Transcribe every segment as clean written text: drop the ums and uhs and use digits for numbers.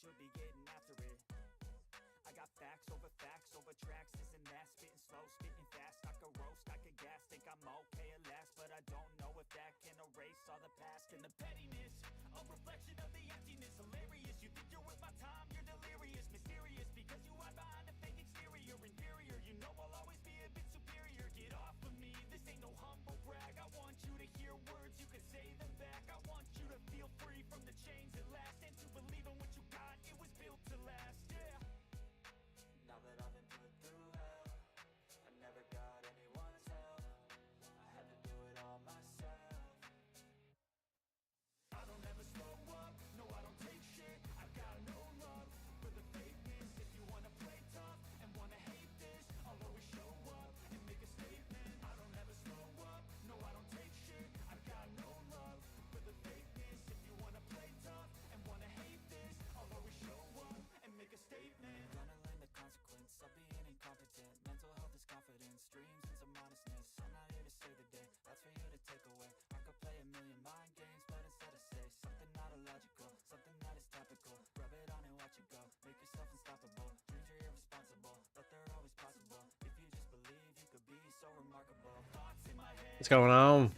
should be getting after it. I got facts over tracks, this and that, spitting slow, spitting fast. I could roast, I could gas, think I'm okay at last, but I don't know if that can erase all the past. And the pettiness, a reflection of the emptiness. Hilarious, you think you're worth my time, you're delirious. Mysterious, because you hide behind a fake exterior. Inferior, you know I'll always be a bit superior. Get off of me, this ain't no humble brag. I want you to hear words, you can say them back. I want you to feel free from the chains at last, and to believe in what you got, it was built to last, yeah. Now that I've been put through hell, I never got anyone's help. I had to do it all myself. I don't ever slow up, no I don't take shit. I've got no love for the fakeness. If you wanna play tough and wanna hate this, I'll always show up and make a statement. I don't ever slow up, no I don't take shit. I've got no love for the fakeness. If you wanna play tough and wanna hate this, I'll always show up and make a statement. Gonna learn the consequence of being incompetent. Mental health is confidence, dreams and some honestness. I'm not here to save the day, that's for you to take away. I could play a million mind games, but instead I say something not illogical, something that is topical. Rub it on and watch it go, make yourself unstoppable. Dreams are irresponsible, but they're always possible. If you just believe, you could be so remarkable. Thoughts in my head, What's going on?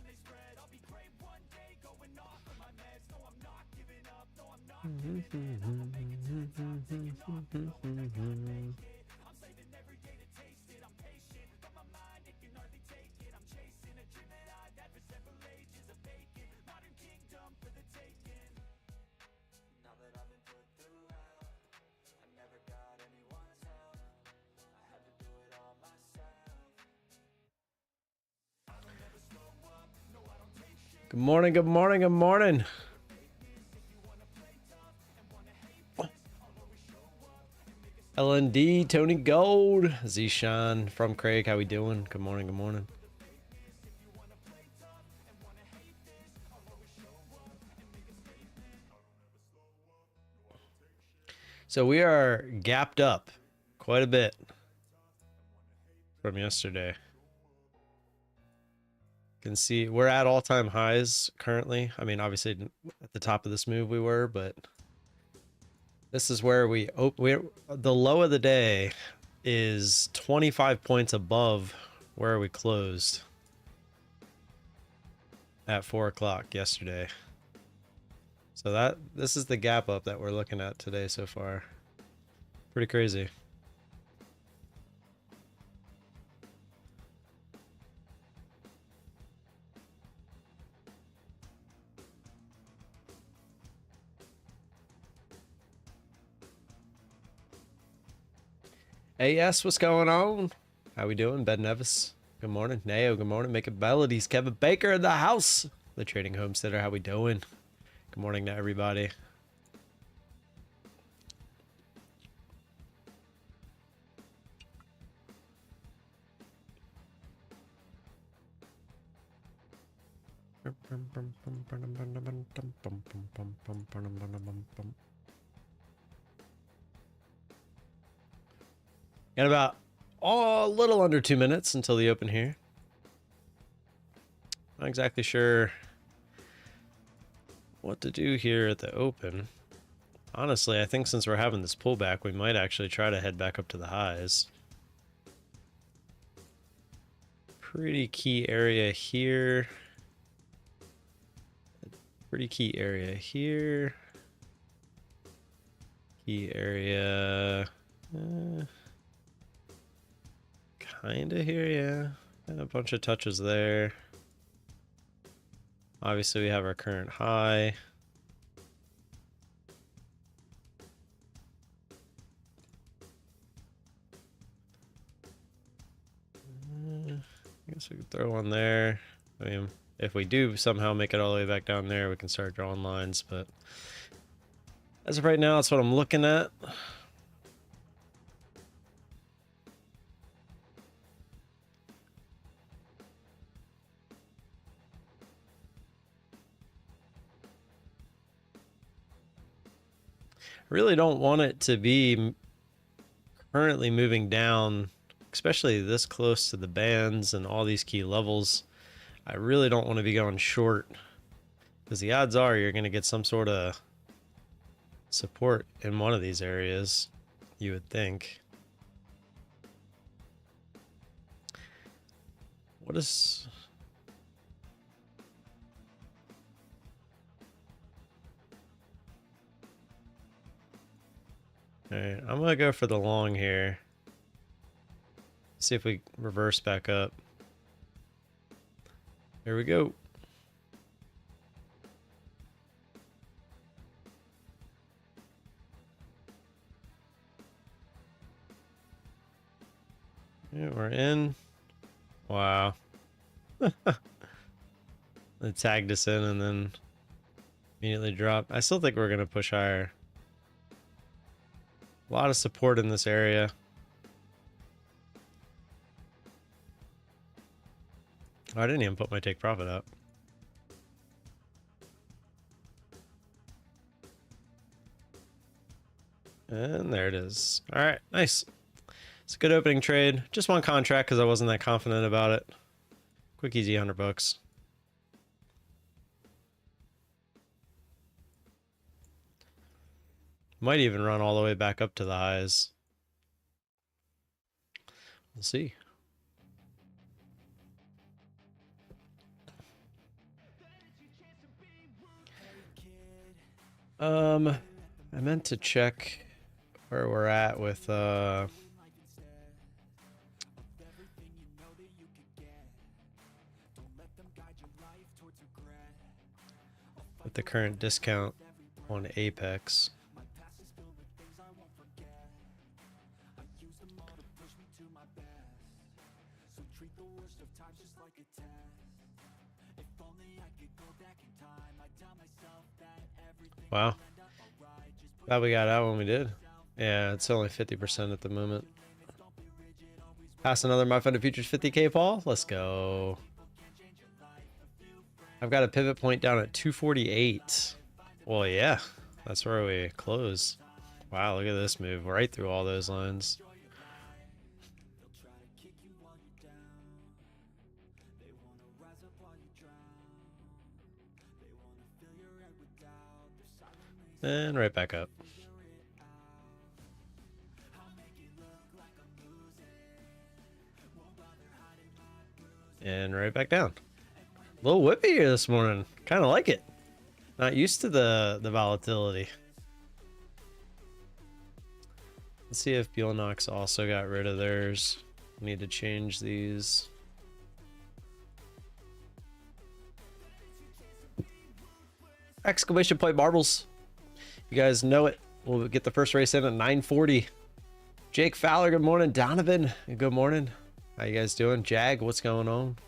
I'll be great one day, going off of my meds. No, I'm not giving up, no, I'm not giving in. I'ma make it to the top, taking off, knowing I gotta make it. I'm saving every day to taste it, I'm patient, but my mind, it can hardly take it. I'm chasing a dream that I've had for several ages, a vacant modern kingdom for the taking. Now that I've been put through hell, I never got anyone's help. I had to do it all myself. I don't ever slow up, no I don't take shit. Good morning, good morning, good morning. LND, Tony Gold, Zishan from Craig, how we doing? Good morning, good morning. So we are gapped up quite a bit from yesterday. You can see we're at all-time highs currently. I mean, obviously at the top of this move we were, but this is where we're the low of the day is 25 points above where we closed at 4 o'clock yesterday. So this is the gap up that we're looking at today so far. Pretty crazy. AS, what's going on? How we doing? Ben Nevis, good morning. Nao, good morning. Making melodies. Kevin Baker in the house. The Trading Homesteader, how we doing? Good morning to everybody. Got about a little under 2 minutes until the open here. Not exactly sure what to do here at the open. Honestly, I think since we're having this pullback, we might actually try to head back up to the highs. Pretty key area here. Pretty key area here. Key area. Kinda here, yeah. And a bunch of touches there. Obviously, we have our current high. I guess we could throw one there. I mean, if we do somehow make it all the way back down there, we can start drawing lines, but as of right now, that's what I'm looking at. Really don't want it to be currently moving down, especially this close to the bands and all these key levels. I really don't want to be going short because the odds are you're going to get some sort of support in one of these areas, you would think. What is... Alright, I'm gonna go for the long here. See if we reverse back up. Here we go. Yeah, we're in. Wow. They tagged us in and then immediately dropped. I still think we're going to push higher. A lot of support in this area. Oh, I didn't even put my take profit up. And there it is. All right, nice. It's a good opening trade. Just one contract because I wasn't that confident about it. Quick, easy $100. Might even run all the way back up to the highs. We'll see. I meant to check where we're at with the current discount on Apex. Wow. Glad we got out when we did. Yeah, it's only 50% at the moment. Pass another My Funded Futures 50K, Paul. Let's go. I've got a pivot point down at 248. Well, yeah, that's where we close. Wow, look at this move right through all those lines. And right back up. And right back down. A little whippy here this morning. Kind of like it. Not used to the volatility. Let's see if Bulenox also got rid of theirs. Need to change these. Exclamation point marbles. You guys know it. We'll get the first race in at 9:40. Jake Fowler, good morning. Donovan, good morning. How you guys doing? Jag, what's going on?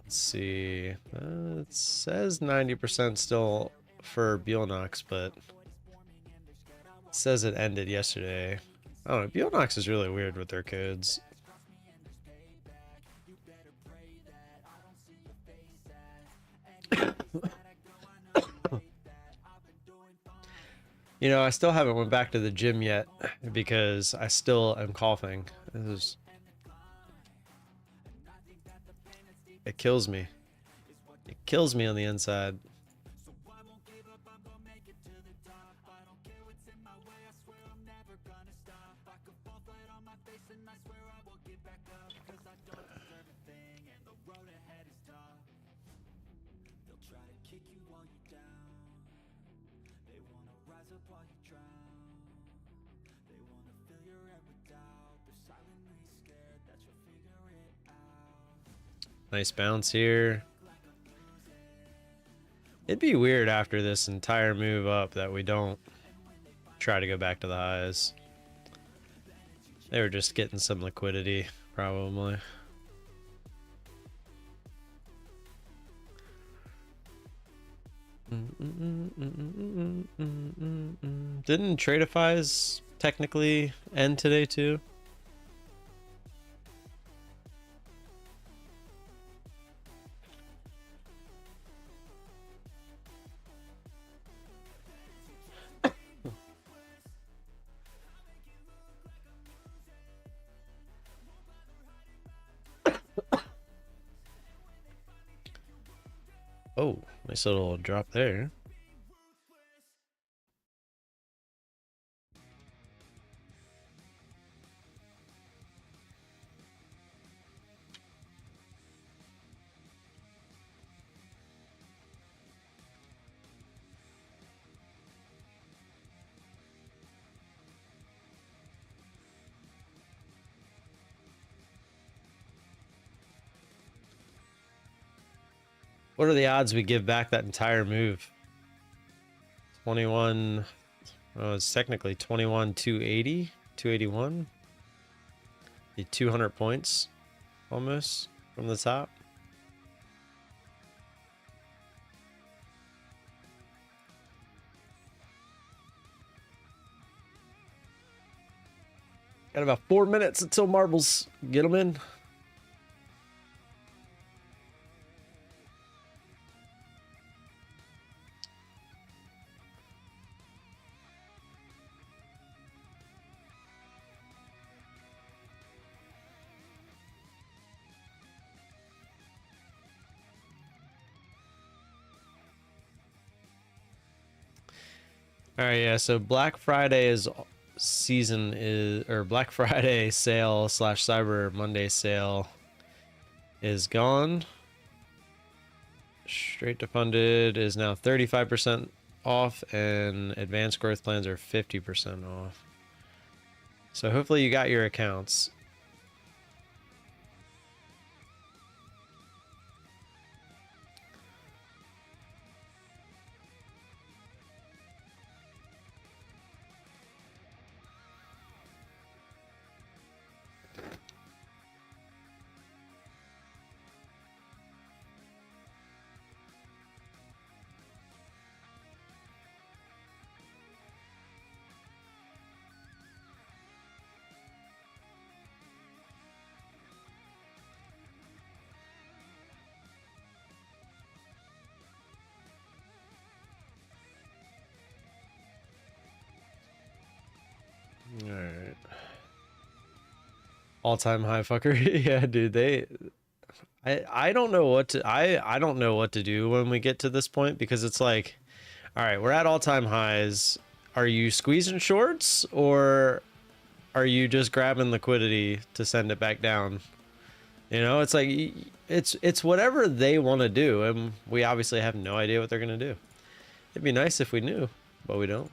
Let's see. It says 90% still for Bulenox, but it says it ended yesterday. I don't know. Bulenox is really weird with their codes. You know, I still haven't went back to the gym yet because I still am coughing. It kills me. It kills me on the inside. Nice bounce here. It'd be weird after this entire move up that we don't try to go back to the highs. They were just getting some liquidity, probably. Didn't Tradeify's technically end today too? Oh, nice little drop there. What are the odds we give back that entire move? 21. Oh, it's technically 21, 280, 281. The 200 points almost from the top. Got about 4 minutes until marbles. Get them in. All right, yeah. So Black Friday is season is or Black Friday sale slash Cyber Monday sale is gone. Straight to funded is now 35% off, and advanced growth plans are 50% off. So hopefully you got your accounts. All right. All-time high fucker. Yeah, dude. I don't know what to I don't know what to do when we get to this point, because it's like, all right, we're at all-time highs. Are you squeezing shorts, or are you just grabbing liquidity to send it back down? You know, it's like it's whatever they want to do, and we obviously have no idea what they're gonna do. It'd be nice if we knew, but we don't.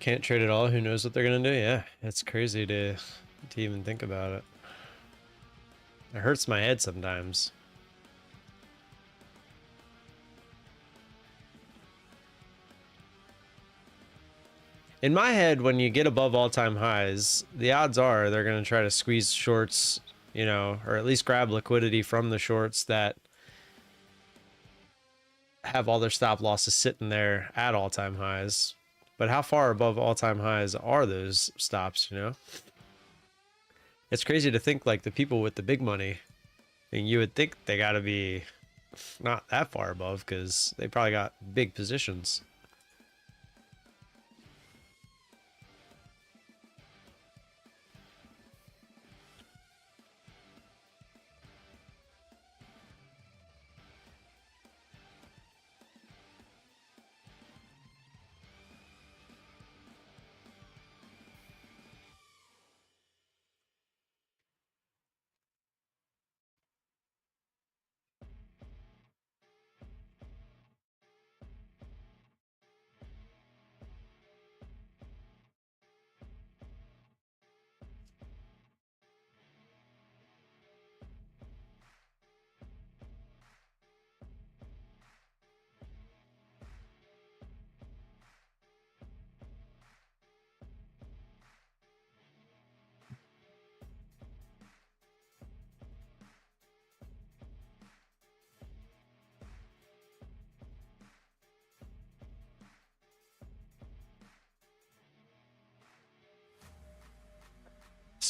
Can't trade at all. Who knows what they're gonna do? Yeah, it's crazy to even think about it. It hurts my head sometimes. In my head, when you get above all-time highs, the odds are they're going to try to squeeze shorts, you know, or at least grab liquidity from the shorts that have all their stop losses sitting there at all-time highs. But how far above all-time highs are those stops, you know? It's crazy to think, like, the people with the big money, and you would think they got to be not that far above, because they probably got big positions.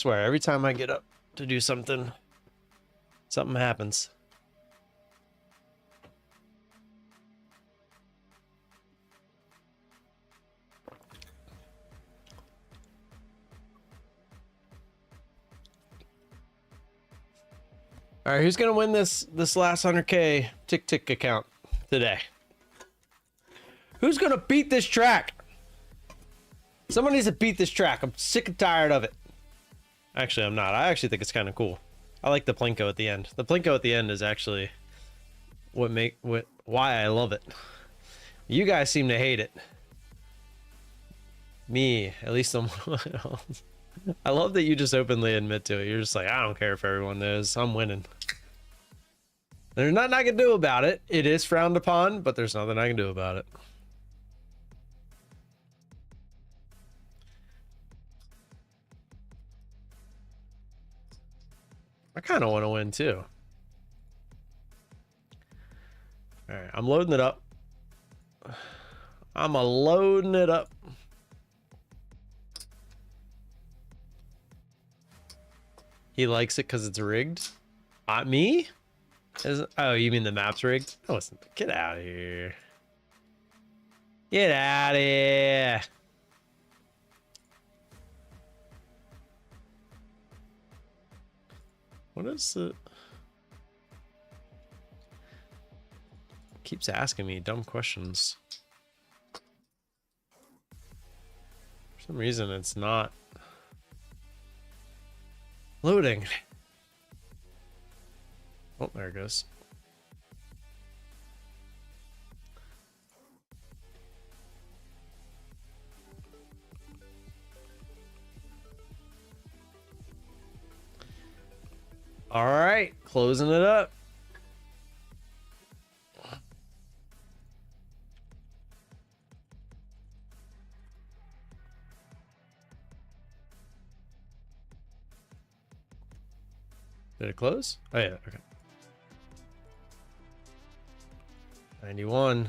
swear, every time I get up to do something, something happens. All right, who's gonna win this last 100K tick account today? Who's gonna beat this track? Someone needs to beat this track. I'm sick and tired of it. Actually, I'm not. I actually think it's kind of cool. I like the Plinko at the end. The Plinko at the end is actually why I love it. You guys seem to hate it. Me, at least I'm. I love that you just openly admit to it. You're just like, I don't care if everyone knows. I'm winning. There's nothing I can do about it. It is frowned upon, but there's nothing I can do about it. I kind of want to win too. All right, I'm loading it up. I'm loading it up. He likes it because it's rigged. Me? Oh, you mean the map's rigged? Oh, listen, get out of here. Get out of here. What is it? Keeps asking me dumb questions. For some reason, it's not loading. Oh, there it goes. All right, closing it up. Did it close? Oh yeah, okay. 91.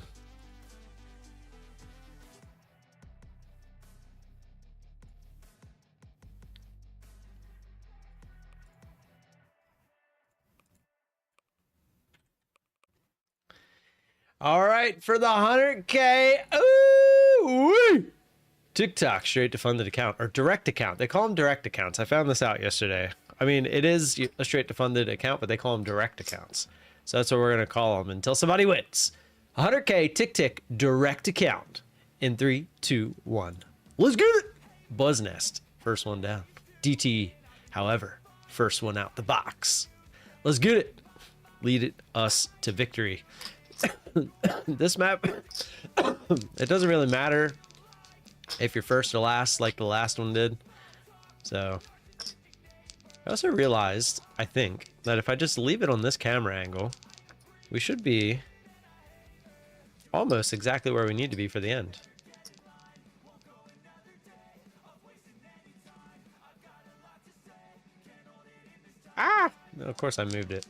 All right, for the 100K. Ooh! TikTok straight to funded account or direct account. They call them direct accounts. I found this out yesterday. I mean, it is a straight to funded account, but they call them direct accounts. So that's what we're going to call them until somebody wins. 100K tick direct account in 3, 2, 1. Let's get it. Buzz Nest, first one down. DT, however, first one out the box. Let's get it. Lead us to victory. This map, it doesn't really matter if you're first or last like the last one did. So I also realized, I think, that if I just leave it on this camera angle, we should be almost exactly where we need to be for the end. Ah! No, of course I moved it.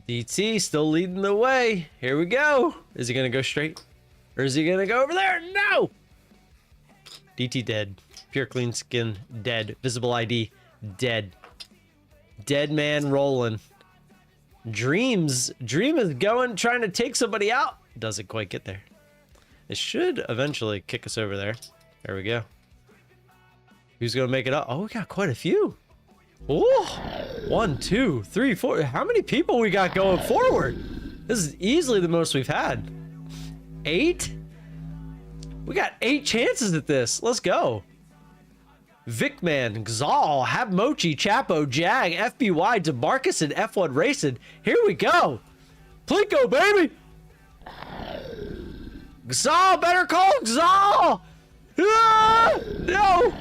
DT still leading the way. Here we go. Is he going to go straight? Or is he going to go over there? No! DT dead. Pure clean skin dead. Visible ID dead. Dead man rolling. Dream is going, trying to take somebody out. Doesn't quite get there. It should eventually kick us over there. There we go. Who's going to make it up? Oh, we got quite a few. Oh, 1, 2, 3, 4. How many people we got going forward? This is easily the most we've had. 8? We got 8 chances at this. Let's go. Vicman, Xal, Have Mochi, Chapo, Jag, FBY, DeMarcus, and F1 Racing. Here we go. Plinko, baby. Xal, better call Xal. Ah, no.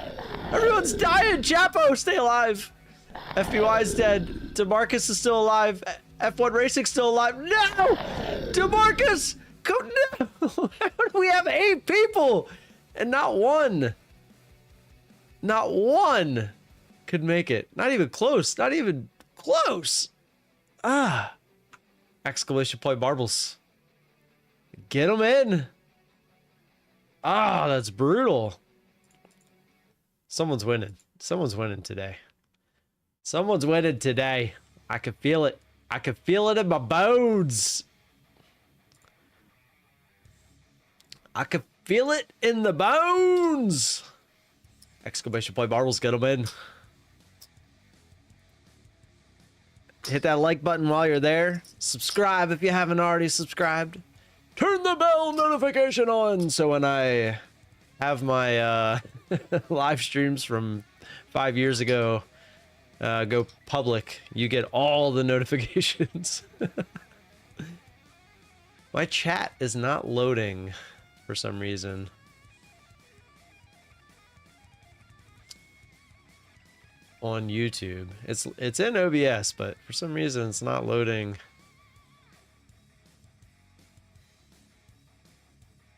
Everyone's dying. Chapo, stay alive. FBY is dead. DeMarcus is still alive. F1 Racing still alive. No! DeMarcus! go no. How do we have 8 people and not one could make it? Not even close. Not even close. Ah. Exclamation point marbles. Get them in. Ah, that's brutal. Someone's winning. Someone's winning today. Someone's winning today. I can feel it. I can feel it in my bones. I can feel it in the bones. Exclamation point marbles, get them in. Hit that like button while you're there. Subscribe if you haven't already subscribed. Turn the bell notification on so when I have my live streams from 5 years ago go public, you get all the notifications. My chat is not loading for some reason. On YouTube. It's in OBS, but for some reason it's not loading.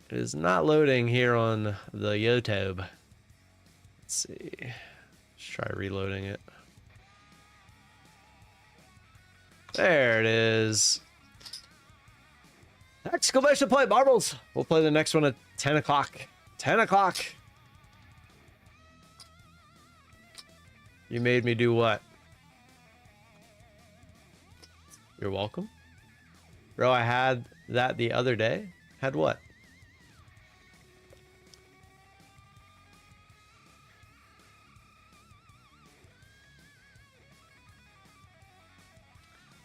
It is not loading here on the YouTube. Let's see. Let's try reloading it. There it is. Exclamation point marbles. We'll play the next one at 10 o'clock. 10 o'clock. You made me do what? You're welcome. Bro, I had that the other day. Had what?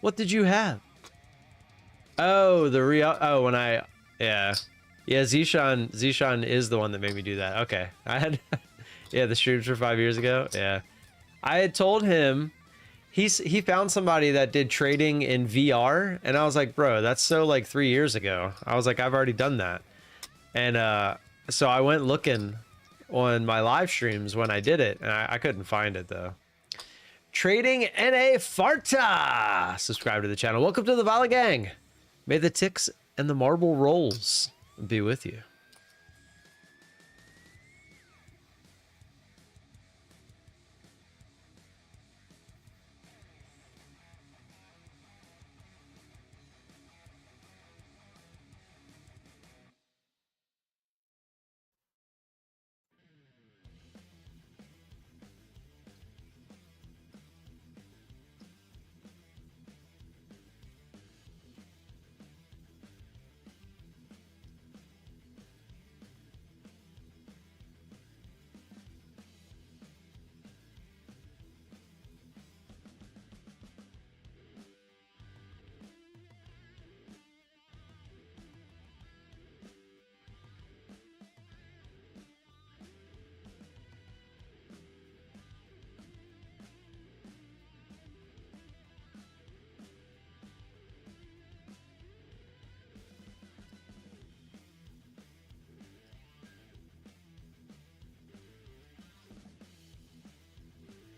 What did you have? Oh, when I, yeah. Yeah, Zishan is the one that made me do that. Okay. I had, yeah, the streams for 5 years ago. Yeah. I had told him, he found somebody that did trading in VR, and I was like, bro, that's so like 3 years ago. I was like, I've already done that. And so I went looking on my live streams when I did it, and I couldn't find it though. Trading NA Farta. Subscribe to the channel. Welcome to the Vala Gang. May the ticks and the marble rolls be with you.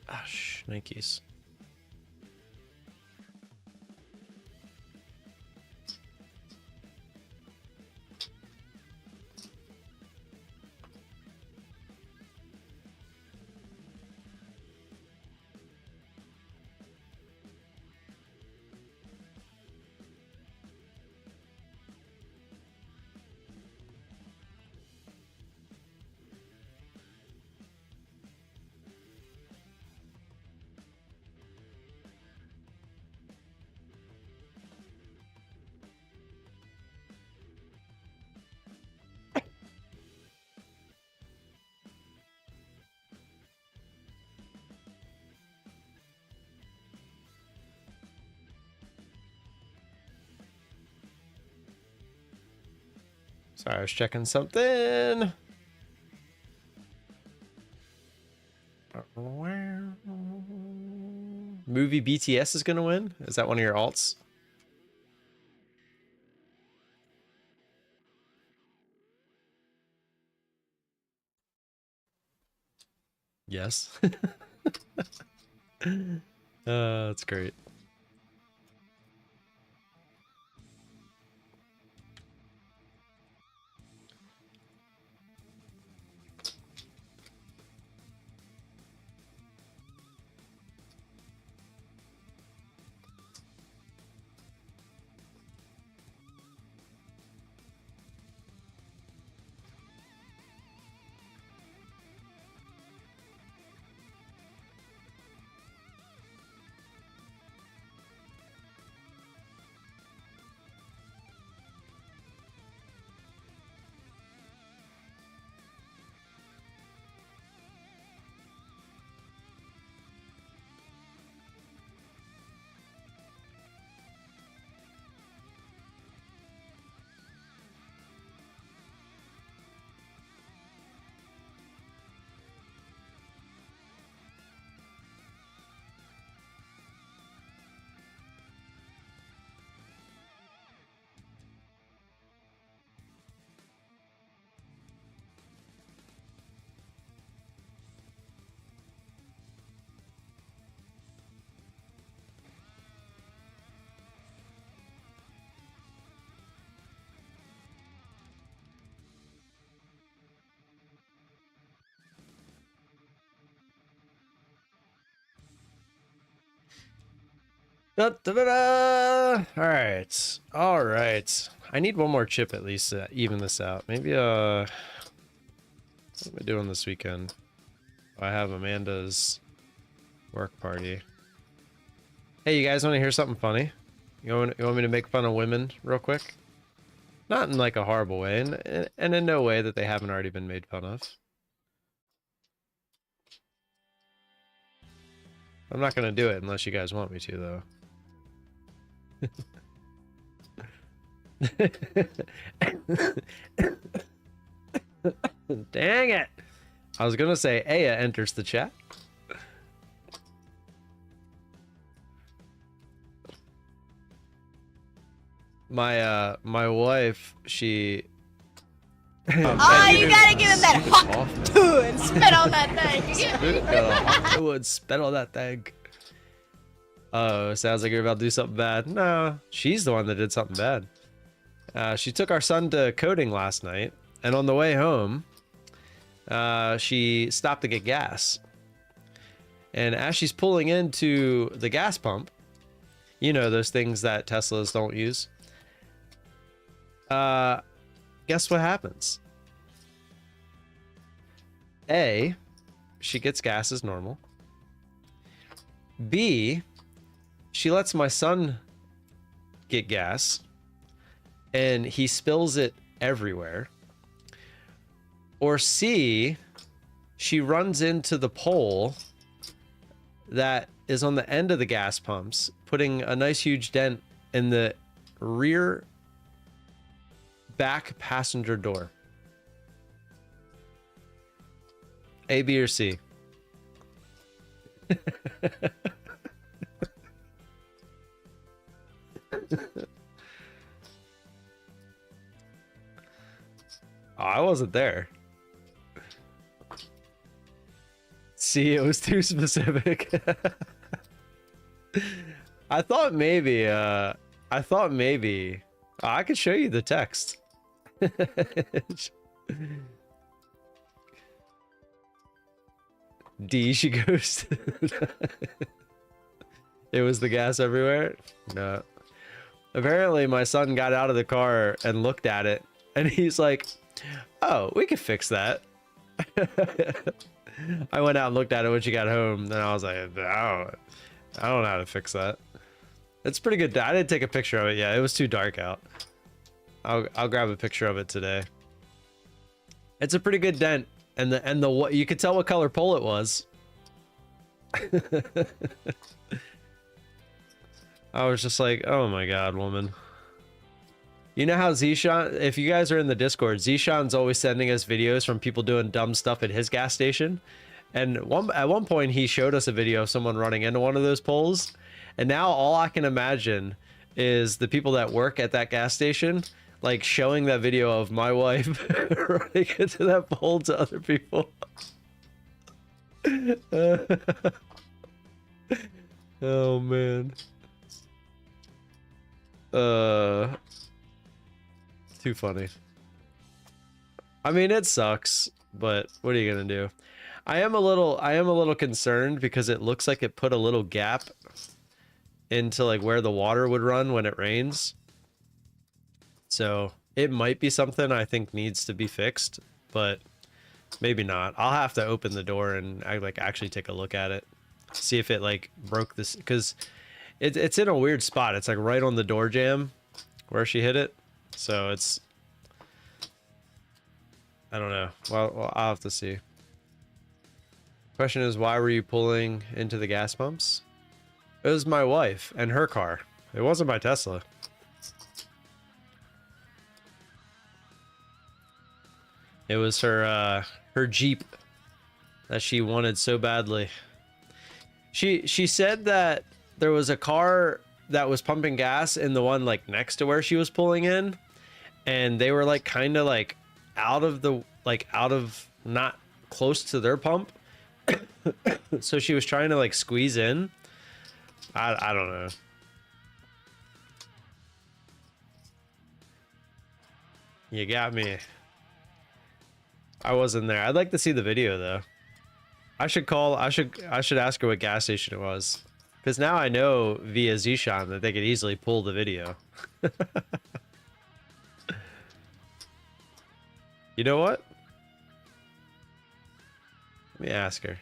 Gosh, Nikes. Sorry, I was checking something. Movie BTS is gonna win? Is that one of your alts? Yes. That's great. Da, da, da, da. All right. I need one more chip at least to even this out. Maybe what am I doing this weekend? I have Amanda's work party. Hey, you guys want to hear something funny? You want me to make fun of women real quick? Not in like a horrible way, and in no way that they haven't already been made fun of. I'm not gonna do it unless you guys want me to, though. Dang it! I was gonna say Aya enters the chat. My wife, she Oh, you gotta give him that hot two and spit on that thing. Spit on that thing. Oh, sounds like you're about to do something bad. No, she's the one that did something bad. She took our son to coding last night, and on the way home, she stopped to get gas. And as she's pulling into the gas pump, you know, those things that Teslas don't use. Guess what happens? A, she gets gas as normal. B, she lets my son get gas and he spills it everywhere. Or C, she runs into the pole that is on the end of the gas pumps, putting a nice huge dent in the rear back passenger door. A, B, or C? Oh, I wasn't there. See, it was too specific. I thought maybe I could show you the text. D, she goes. It was the gas everywhere? No. Apparently my son got out of the car and looked at it and he's like, oh, we could fix that. I went out and looked at it when she got home and I was like, I don't know how to fix that. It's pretty good. I didn't take a picture of it yet. It was too dark out. I'll grab a picture of it today. It's a pretty good dent, and the what you could tell what color pole it was. I was just like, oh my god, woman. You know how Zishan, if you guys are in the Discord, Zishan's always sending us videos from people doing dumb stuff at his gas station. And at one point he showed us a video of someone running into one of those poles. And now all I can imagine is the people that work at that gas station, like showing that video of my wife running into that pole to other people. Oh man. Too funny. I mean, it sucks, but what are you gonna do? I am a little concerned because it looks like it put a little gap into like where the water would run when it rains. So it might be something I think needs to be fixed, but maybe not. I'll have to open the door and like actually take a look at it, see if it like broke this, because it's in a weird spot. It's like right on the door jamb where she hit it. So it's, I don't know. Well, I'll have to see. Question is, why were you pulling into the gas pumps? It was my wife and her car. It wasn't my Tesla. It was her Jeep that she wanted so badly. She said that there was a car that was pumping gas in the one like next to where she was pulling in, and they were like kind of like out of not close to their pump. So she was trying to like squeeze in. I don't know. You got me. I wasn't there. I'd like to see the video though. I should ask her what gas station it was, Because now I know via Zishan that they could easily pull the video. You know what? Let me ask her.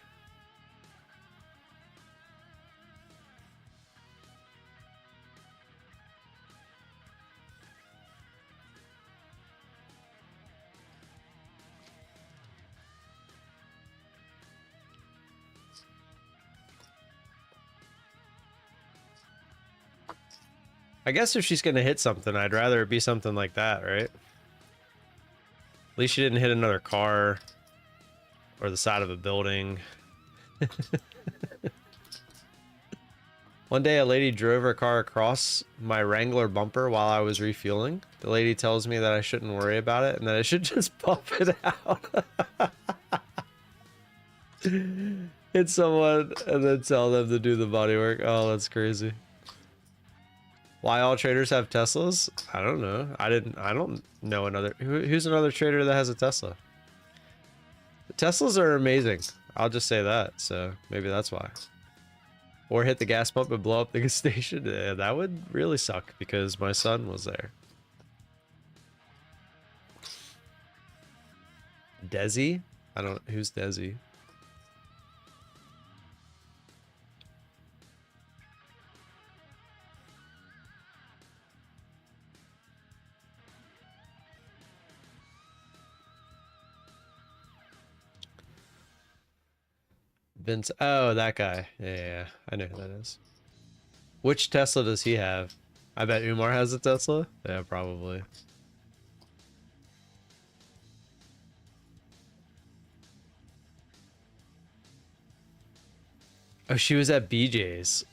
I guess if she's gonna hit something, I'd rather it be something like that, right? At least she didn't hit another car or the side of a building. One day a lady drove her car across my Wrangler bumper while I was refueling. The lady tells me that I shouldn't worry about it and that I should just bump it out. Hit someone and then tell them to do the body work. Oh, that's crazy. Why all traders have Teslas? I don't know. I don't know another. Who's another trader that has a Tesla? The Teslas are amazing. I'll just say that. So maybe that's why. Or hit the gas pump and blow up the gas station. Yeah, that would really suck because my son was there. Desi? I don't. Who's Desi? Vince. Oh, that guy. Yeah, I know who that is. Which Tesla does he have? I bet Umar has a Tesla. Yeah, probably. Oh, she was at BJ's.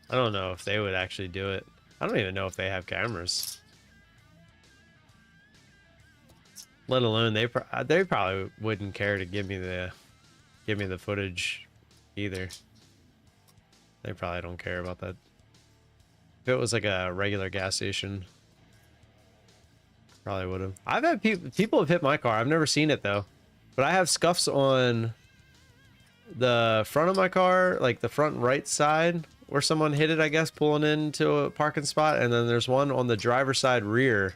I don't know if they would actually do it. I don't even know if they have cameras. Let alone they probably wouldn't care to give me the footage either. They probably don't care about that. If it was like a regular gas station, probably would have. I've had people have hit my car. I've never seen it though, but I have scuffs on the front of my car, like the front right side where someone hit it, I guess, pulling into a parking spot, and then there's one on the driver's side rear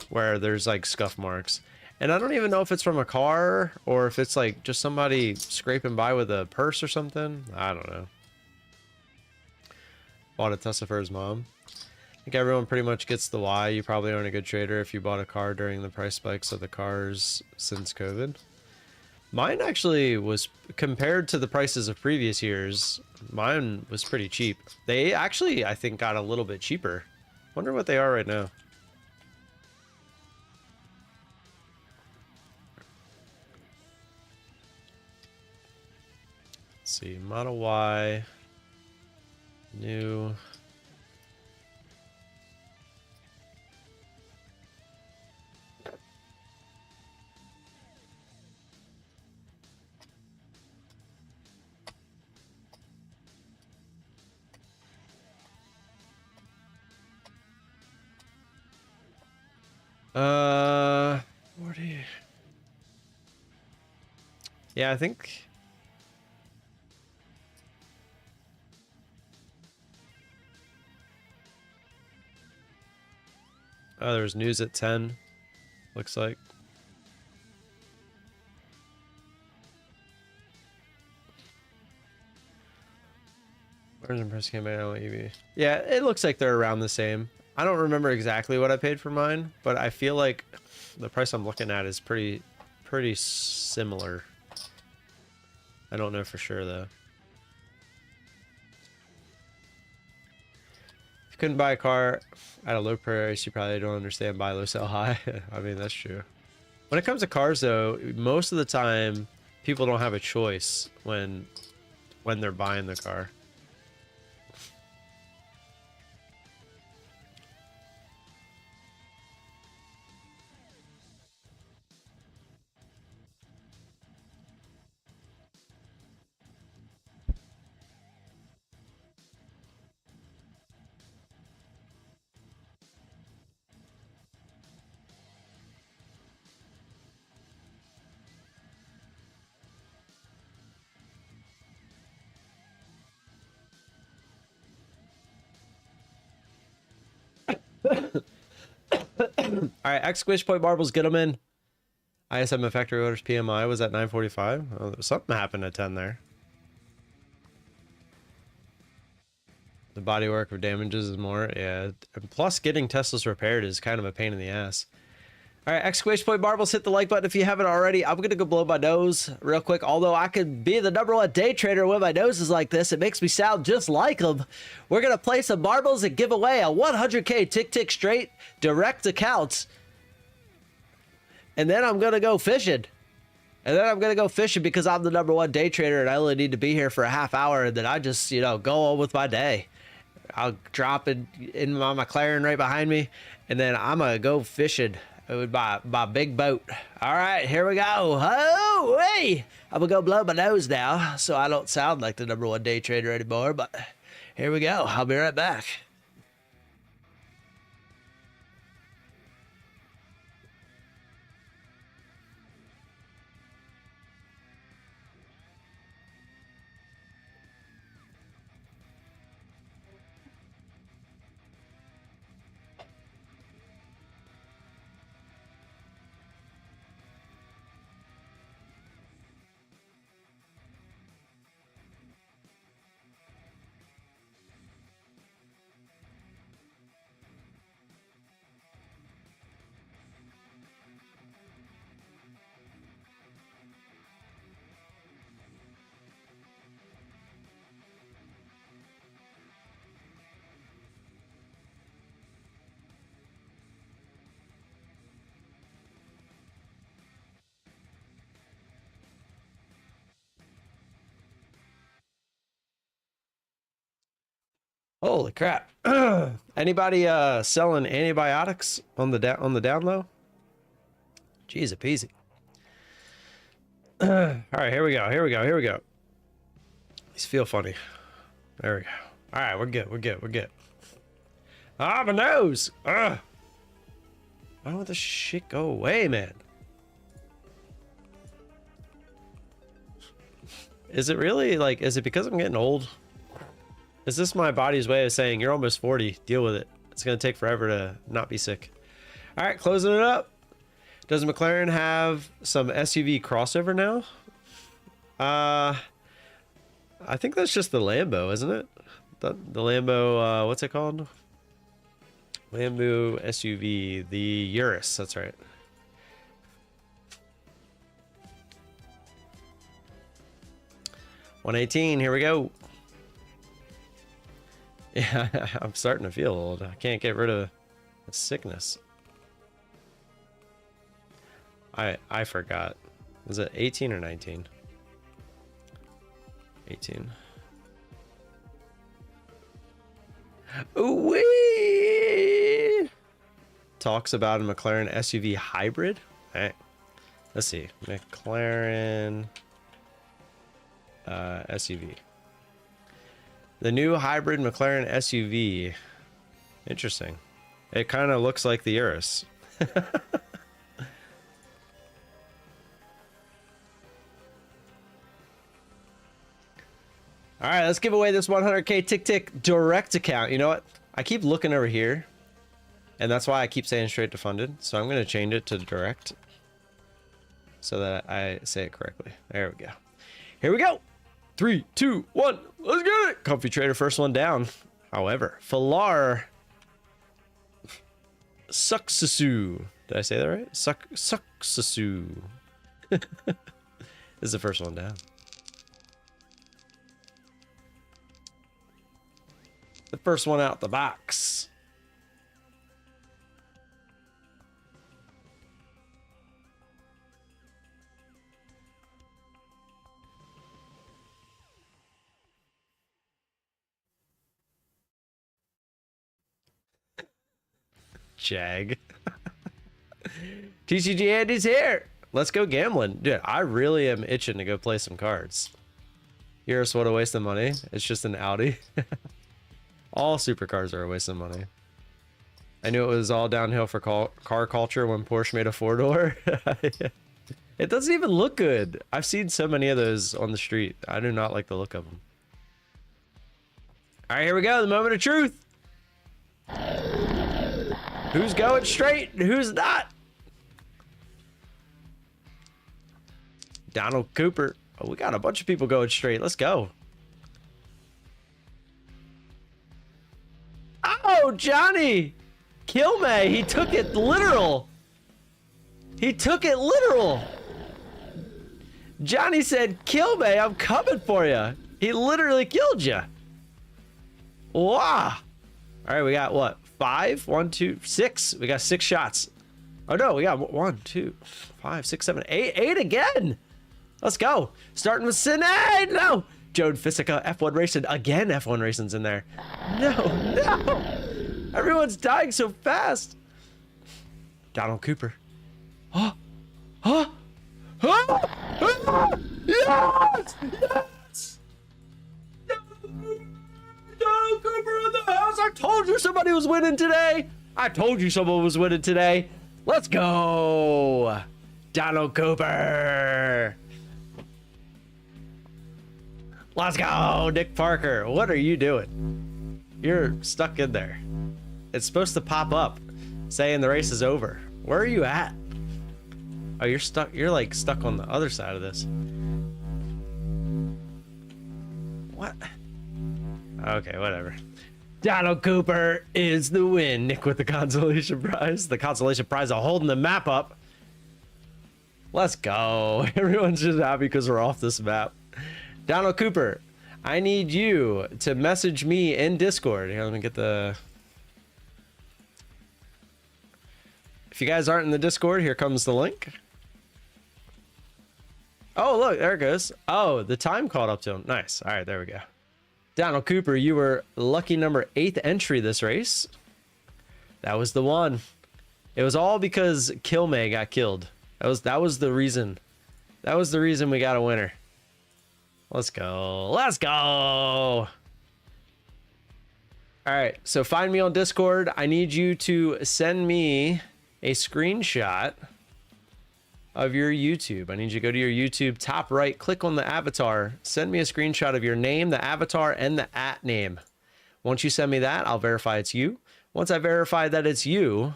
where there's like scuff marks. And I don't even know if it's from a car or if it's like just somebody scraping by with a purse or something. I don't know. Bought a Tesla for his mom. I think everyone pretty much gets the why. You probably aren't a good trader if you bought a car during the price spikes of the cars since COVID. Mine actually was, compared to the prices of previous years, mine was pretty cheap. They actually, I think, got a little bit cheaper. Wonder what they are right now. Let's see, Model Y, new. What do you... Yeah, I think... Oh, there's news at 10, looks like. Where's the price campaign on EV? Yeah, it looks like they're around the same. I don't remember exactly what I paid for mine, but I feel like the price I'm looking at is pretty similar. I don't know for sure though. If you couldn't buy a car at a low price, you probably don't understand buy low, sell high. I mean, that's true. When it comes to cars though, most of the time people don't have a choice when they're buying the car. All right, exclamation point marbles, get them in. ISM factory orders PMI was at 945. Oh, something happened at 10 there. The bodywork of damages is more, yeah. Plus, getting Teslas repaired is kind of a pain in the ass. All right, exclamation point marbles, hit the like button if you haven't already. I'm gonna go blow my nose real quick. Although I could be the #1 day trader when my nose is like this, it makes me sound just like them. We're gonna play some marbles and give away a 100K tick straight direct accounts. And then I'm gonna go fishing. Because I'm the #1 day trader and I only need to be here for a half hour, and then I just, you know, go on with my day. I'll drop it in my McLaren right behind me, and then I'm gonna go fishing with my big boat. All right, here we go. Oh, hey! I'm gonna go blow my nose now, so I don't sound like the #1 day trader anymore, but here we go. I'll be right back. Holy crap. Anybody selling antibiotics on the down low? Jeez, peasy. All right, here we go. These feel funny. There we go. All right, we're good. Ah, my nose. Why don't this shit go away, man? Is it really, like, is it because I'm getting old? Is this my body's way of saying you're almost 40? Deal with it. It's going to take forever to not be sick. All right, closing it up. Does McLaren have some SUV crossover now? I think that's just the Lambo, isn't it? The Lambo, what's it called? Lambo SUV, the Urus, that's right. $118, here we go. Yeah, I'm starting to feel old. I can't get rid of the sickness. I forgot. Was it 18 or 19? 18. Ooh-wee! Talks about a McLaren SUV hybrid. All right. Let's see. McLaren SUV. The new hybrid McLaren SUV. Interesting. It kind of looks like the Urus. All right, let's give away this 100K tick direct account. You know what? I keep looking over here, and that's why I keep saying straight to funded. So I'm going to change it to direct so that I say it correctly. There we go. Here we go. 3, 2, 1. Let's get it. Comfy trader, first one down. However, Falar Successu. Did I say that right? Successu. This is the first one down. The first one out the box. Jag. TCG Andy's here. Let's go gambling. Dude, I really am itching to go play some cards. Here's what a waste of money. It's just an Audi. All supercars are a waste of money. I knew it was all downhill for car culture when Porsche made a 4-door. It doesn't even look good. I've seen so many of those on the street. I do not like the look of them. All right, here we go. The moment of truth. Who's going straight and who's not? Donald Cooper. Oh, we got a bunch of people going straight. Let's go. Oh, Johnny. Kill me. He took it literal. He took it literal. Johnny said, kill me. I'm coming for you. He literally killed you. Wow. All right, we got what? 5? 1, 2, 6. We got 6 shots. Oh no, we got 1, 2, 5, 6, 7, 8. 8 again. Let's go. Starting with Sinead. No. Joan Fisica, F1 Racing. Again, F1 Racing's in there. No, no. Everyone's dying so fast. Donald Cooper. Huh? Huh? Huh? Huh? Yes! Yes! Donald Cooper in the house. I told you somebody was winning today. I told you someone was winning today. Let's go. Donald Cooper. Let's go, Nick Parker. What are you doing? You're stuck in there. It's supposed to pop up saying the race is over. Where are you at? Oh, you're stuck. You're like stuck on the other side of this. What? Okay, whatever. Donald Cooper is the win. Nick with the consolation prize. The consolation prize of holding the map up. Let's go. Everyone's just happy because we're off this map. Donald Cooper, I need you to message me in Discord. Here, let me get the... If you guys aren't in the Discord, here comes the link. Oh, look, there it goes. Oh, the time caught up to him. Nice. All right, there we go. Donald Cooper, you were lucky number 8th entry this race. That was the one. It was all because Kilmay got killed. That was the reason. That was the reason we got a winner. Let's go. Let's go. All right. So find me on Discord. I need you to send me a screenshot of your YouTube. I need you to go to your YouTube top right, click on the avatar, send me a screenshot of your name, the avatar, and the @ name. Once you send me that, I'll verify it's you. Once I verify that it's you,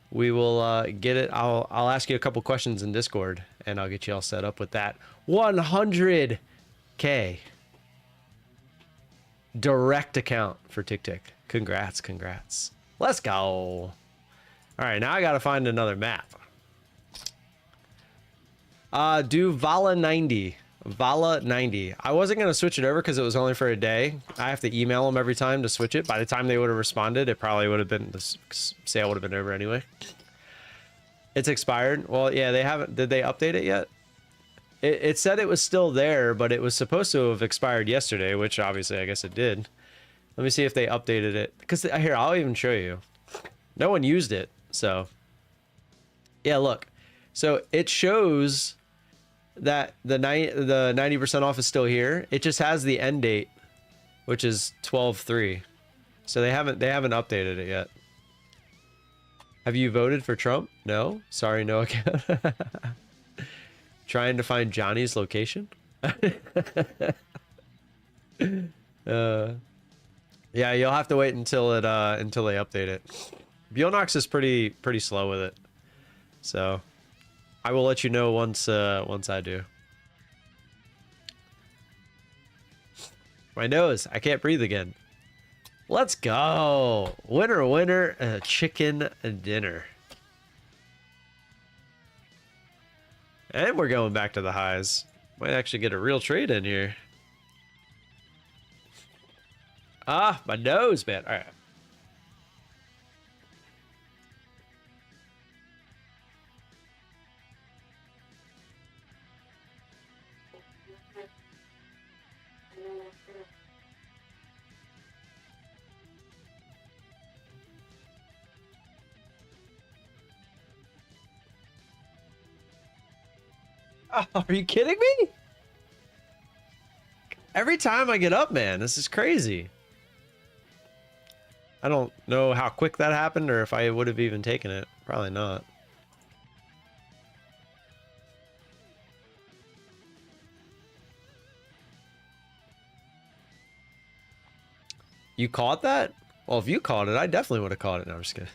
we will get it. I'll ask you a couple questions in Discord, and I'll get you all set up with that. 100K direct account for TickTick. Congrats, congrats. Let's go. All right, now I gotta find another map. Do Vala 90. Vala 90. I wasn't gonna switch it over because it was only for a day. I have to email them every time to switch it. By the time they would have responded, it probably would have been, the sale would have been over anyway. It's expired. Well, yeah, they haven't. Did they update it yet? It said it was still there, but it was supposed to have expired yesterday, which obviously I guess it did. Let me see if they updated it. Because here, I'll even show you. No one used it, so. Yeah, look. So it shows that the 90% off is still here. It just has the end date, which is 12/3. So they haven't updated it yet. Have you voted for Trump? No. Sorry, no account. Trying to find Johnny's location. Yeah, you'll have to wait until they update it. Bulenox is pretty slow with it, so I will let you know once I do. My nose, I can't breathe again. Let's go. Winner, winner, chicken dinner. And we're going back to the highs. Might actually get a real trade in here. Ah, my nose, man. All right. Oh, are you kidding me? Every time I get up, man, this is crazy. I don't know how quick that happened or if I would have even taken it. Probably not. You caught that? Well, if you caught it, I definitely would have caught it. No, I'm just kidding.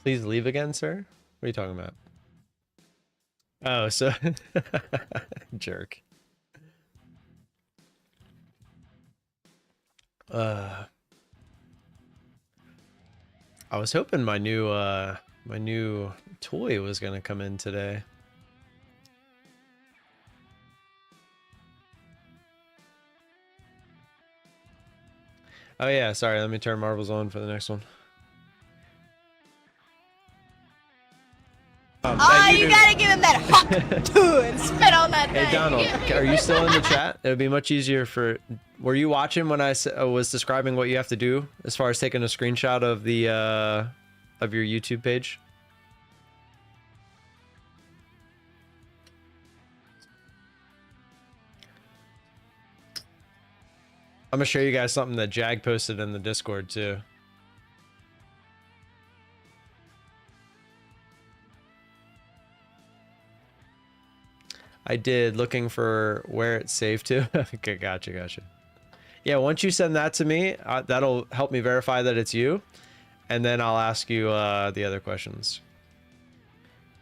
Please leave again, sir. What are you talking about? Oh, so jerk. I was hoping my new toy was gonna come in today. Oh yeah, sorry, let me turn marbles on for the next one. You gotta give him that hop and spit on that thing. Hey Donald, are you still in the chat? It would be much easier for. Were you watching when I was describing what you have to do as far as taking a screenshot of the of your YouTube page? I'm gonna show you guys something that Jag posted in the Discord too. I did, looking for where it's saved to. Okay, gotcha. Yeah, once you send that to me, that'll help me verify that it's you, and then I'll ask you the other questions.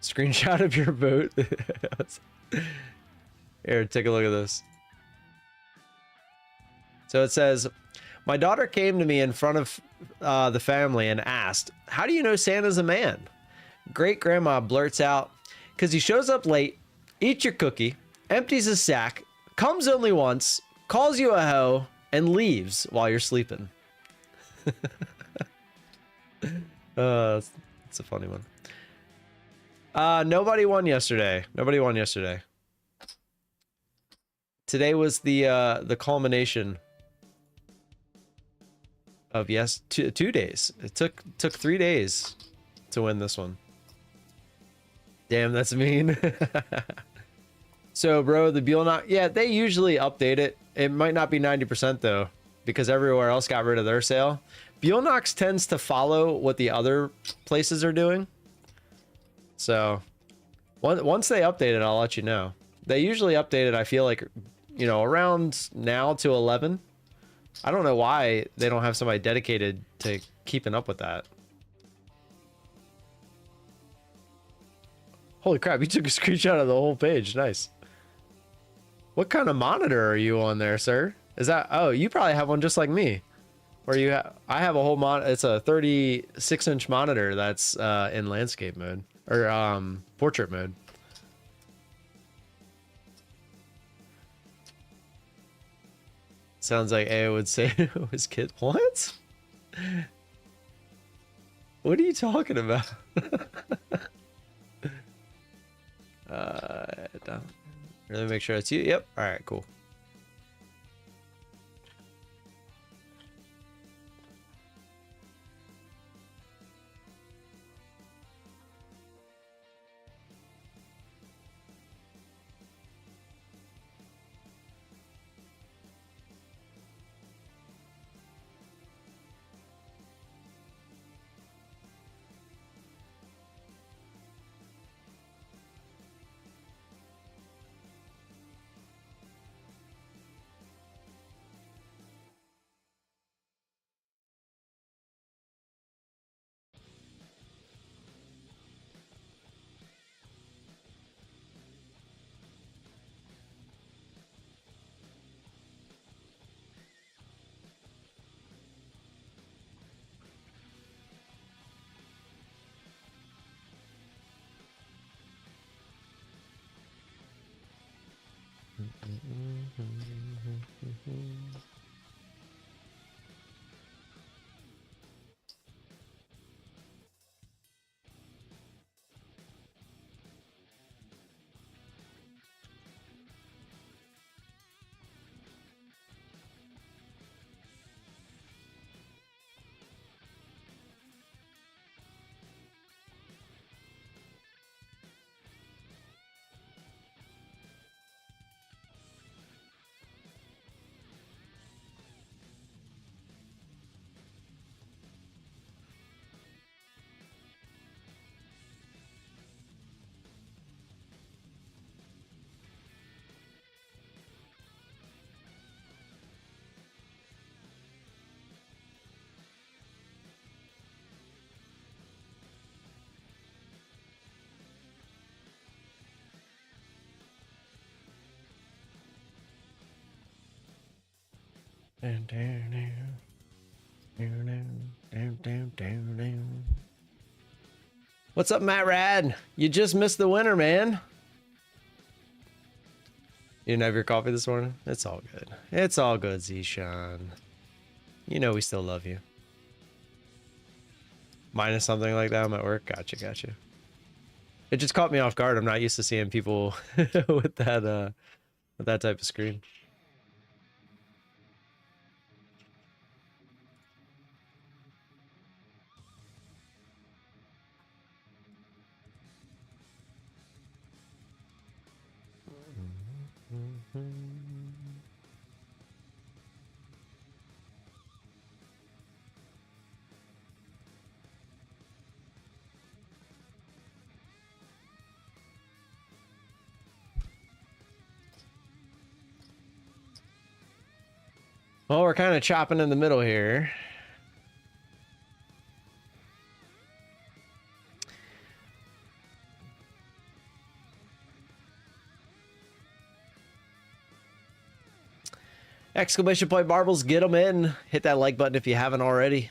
Screenshot of your boat. Here, take a look at this. So it says, my daughter came to me in front of the family and asked, how do you know Santa's a man? Great grandma blurts out, because he shows up late, eats your cookie, empties his sack, comes only once, calls you a hoe, and leaves while you're sleeping. It's a funny one. Nobody won yesterday. Today was the culmination of two days. It took 3 days to win this one. Damn, that's mean. So, bro, the Bulenox, yeah, they usually update it. It might not be 90% though, because everywhere else got rid of their sale. Bulenox tends to follow what the other places are doing. So, once they update it, I'll let you know. They usually update it, I feel like, you know, around now to 11. I don't know why they don't have somebody dedicated to keeping up with that. Holy crap, you took a screenshot of the whole page. Nice. What kind of monitor are you on there, sir? Is that, oh, you probably have one just like me. Where you have, I have a whole it's a 36-inch monitor that's in landscape mode or portrait mode. Sounds like A would say it was kid. What? What are you talking about? Let me make sure it's you. Yep. All right, cool. What's up, Matt Rad? You just missed the winter, man. You didn't have your coffee this morning? It's all good. It's all good, Zishan. You know we still love you. Minus something like that, I'm at work. Gotcha, gotcha. It just caught me off guard. I'm not used to seeing people with that type of screen. Well, we're kind of chopping in the middle here. Exclamation point marbles, get them in. Hit that like button if you haven't already.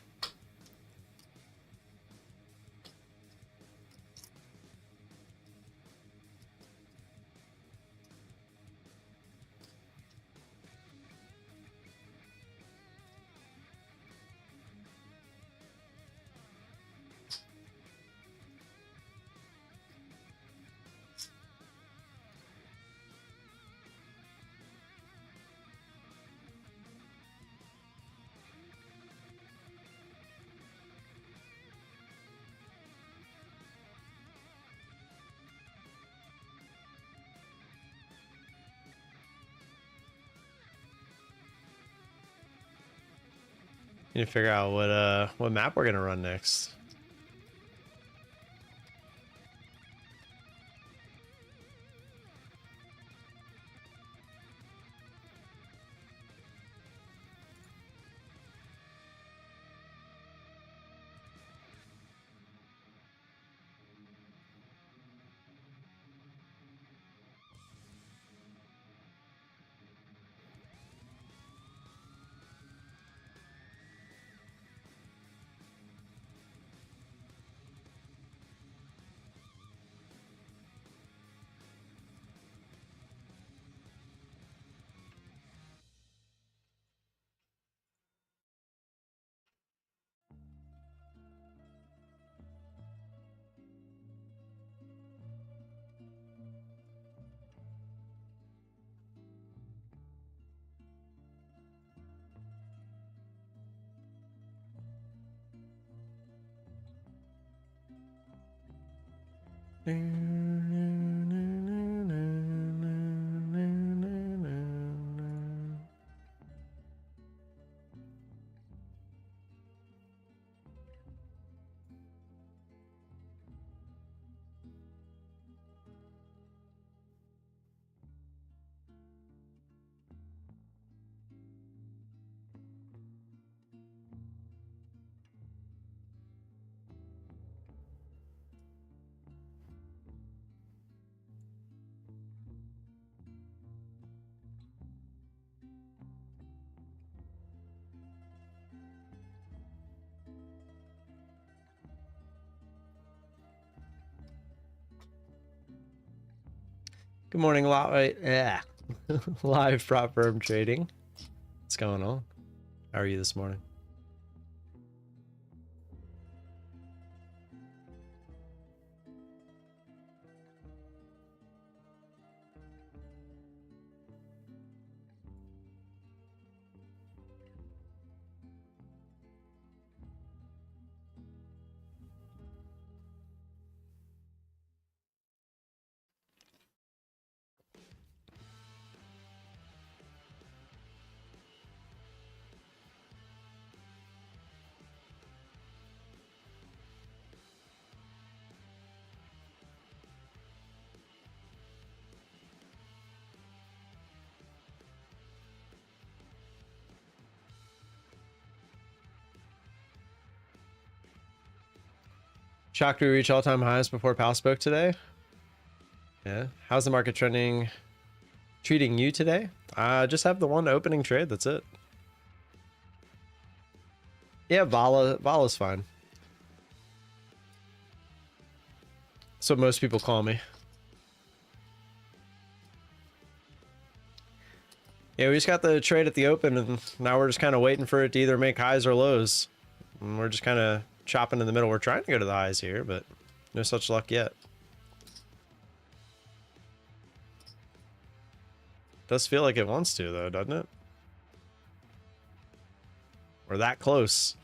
Need to figure out what map we're gonna run next. Good morning, live prop firm trading. What's going on? How are you this morning? Shocked we reach all-time highs before Pal spoke today. Yeah. How's the market treating you today? Just have the one opening trade. That's it. Yeah, Vala's fine. That's what most people call me. Yeah, we just got the trade at the open, and now we're just kind of waiting for it to either make highs or lows. And we're just kind of chopping in the middle. We're trying to go to the highs here, but no such luck yet. Does feel like it wants to, though, doesn't it? We're that close.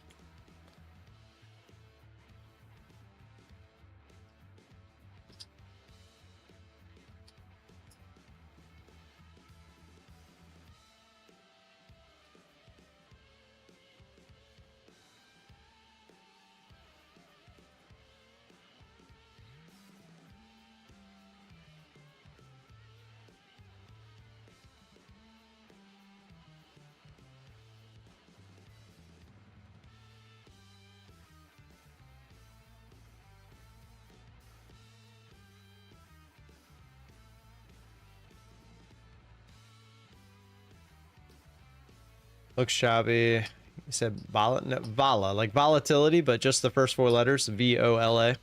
Looks shabby. You said Vala? No, Vala, like volatility, but just the first four letters, VOLA.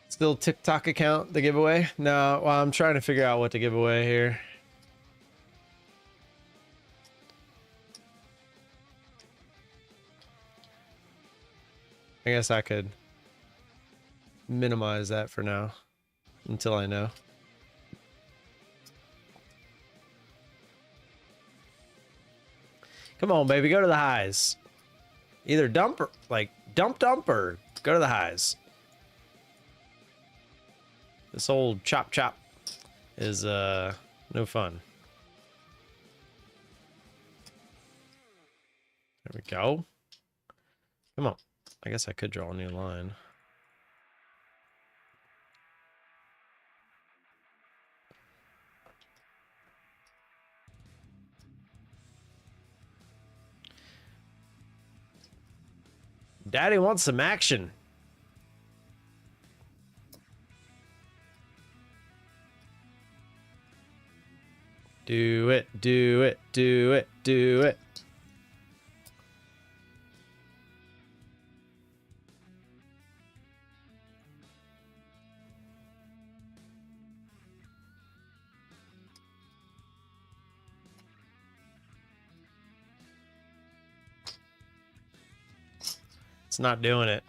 Still TikTok account, the giveaway? No, well, I'm trying to figure out what to give away here. I guess I could minimize that for now until I know. Come on, baby, go to the highs. Either dump or like dump or go to the highs. This old chop is no fun. There we go. Come on. I guess I could draw a new line. Daddy wants some action. Do it, do it, do it, do it. It's not doing it.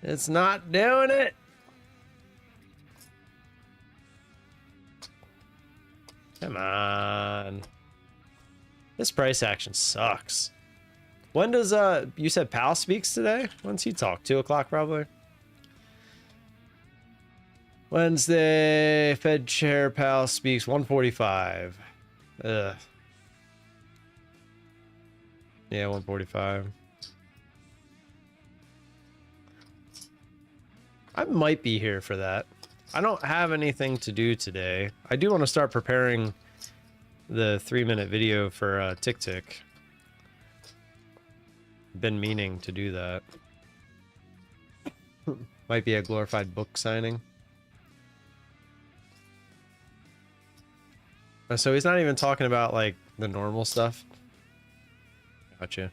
It's not doing it. Come on. This price action sucks. When does you said Pal speaks today? When's he talk? 2 o'clock probably. Wednesday, Fed Chair Pal speaks 1:45. Ugh. Yeah, 1:45. I might be here for that. I don't have anything to do today. I do want to start preparing the 3-minute video for Tick Tick. Been meaning to do that. Might be a glorified book signing. So he's not even talking about like the normal stuff. Gotcha.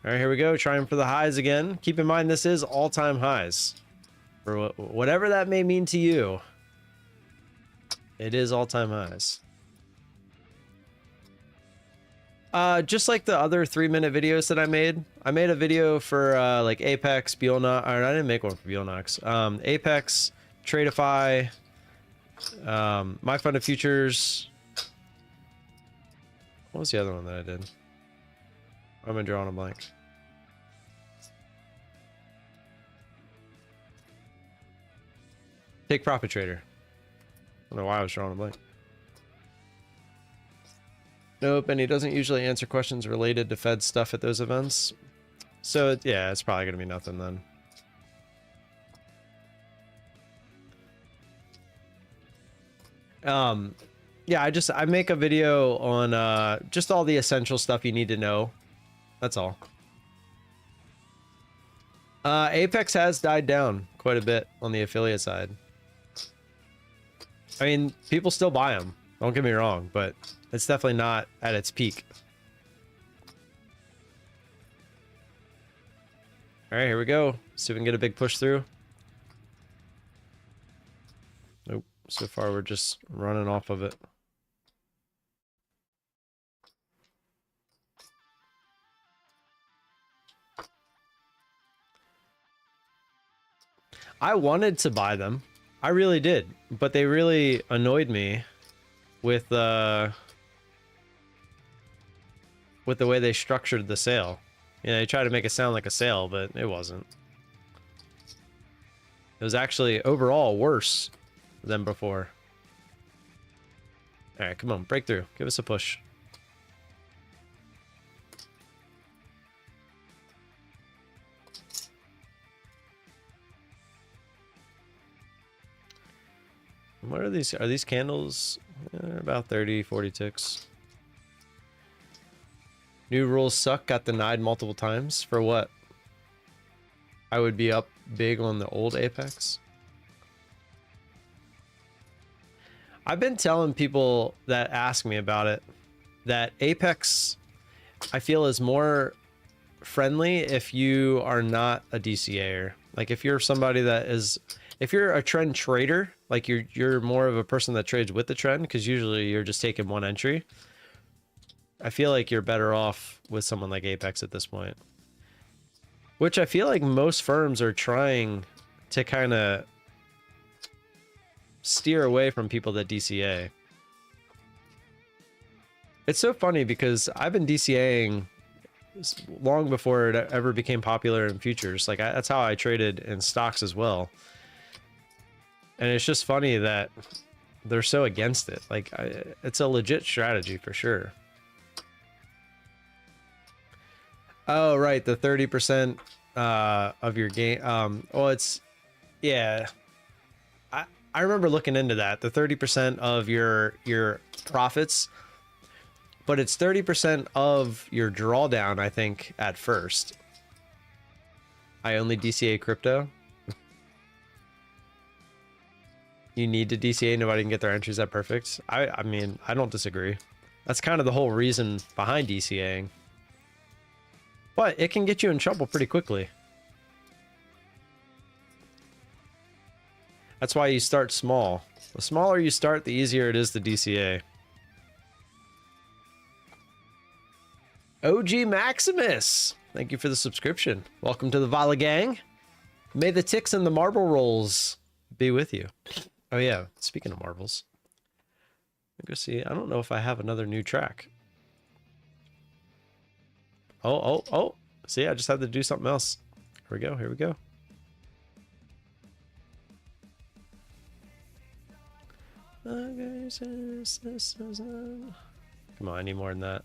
All right, here we go. Trying for the highs again. Keep in mind, this is all-time highs. For whatever that may mean to you, it is all-time highs. Just like the other 3-minute videos that I made a video for like Apex, Bulenox, or I didn't make one for Bulenox. Apex, Tradeify, My Fund of Futures. What was the other one that I did? I'm gonna draw on a blank. Take Profit Trader. I don't know why I was drawing a blank. Nope, and he doesn't usually answer questions related to Fed stuff at those events. So, yeah, it's probably gonna be nothing then. Yeah, I make a video on just all the essential stuff you need to know. That's all. Apex has died down quite a bit on the affiliate side. I mean, people still buy them. Don't get me wrong, but it's definitely not at its peak. All right, here we go. See if we can get a big push through. Nope. So far, we're just running off of it. I wanted to buy them. I really did, but they really annoyed me with the way they structured the sale. You know, they tried to make it sound like a sale, but it wasn't. It was actually overall worse than before. All right, come on, breakthrough. Give us a push. What are these? Are these candles? About 30, 40 ticks. New rules suck. Got denied multiple times. For what? I would be up big on the old Apex. I've been telling people that ask me about it that Apex, I feel, is more friendly if you are not a DCAer. Like if you're somebody that is, if you're a trend trader, like you're more of a person that trades with the trend, because usually you're just taking one entry. I feel like you're better off with someone like Apex at this point. Which I feel like most firms are trying to kind of steer away from people that DCA. It's so funny because I've been DCAing long before it ever became popular in futures. Like that's how I traded in stocks as well. And it's just funny that they're so against it. Like it's a legit strategy for sure. Oh, right. The 30% of your gain. Well, it's, yeah. I remember looking into that. The 30% of your profits, but it's 30% of your drawdown, I think, at first. I only DCA crypto. You need to DCA. Nobody can get their entries at perfect. I mean, I don't disagree. That's kind of the whole reason behind DCAing. But it can get you in trouble pretty quickly. That's why you start small. The smaller you start, the easier it is to DCA. OG Maximus, thank you for the subscription. Welcome to the Vala gang. May the ticks and the marble rolls be with you. Oh yeah, speaking of marbles. Let me go see. I don't know if I have another new track. Oh. See, I just had to do something else. Here we go. Here we go. Come on, I need more than that.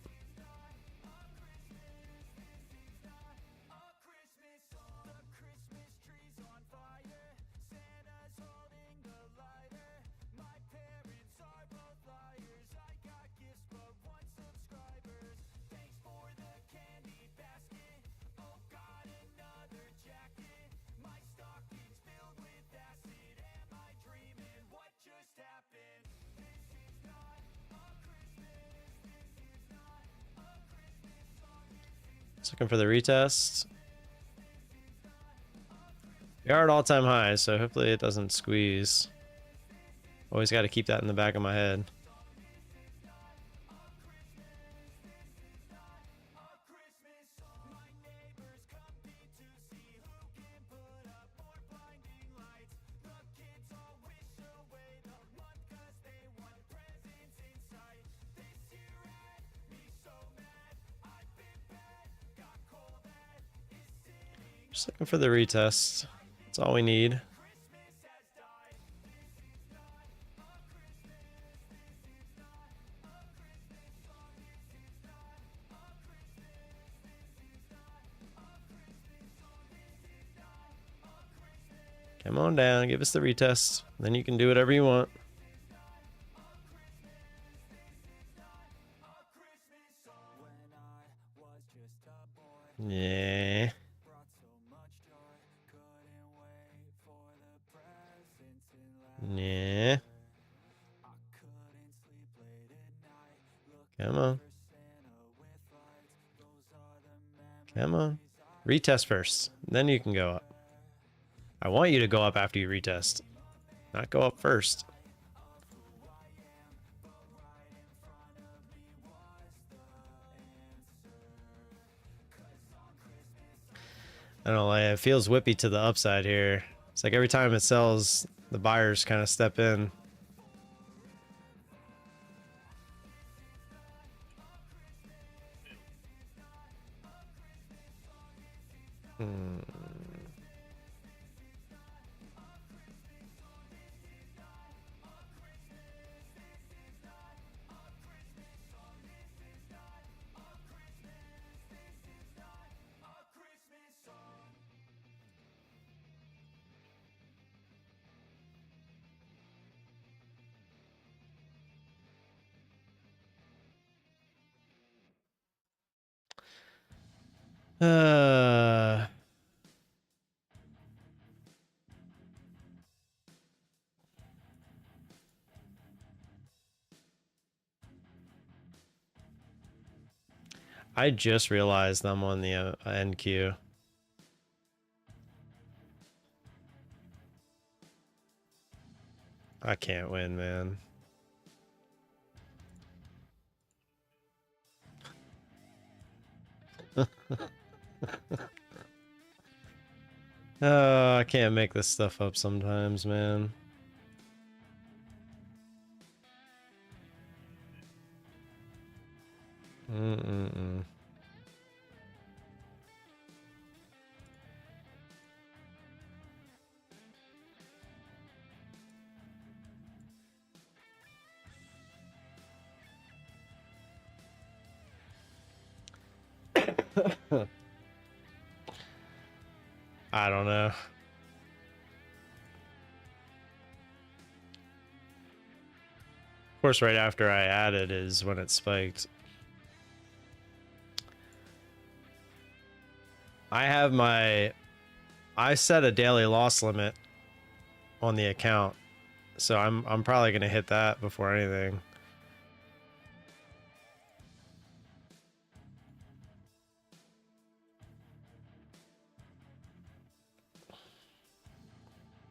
Just looking for the retest. We are at all-time highs, so hopefully it doesn't squeeze. Always got to keep that in the back of my head. Just looking for the retest. That's all we need. Come on down, give us the retest. Then you can do whatever you want. Yeah. Yeah. Come on. Come on. Retest first. Then you can go up. I want you to go up after you retest. Not go up first. I don't know, like, it feels whippy to the upside here. It's like every time it sells, the buyers kind of step in. I just realized I'm on the NQ. I can't win, man. Oh, I can't make this stuff up sometimes, man. Mm-mm-mm. I don't know. Of course, right after I added is when it spiked. I set a daily loss limit on the account, so I'm probably gonna hit that before anything.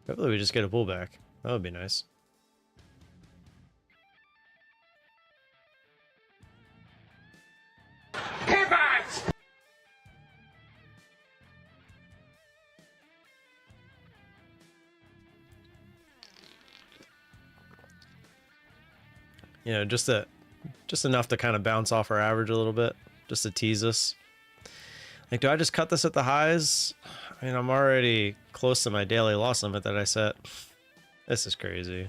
Hopefully we just get a pullback. That would be nice. You know, just enough to kind of bounce off our average a little bit, just to tease us. Like, do I just cut this at the highs? I mean, I'm already close to my daily loss limit that I set. This is crazy.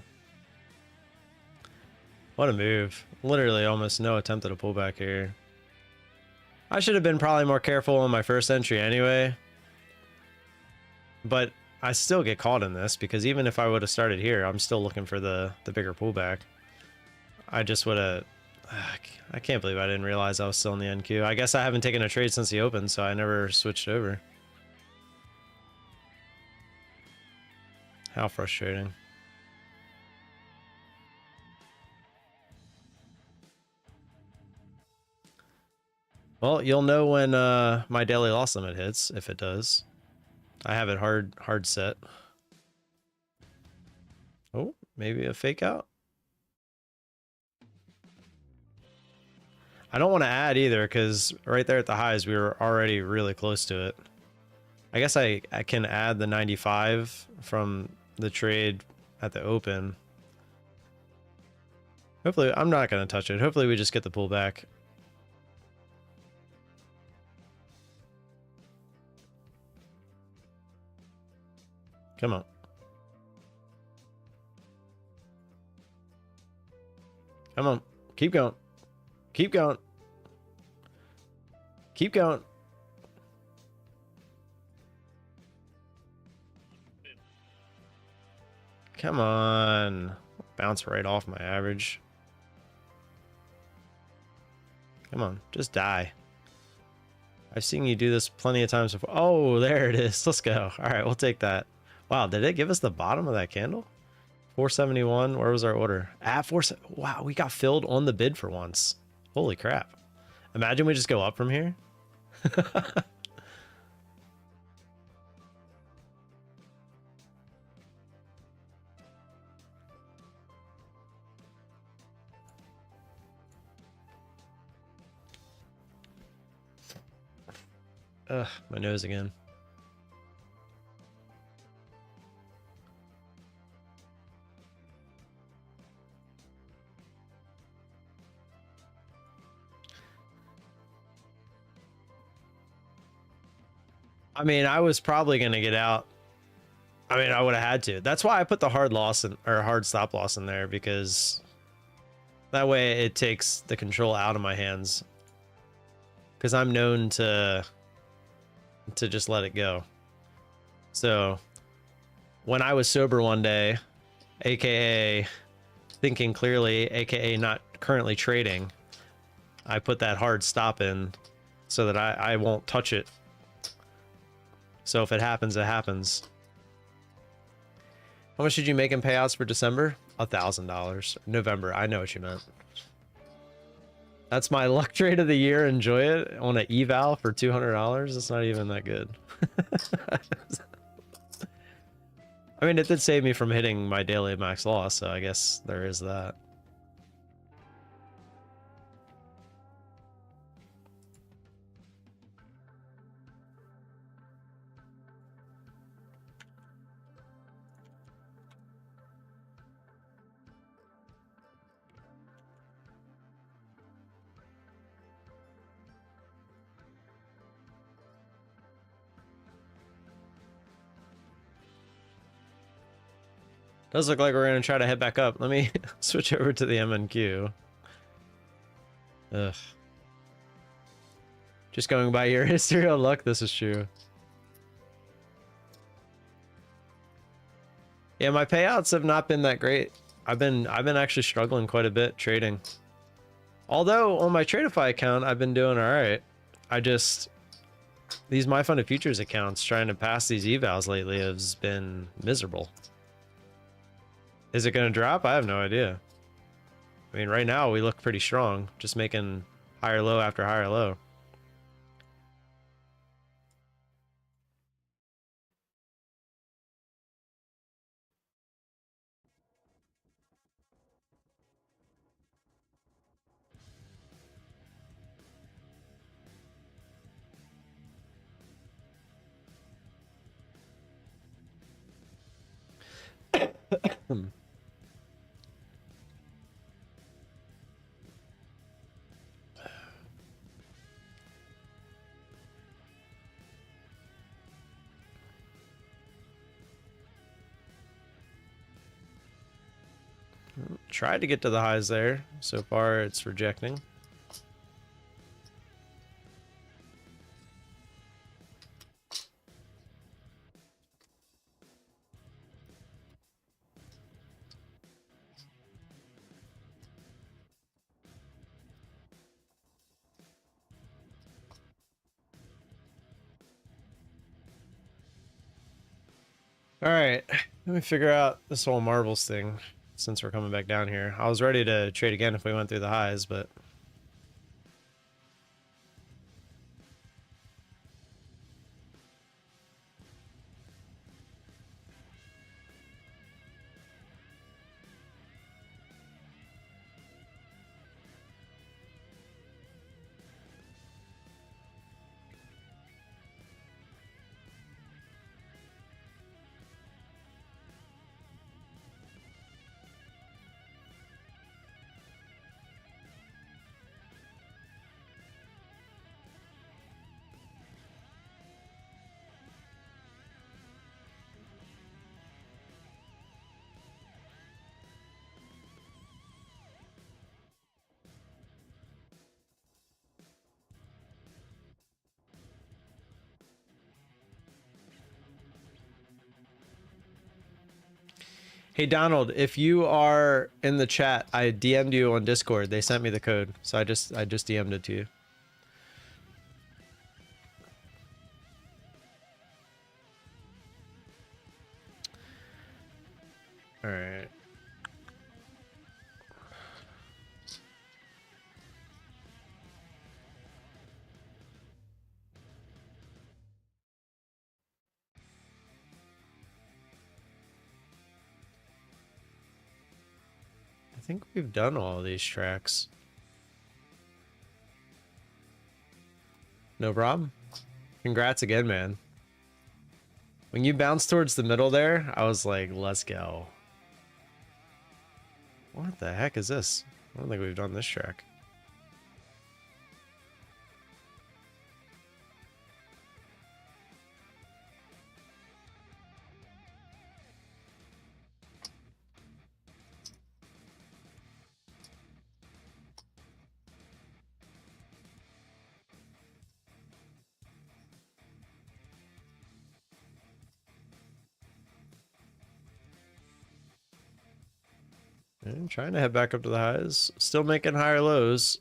What a move. Literally almost no attempt at a pullback here. I should have been probably more careful on my first entry anyway. But I still get caught in this because even if I would have started here, I'm still looking for the bigger pullback. I just would have... I can't believe I didn't realize I was still in the NQ. I guess I haven't taken a trade since the open, so I never switched over. How frustrating. Well, you'll know when my daily loss limit hits, if it does. I have it hard set. Oh, maybe a fake out. I don't want to add either because right there at the highs, we were already really close to it. I guess I can add the 95 from the trade at the open. Hopefully, I'm not going to touch it. Hopefully, we just get the pullback. Come on. Come on. Keep going. Keep going. Keep going. Come on. Bounce right off my average. Come on. Just die. I've seen you do this plenty of times before. Oh, there it is. Let's go. All right, we'll take that. Wow, did it give us the bottom of that candle? 471. Where was our order? At 4. Wow, we got filled on the bid for once. Holy crap. Imagine we just go up from here. Ugh, my nose again. I mean, I was probably going to get out. I mean, I would have had to. That's why I put the hard loss in, or hard stop loss in there, because that way it takes the control out of my hands. Because I'm known to just let it go. So when I was sober one day, aka thinking clearly, aka not currently trading, I put that hard stop in so that I won't touch it. So if it happens, it happens. How much did you make in payouts for December? $1,000. November, I know what you meant. That's my luck trade of the year. Enjoy it on an eval for $200. It's not even that good. I mean, it did save me from hitting my daily max loss, so I guess there is that. Does look like we're going to try to head back up. Let me switch over to the MNQ. Ugh. Just going by your history of luck, this is true. Yeah, my payouts have not been that great. I've been actually struggling quite a bit trading. Although on my Tradeify account, I've been doing all right. I just, these My Funded Futures accounts trying to pass these evals lately has been miserable. Is it going to drop? I have no idea. I mean, right now we look pretty strong, just making higher low after higher low. Tried to get to the highs there. So far, it's rejecting. All right, let me figure out this whole marbles thing since we're coming back down here. I was ready to trade again if we went through the highs, but Hey Donald, if you are in the chat, I DM'd you on Discord. They sent me the code, so I just DM'd it to you. All right. I think we've done all of these tracks. No problem. Congrats again, man. When you bounced towards the middle there, I was like, let's go. What the heck is this? I don't think we've done this track. I'm trying to head back up to the highs. Still making higher lows.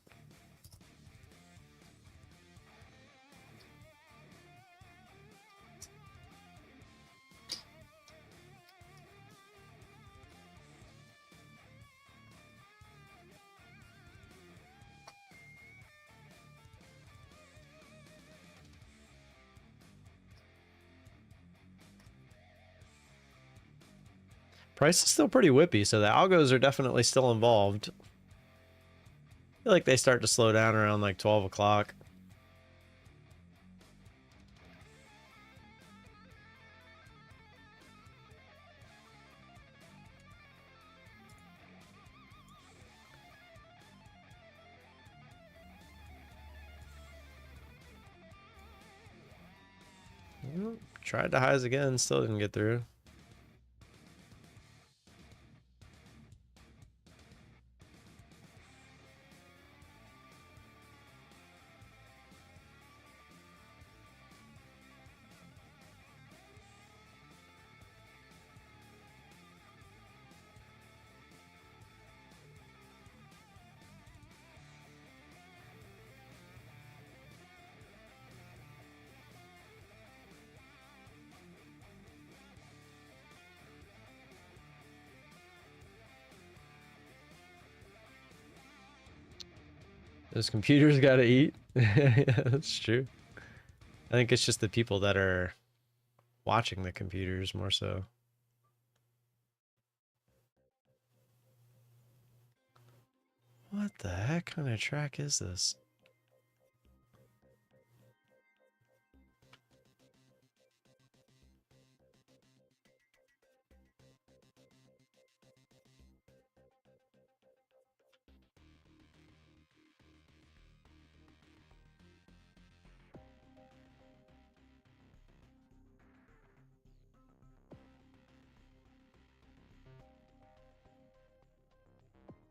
Price is still pretty whippy, so the algos are definitely still involved. I feel like they start to slow down around like 12 o'clock. Tried the highs again, still didn't get through. Those computers gotta eat. Yeah, that's true. I think it's just the people that are watching the computers more so. What the heck kind of track is this?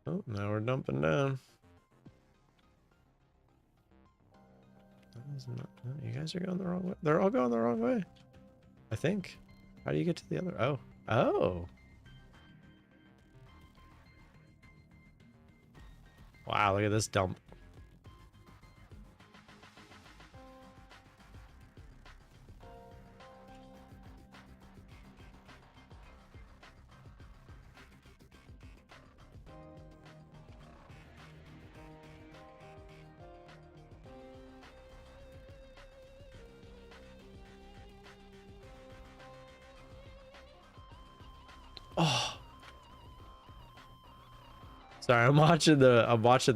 Oh, now we're dumping down. You guys are going the wrong way. They're all going the wrong way, I think. How do you get to the other? Oh. Oh. Wow, look at this dump. Oh. Sorry, I'm watching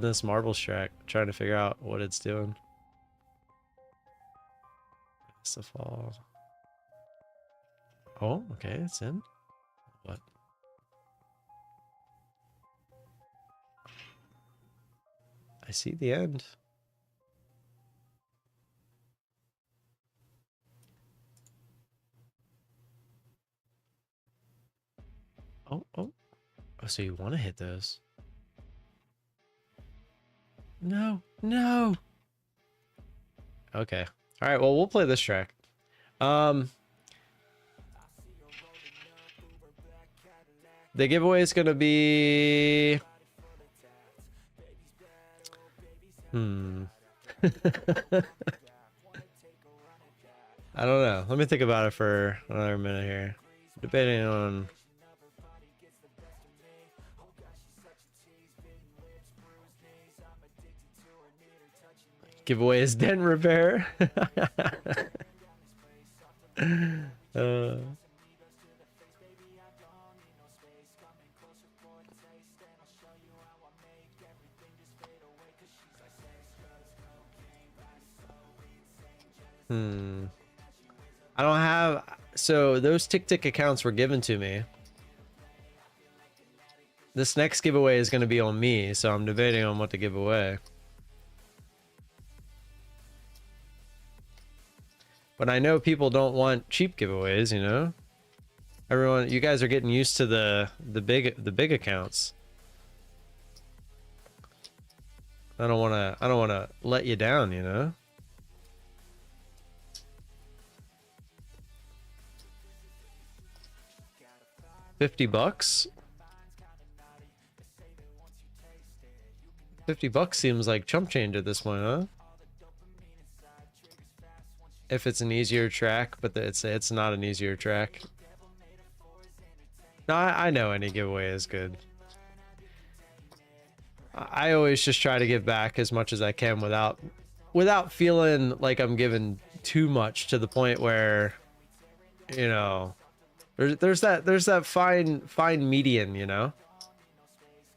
this marble track, trying to figure out what it's doing. It's a fall. Oh, okay, it's in. What? I see the end. Oh, oh. Oh, so you want to hit those? No, no. Okay. All right, well, we'll play this track. The giveaway is gonna be I don't know. Let me think about it for another minute here. Debating on giveaway is dent repair. uh, I don't have, so those tick accounts were given to me. This next giveaway is going to be on me, so I'm debating on what to give away. But I know people don't want cheap giveaways, you know? Everyone, you guys are getting used to the big accounts. I don't want to let you down, you know? $50? $50 seems like chump change at this point, huh? If it's an easier track, but it's not an easier track. No, I know any giveaway is good. I always just try to give back as much as I can without feeling like I'm giving too much to the point where, you know, there's that fine median, you know.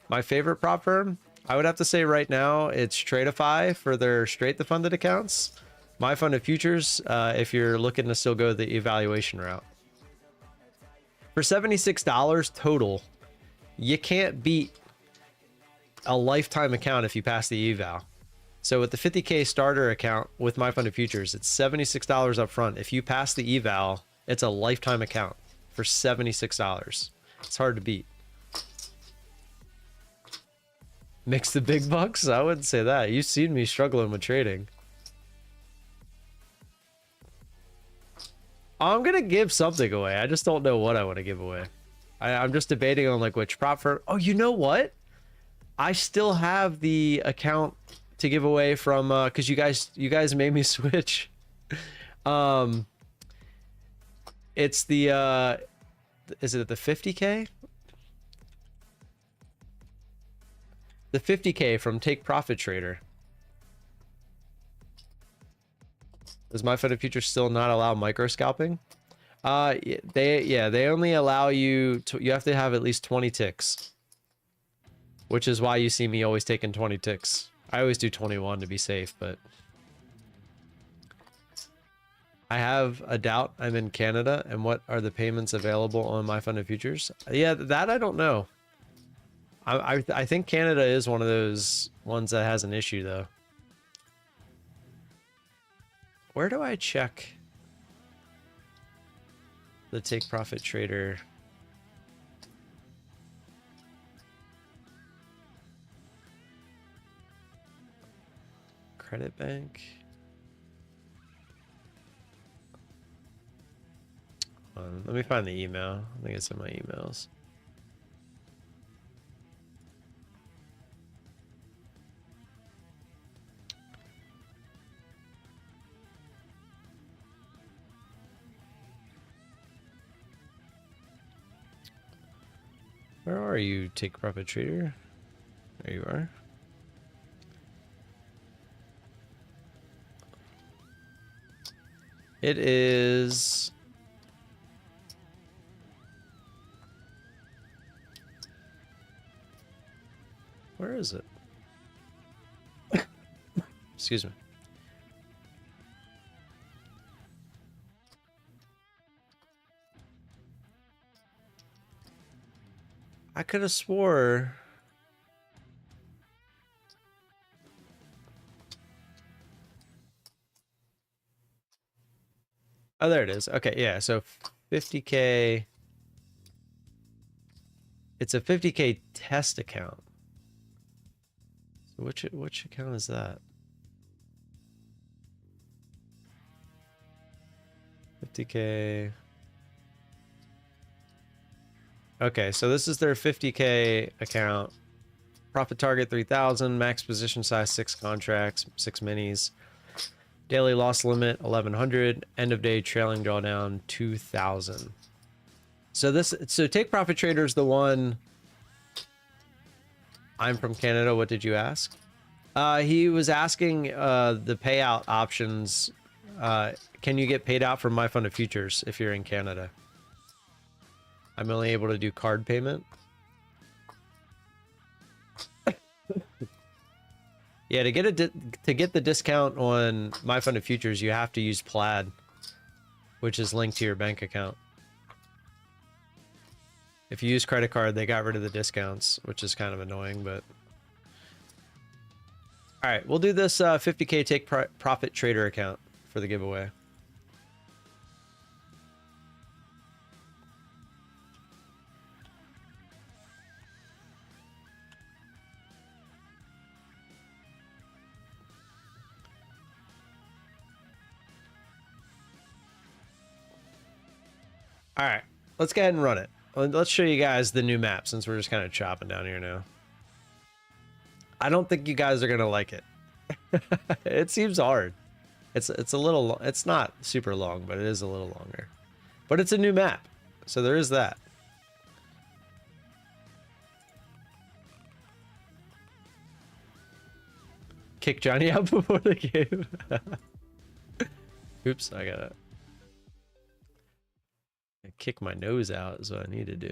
My favorite prop firm, I would have to say right now, it's Tradeify for their straight the funded accounts. My funded futures, if you're looking to still go the evaluation route. For $76 total, you can't beat a lifetime account if you pass the eval. So with the 50K starter account with my funded futures, it's $76 up front. If you pass the eval, it's a lifetime account for $76. It's hard to beat. Mix the big bucks? I wouldn't say that. You've seen me struggling with trading. I'm gonna give something away. I just don't know what I want to give away. I'm just debating on like which prop firm. Oh, you know what? I still have the account to give away from because you guys made me switch. It's the is it the 50K? The 50K from Take Profit Trader. Does my funded futures still not allow micro scalping? They only allow you to, you have to have at least 20 ticks. Which is why you see me always taking 20 ticks. I always do 21 to be safe, but I have a doubt. I'm in Canada, and what are the payments available on my funded futures? Yeah, that I don't know. I think Canada is one of those ones that has an issue though. Where do I check the Take Profit Trader? Credit bank. Let me find the email. I think it's in my emails. Where are you, Take Profit Trader? There you are. It is... Where is it? Excuse me. I could have swore. Oh, there it is. Okay, yeah. So 50K. It's a 50K test account. So which account is that? 50K. Okay, so this is their 50K account. Profit target 3,000. Max position size 6 contracts, 6 minis. Daily loss limit 1,100. End of day trailing drawdown 2,000. So Take Profit Trader is the one. I'm from Canada. What did you ask? He was asking the payout options. Can you get paid out from My Fund of Futures if you're in Canada? I'm only able to do card payment. Yeah, to get the discount on My Fund of Futures, you have to use Plaid, which is linked to your bank account. If you use credit card, they got rid of the discounts, which is kind of annoying, but... All right, we'll do this 50K Take Profit Trader account for the giveaway. All right, let's go ahead and run it. Let's show you guys the new map since we're just kind of chopping down here now. I don't think you guys are gonna like it. It seems hard. It's a little. It's not super long, but it is a little longer. But it's a new map, so there is that. Kick Johnny out before the game. Oops, I gotta kick my nose out is what I need to do.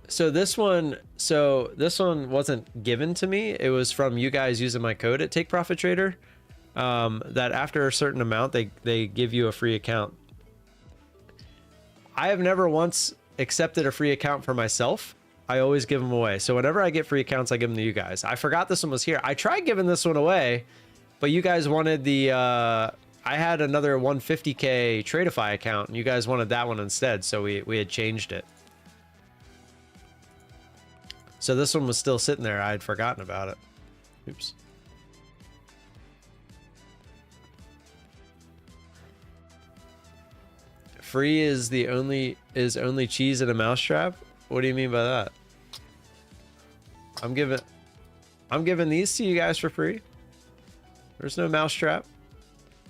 So this one wasn't given to me. It was from you guys using my code at Take Profit Trader. That after a certain amount, they give you a free account. I have never once accepted a free account for myself. I always give them away. So whenever I get free accounts, I give them to you guys. I forgot this one was here. I tried giving this one away, but you guys wanted the, I had another 150K Tradeify account and you guys wanted that one instead. So we had changed it. So this one was still sitting there. I had forgotten about it. Oops. Free is only cheese in a mousetrap? What do you mean by that? I'm giving these to you guys for free. There's no mousetrap.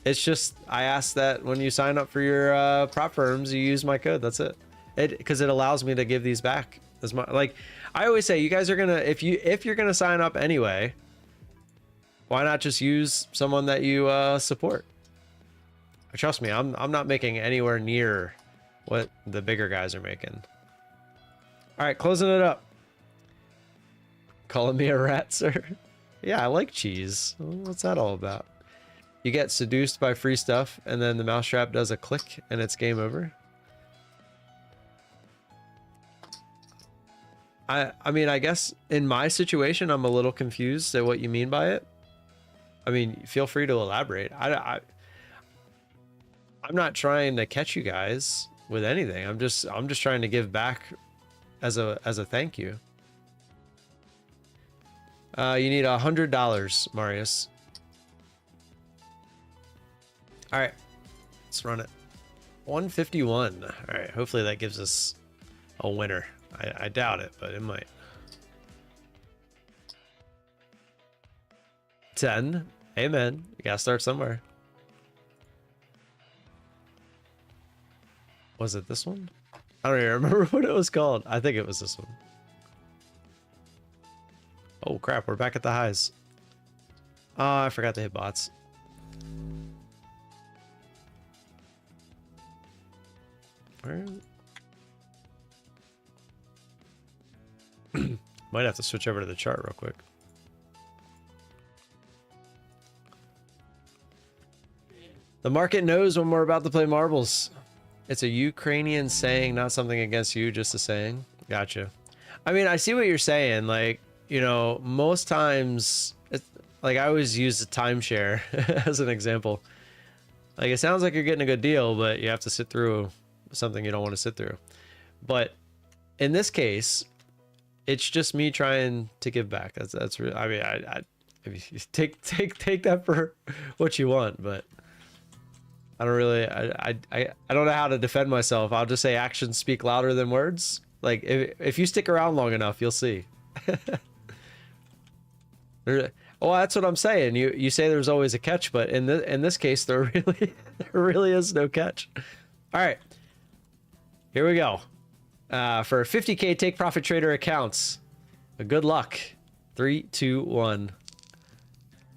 It's just I asked that when you sign up for your prop firms, you use my code. That's it. Because it allows me to give these back. As my, like I always say, you guys are gonna if you're gonna sign up anyway, why not just use someone that you support? Trust me, I'm not making anywhere near what the bigger guys are making. All right, closing it up. Calling me a rat, sir? Yeah, I like cheese. What's that all about? You get seduced by free stuff, and then the mousetrap does a click, and it's game over. I mean, I guess in my situation, I'm a little confused at what you mean by it. I mean, feel free to elaborate. I'm not trying to catch you guys with anything. I'm just trying to give back as a thank you. You need $100, Marius. All right, let's run it. 151. All right, hopefully that gives us a winner. I doubt it, but it might. 10. Amen. You gotta start somewhere. Was it this one? I don't even remember what it was called. I think it was this one. Oh crap, we're back at the highs. Oh, I forgot to hit bots. Where? Might have to switch over to the chart real quick. The market knows when we're about to play marbles. It's a Ukrainian saying, not something against you, just a saying. Gotcha. I mean, I see what you're saying. Like, you know, most times, like I always use the timeshare as an example. Like it sounds like you're getting a good deal, but you have to sit through something you don't want to sit through. But in this case, it's just me trying to give back. That's really. I mean, I mean, take that for what you want, but I don't really, I don't know how to defend myself. I'll just say actions speak louder than words. Like, if you stick around long enough, you'll see. Oh, that's what I'm saying. You say there's always a catch, but in this case, there really is no catch. All right, here we go. For 50K take profit trader accounts. Good luck. 3, 2, 1.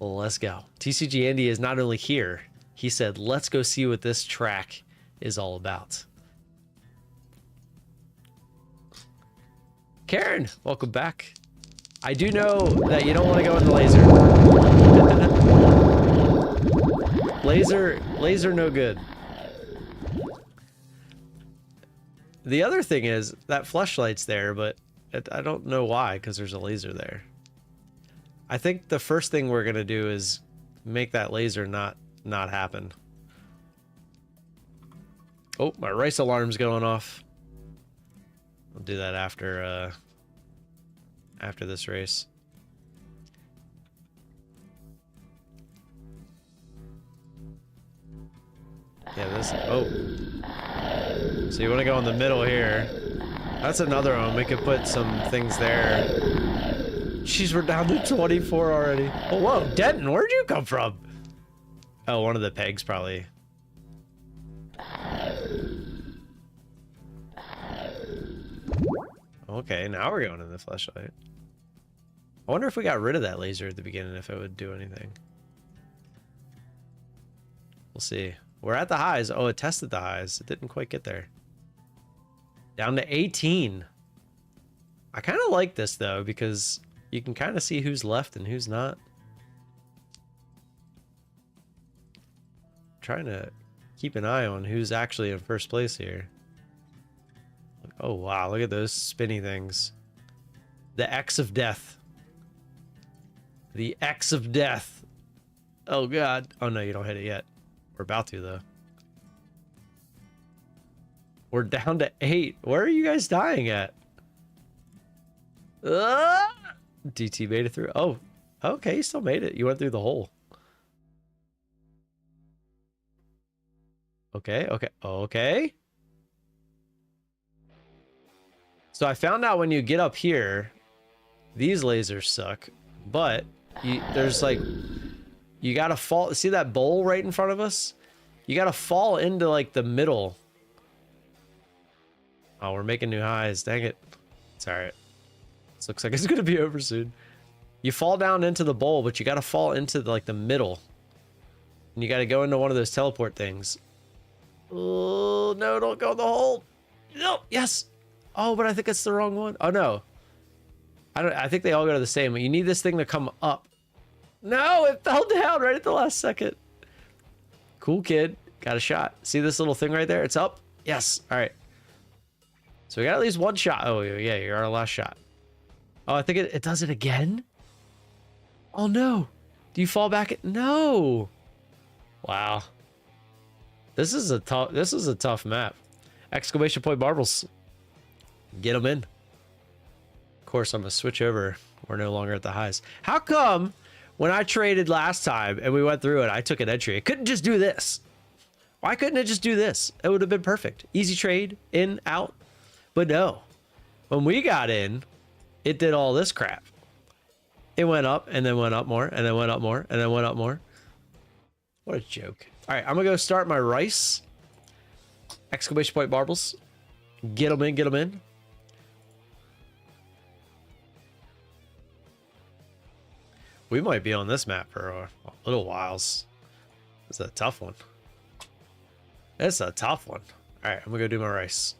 Let's go. TCG Andy is not only here. He said, "Let's go see what this track is all about." Karen, welcome back. I do know that you don't want to go in the laser. Laser no good. The other thing is that flashlight's there, but I don't know why, because there's a laser there. I think the first thing we're gonna do is make that laser not happen. Oh, my rice alarm's going off. I'll do that after this race. Yeah, this. Oh. So you want to go in the middle here. That's another one. We could put some things there. Jeez, we're down to 24 already. Oh, whoa. Denton, where'd you come from? Oh, one of the pegs probably. Okay, now we're going in the flashlight. I wonder if we got rid of that laser at the beginning, if it would do anything. We'll see. We're at the highs. Oh, it tested the highs. It didn't quite get there. Down to 18. I kind of like this, though, because you can kind of see who's left and who's not. I'm trying to keep an eye on who's actually in first place here. Oh, wow. Look at those spinny things. The X of death. The X of death. Oh, God. Oh, no, you don't hit it yet. We're about to, though. We're down to 8. Where are you guys dying at? DT made it through. Oh, okay. You still made it. You went through the hole. Okay, okay, okay. So I found out when you get up here, these lasers suck, but there's like, you gotta fall. See that bowl right in front of us? You gotta fall into like the middle. Oh, we're making new highs. Dang it. It's all right. This looks like it's gonna be over soon. You fall down into the bowl, but you gotta fall into like the middle. And you gotta go into one of those teleport things. Oh, no, don't go in the hole. No, yes. Oh, but I think it's the wrong one. Oh, no. I think they all go to the same. You need this thing to come up. No, it fell down right at the last second. Cool kid. Got a shot. See this little thing right there? It's up. Yes. All right. So we got at least one shot. Oh, yeah, you're our last shot. Oh, I think it does it again. Oh, no. Do you fall back? No. Wow. This is a tough map. Exclamation point marbles. Get them in. Of course, I'm going to switch over. We're no longer at the highs. How come when I traded last time and we went through it, I took an entry? It couldn't just do this. Why couldn't it just do this? It would have been perfect. Easy trade, in, out. But no. When we got in, it did all this crap. It went up and then went up more and then went up more and then went up more. What a joke. All right, I'm going to go start my rice. Exclamation point marbles. Get them in, get them in. We might be on this map for a little whiles. It's a tough one. It's a tough one. All right, I'm gonna go do my rice.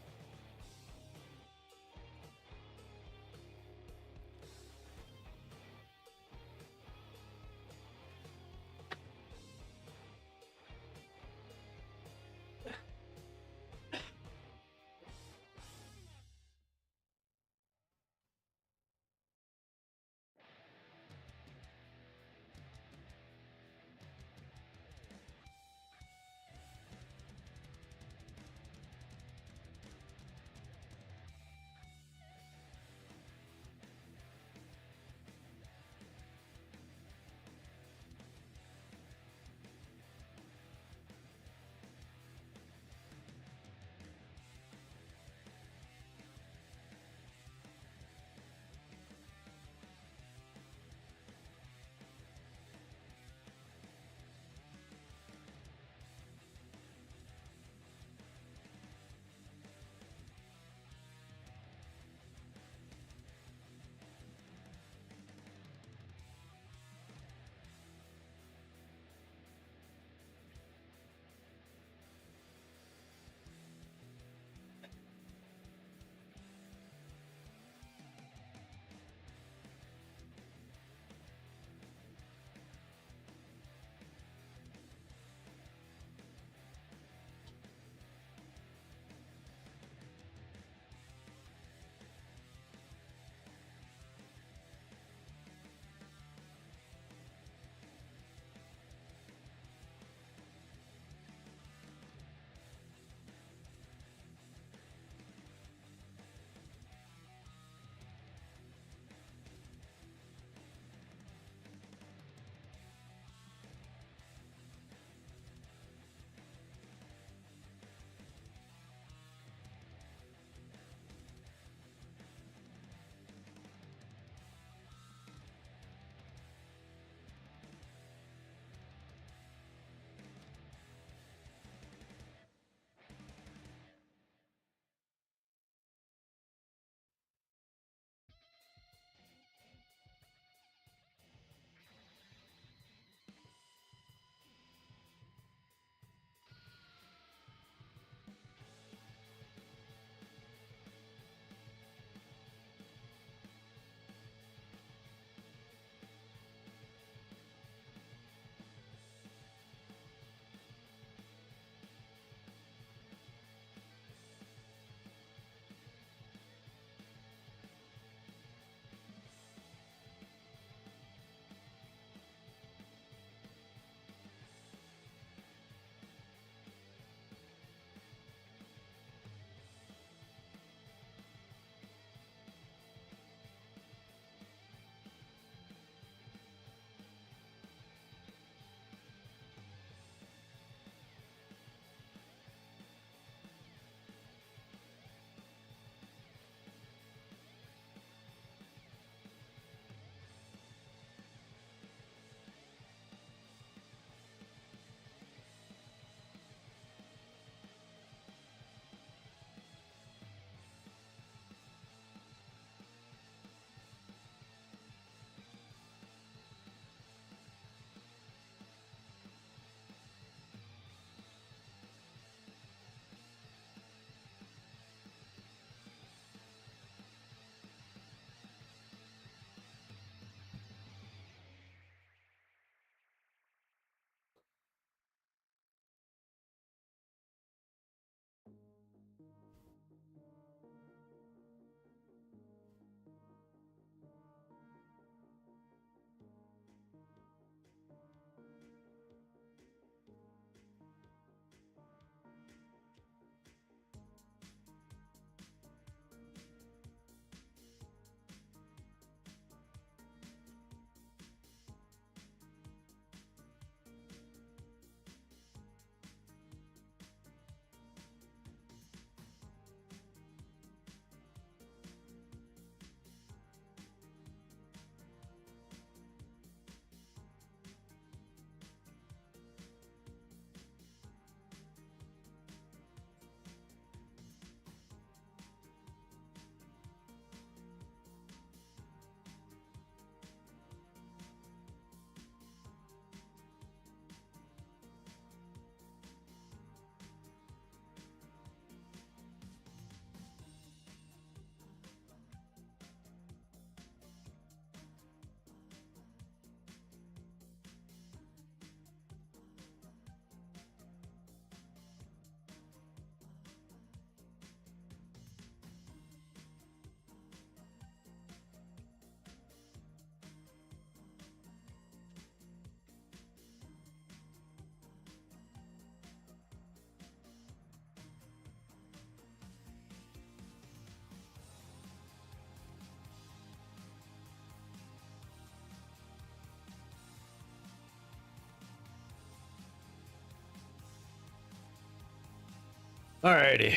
Alrighty.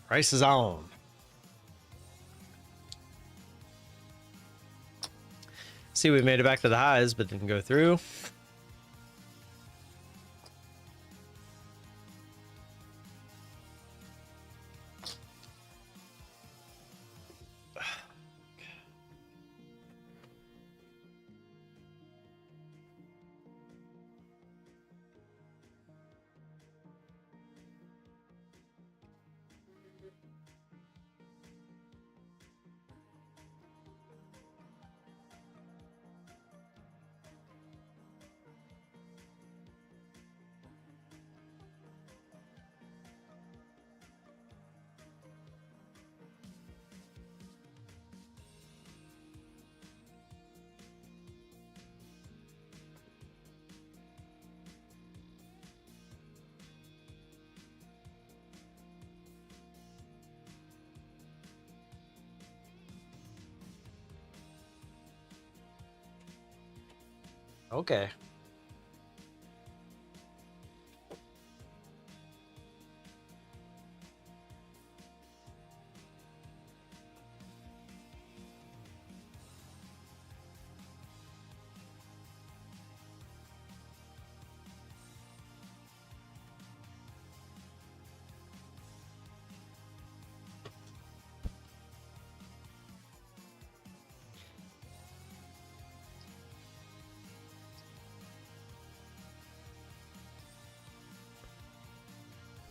Price is on. See, we made it back to the highs, but didn't go through. Okay.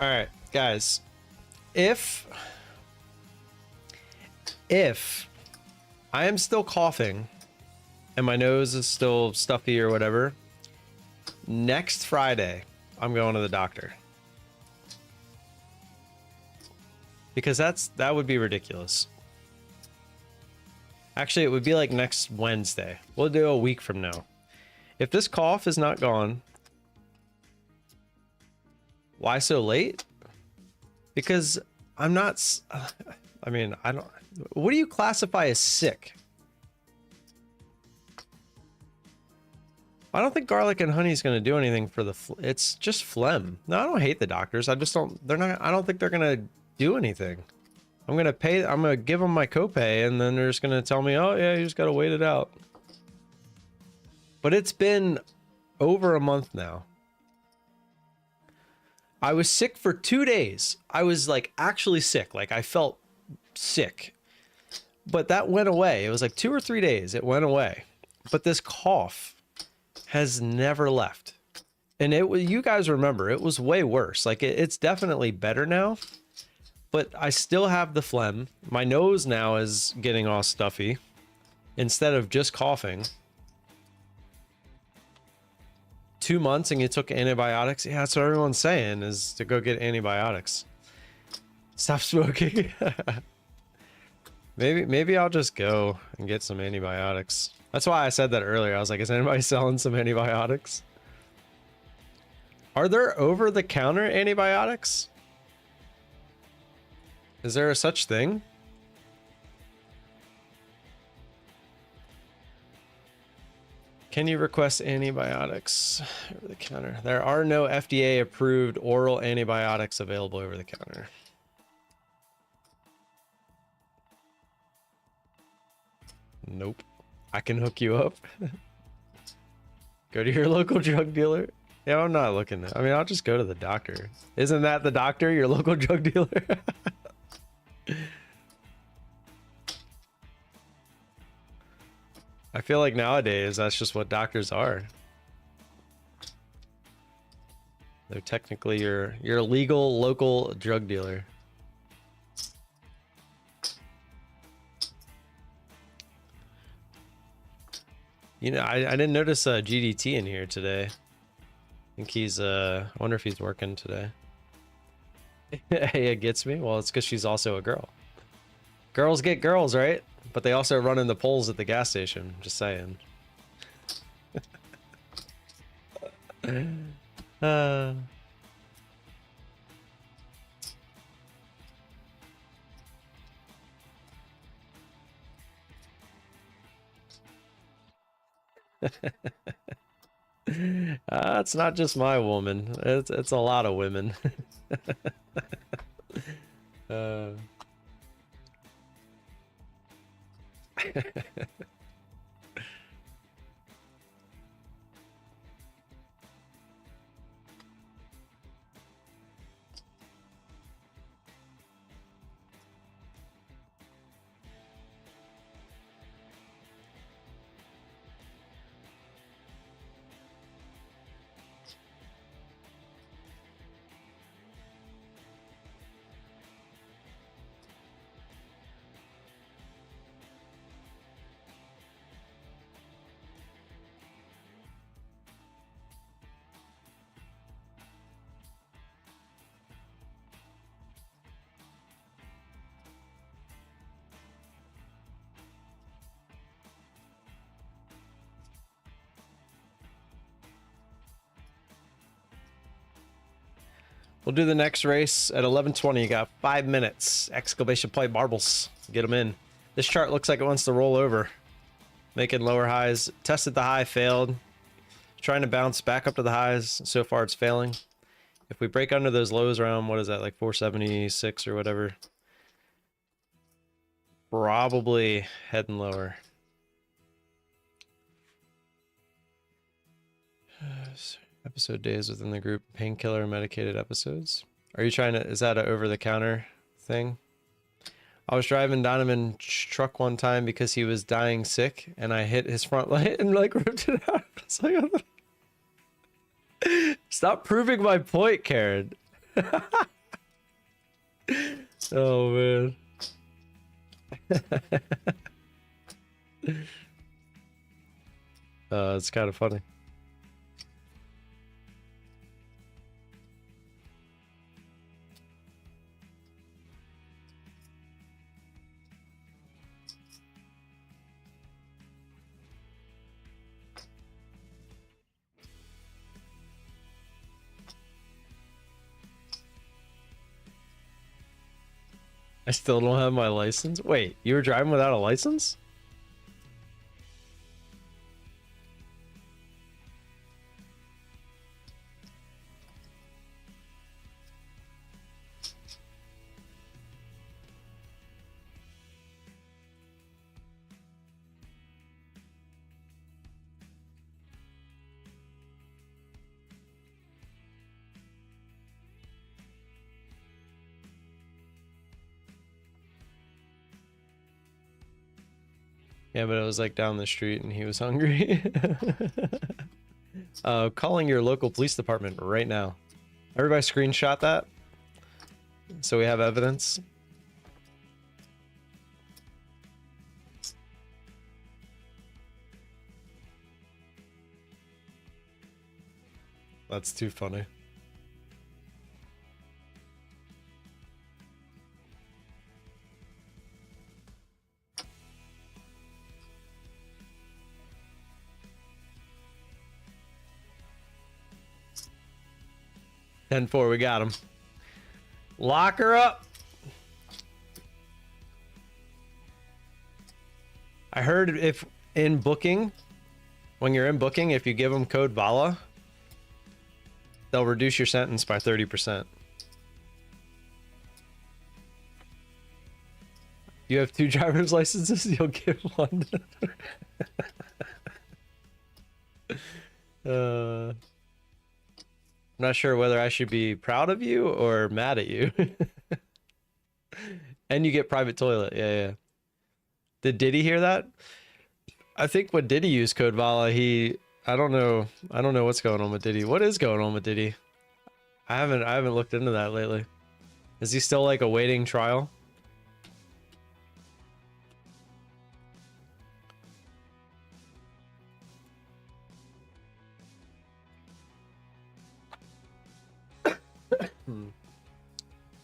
All right, guys. If I am still coughing and my nose is still stuffy or whatever, next Friday I'm going to the doctor. Because that would be ridiculous. Actually, it would be like next Wednesday. We'll do a week from now. If this cough is not gone, why so late? Because I'm not, I mean, I don't, what do you classify as sick? I don't think garlic and honey is going to do anything for the, it's just phlegm. No, I don't hate the doctors. I just don't, I don't think they're going to do anything. I'm going to give them my copay and then they're just going to tell me, oh yeah, you just got to wait it out. But it's been over a month now. I was sick for 2 days. I was like actually sick. Like I felt sick, but that went away. It was like 2 or 3 days. It went away, but this cough has never left. And it was, you guys remember, it was way worse. Like it's definitely better now, but I still have the phlegm. My nose now is getting all stuffy instead of just coughing. 2 months and you took antibiotics. Yeah, that's what everyone's saying, is to go get antibiotics. Stop smoking. maybe I'll just go and get some antibiotics. That's why I said that earlier. I was like, is anybody selling some antibiotics? Are there over-the-counter antibiotics? Is there a such thing? Can you request antibiotics over the counter? There are no FDA approved oral antibiotics available over the counter. Nope. I can hook you up. Go to your local drug dealer. Yeah, I'm not looking. I mean, I'll just go to the doctor. Isn't that the doctor, your local drug dealer? I feel like nowadays that's just what doctors are. They're technically your legal local drug dealer. You know, I didn't notice GDT in here today. I think he's I wonder if he's working today. Hey, it gets me. Well, it's because she's also a girl. Girls get girls, right? But they also run in the polls at the gas station. Just saying. It's not just my woman. It's a lot of women. uh... We'll do the next race at 11:20. You got 5 minutes. Exclamation point marbles. Get them in. This chart looks like it wants to roll over. Making lower highs. Tested the high, failed. Trying to bounce back up to the highs. So far it's failing. If we break under those lows around, what is that, like 476 or whatever? Probably heading lower. Episode days within the group, painkiller medicated episodes. Are you trying to, is that an over-the-counter thing? I was driving Donovan's truck one time because he was dying sick, and I hit his front light and like ripped it out. It's like, stop proving my point, Karen. Oh man. It's kind of funny. I still don't have my license. Wait, you were driving without a license? Yeah, but it was like down the street and he was hungry. Calling your local police department right now. Everybody screenshot that so we have evidence. That's too funny. Ten four, we got him. Lock her up. I heard if in booking, when you're in booking, if you give them code VALA, they'll reduce your sentence by 30%. You have 2 driver's licenses, you'll give 1. I'm not sure whether I should be proud of you or mad at you. And you get private toilet. Yeah. Did Diddy hear that? I think when Diddy used code VALA, I don't know what's going on with Diddy. What is going on with Diddy? I haven't looked into that lately. Is he still like awaiting trial?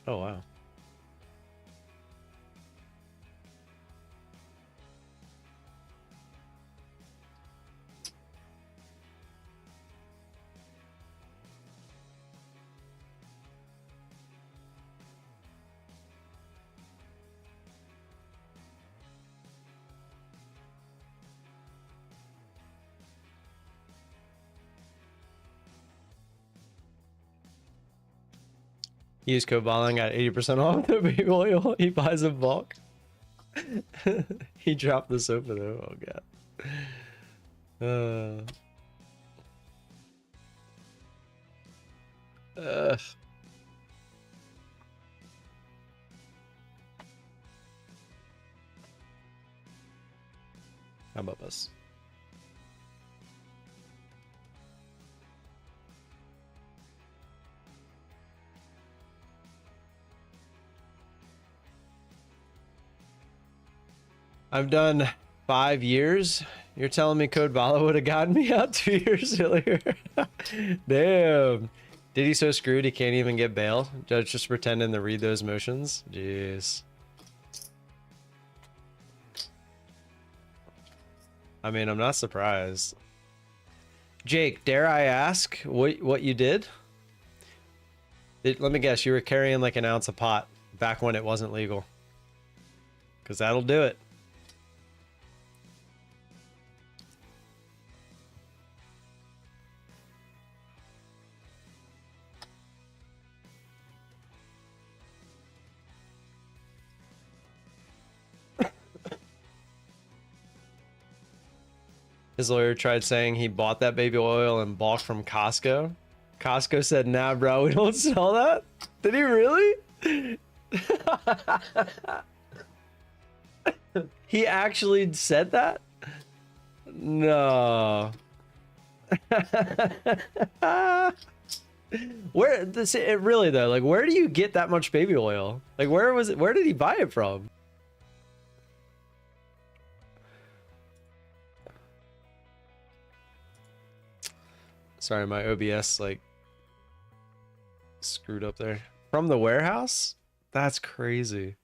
Oh wow. He used code Bala and got 80% off the baby oil. He buys in bulk. He dropped the sofa though. Oh god. How about this? I've done 5 years. You're telling me Code Vala would have gotten me out 2 years earlier? Damn. Did he so screwed he can't even get bail? Judge just pretending to read those motions? Jeez. I mean, I'm not surprised. Jake, dare I ask what you did? Let me guess, you were carrying like an ounce of pot back when it wasn't legal. Because that'll do it. His lawyer tried saying he bought that baby oil in bulk from Costco. Costco said, nah, bro, we don't sell that. Did he really? He actually said that? No. Where this it really though, like where do you get that much baby oil? Like where was it? Where did he buy it from? Sorry, my OBS like screwed up there. From the warehouse? That's crazy.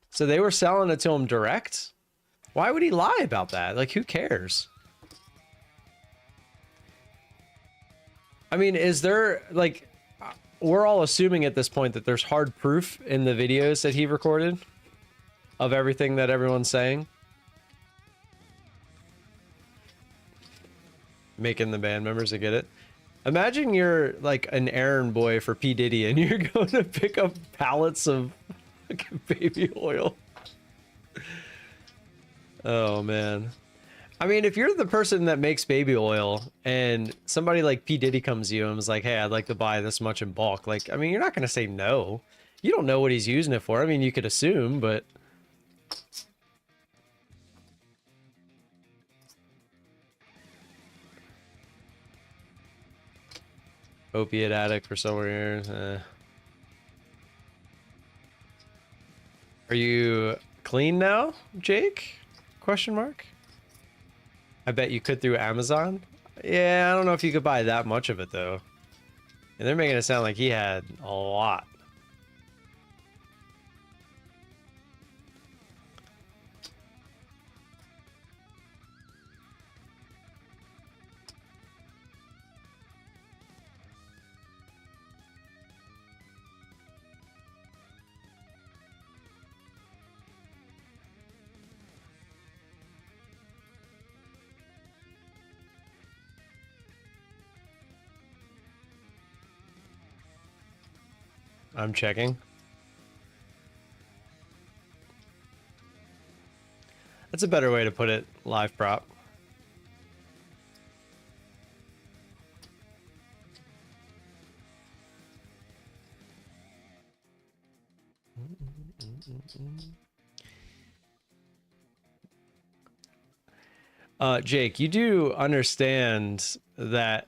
So they were selling it to him direct? Why would he lie about that? Like, who cares? I mean, is there, like, we're all assuming at this point that there's hard proof in the videos that he recorded of everything that everyone's saying. Making the band members to get it. Imagine you're like an errand boy for P. Diddy and you're going to pick up pallets of baby oil. Oh, man. I mean, if you're the person that makes baby oil and somebody like P. Diddy comes to you and is like, hey, I'd like to buy this much in bulk. Like, I mean, you're not going to say no. You don't know what he's using it for. I mean, you could assume, but... Opiate addict for several years. Are you clean now, Jake? Question mark. I bet you could through Amazon. Yeah, I don't know if you could buy that much of it though. And they're making it sound like he had a lot. I'm checking. That's a better way to put it, live prop. Jake, you do understand that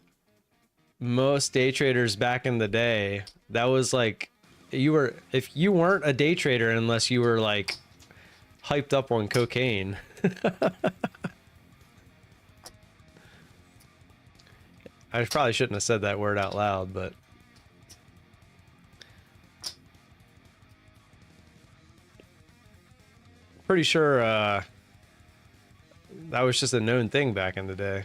most day traders back in the day, that was like, if you weren't a day trader unless you were like hyped up on cocaine. I probably shouldn't have said that word out loud, but pretty sure that was just a known thing back in the day.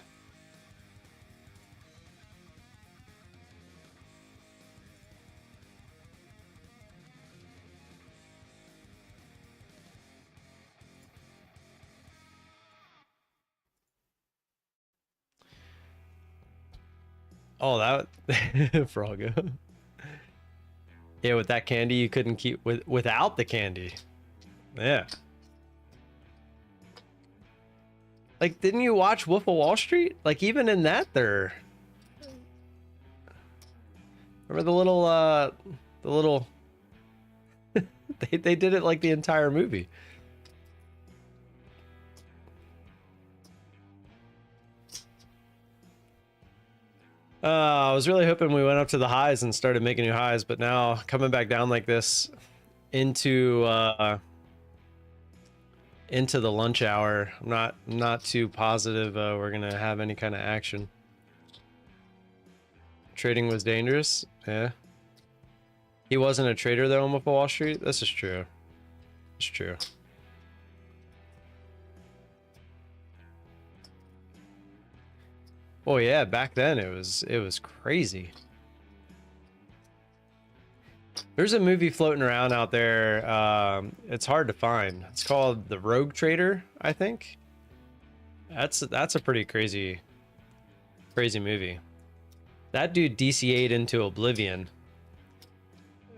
Oh, that Froggo. Yeah, with that candy, you couldn't keep without the candy. Yeah. Like, didn't you watch Wolf of Wall Street? Like, even in that, they're... Remember the little... they did it like the entire movie. I was really hoping we went up to the highs and started making new highs, but now coming back down like this into the lunch hour, I'm not too positive we're gonna have any kind of action. Trading was dangerous. Yeah. He wasn't a trader though on Wolf of Wall Street. This is true. It's true. Oh yeah, back then it was crazy. There's a movie floating around out there. It's hard to find. It's called The Rogue Trader, I think. That's a pretty crazy movie. That dude DCA'd into oblivion,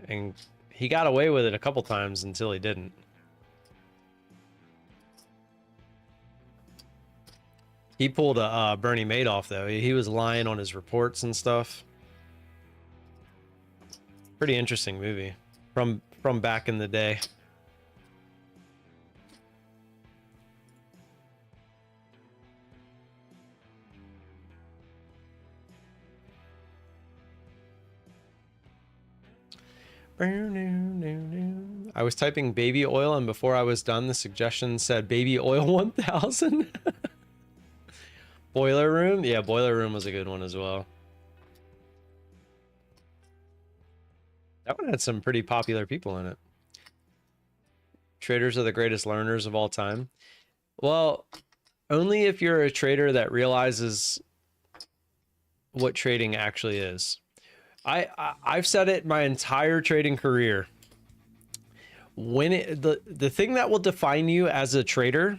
and he got away with it a couple times until he didn't. He pulled a Bernie Madoff though. He was lying on his reports and stuff. Pretty interesting movie from back in the day. I was typing baby oil, and before I was done, the suggestion said baby oil 1000. Boiler Room? Yeah, Boiler Room was a good one as well. That one had some pretty popular people in it. Traders are the greatest learners of all time. Well, only if you're a trader that realizes what trading actually is. I've said it my entire trading career. When the thing that will define you as a trader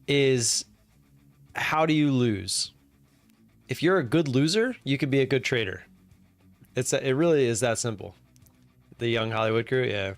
is how do you lose? If you're a good loser, you can be a good trader. It really is that simple. The Young Hollywood Crew, yeah.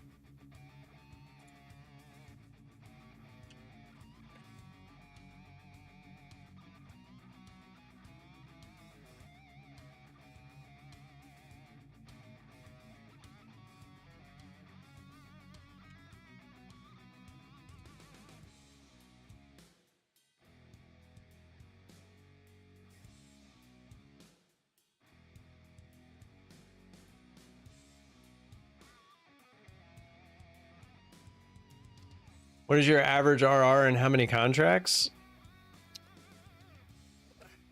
What is your average RR and how many contracts?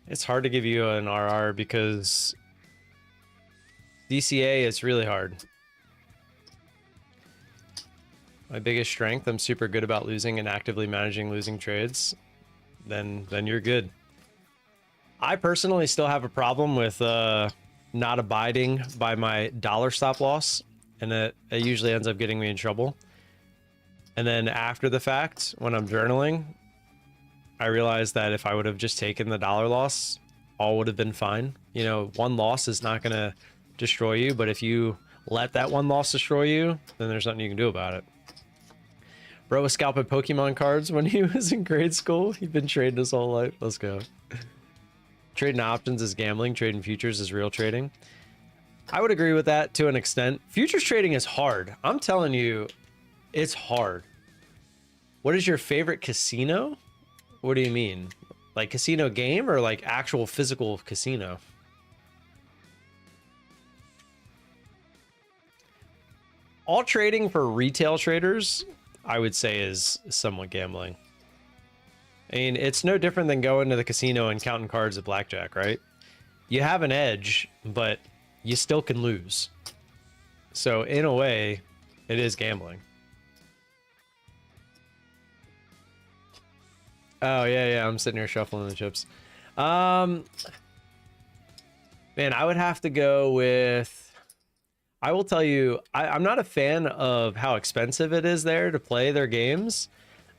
It's hard to give you an RR because DCA is really hard. My biggest strength, I'm super good about losing and actively managing losing trades. Then you're good. I personally still have a problem with not abiding by my dollar stop loss, and it usually ends up getting me in trouble. And then after the fact, when I'm journaling, I realized that if I would have just taken the dollar loss, all would have been fine. You know, one loss is not going to destroy you, but if you let that one loss destroy you, then there's nothing you can do about it. Bro was scalping Pokemon cards when he was in grade school. He'd been trading his whole life. Let's go. Trading options is gambling. Trading futures is real trading. I would agree with that to an extent. Futures trading is hard. I'm telling you, it's hard. What is your favorite casino? What do you mean? Like casino game or like actual physical casino? All trading for retail traders, I would say, is somewhat gambling. I mean, it's no different than going to the casino and counting cards at blackjack, right? You have an edge, but you still can lose. So in a way, it is gambling. Oh, yeah, I'm sitting here shuffling the chips. Man, I would have to go with... I will tell you, I'm not a fan of how expensive it is there to play their games,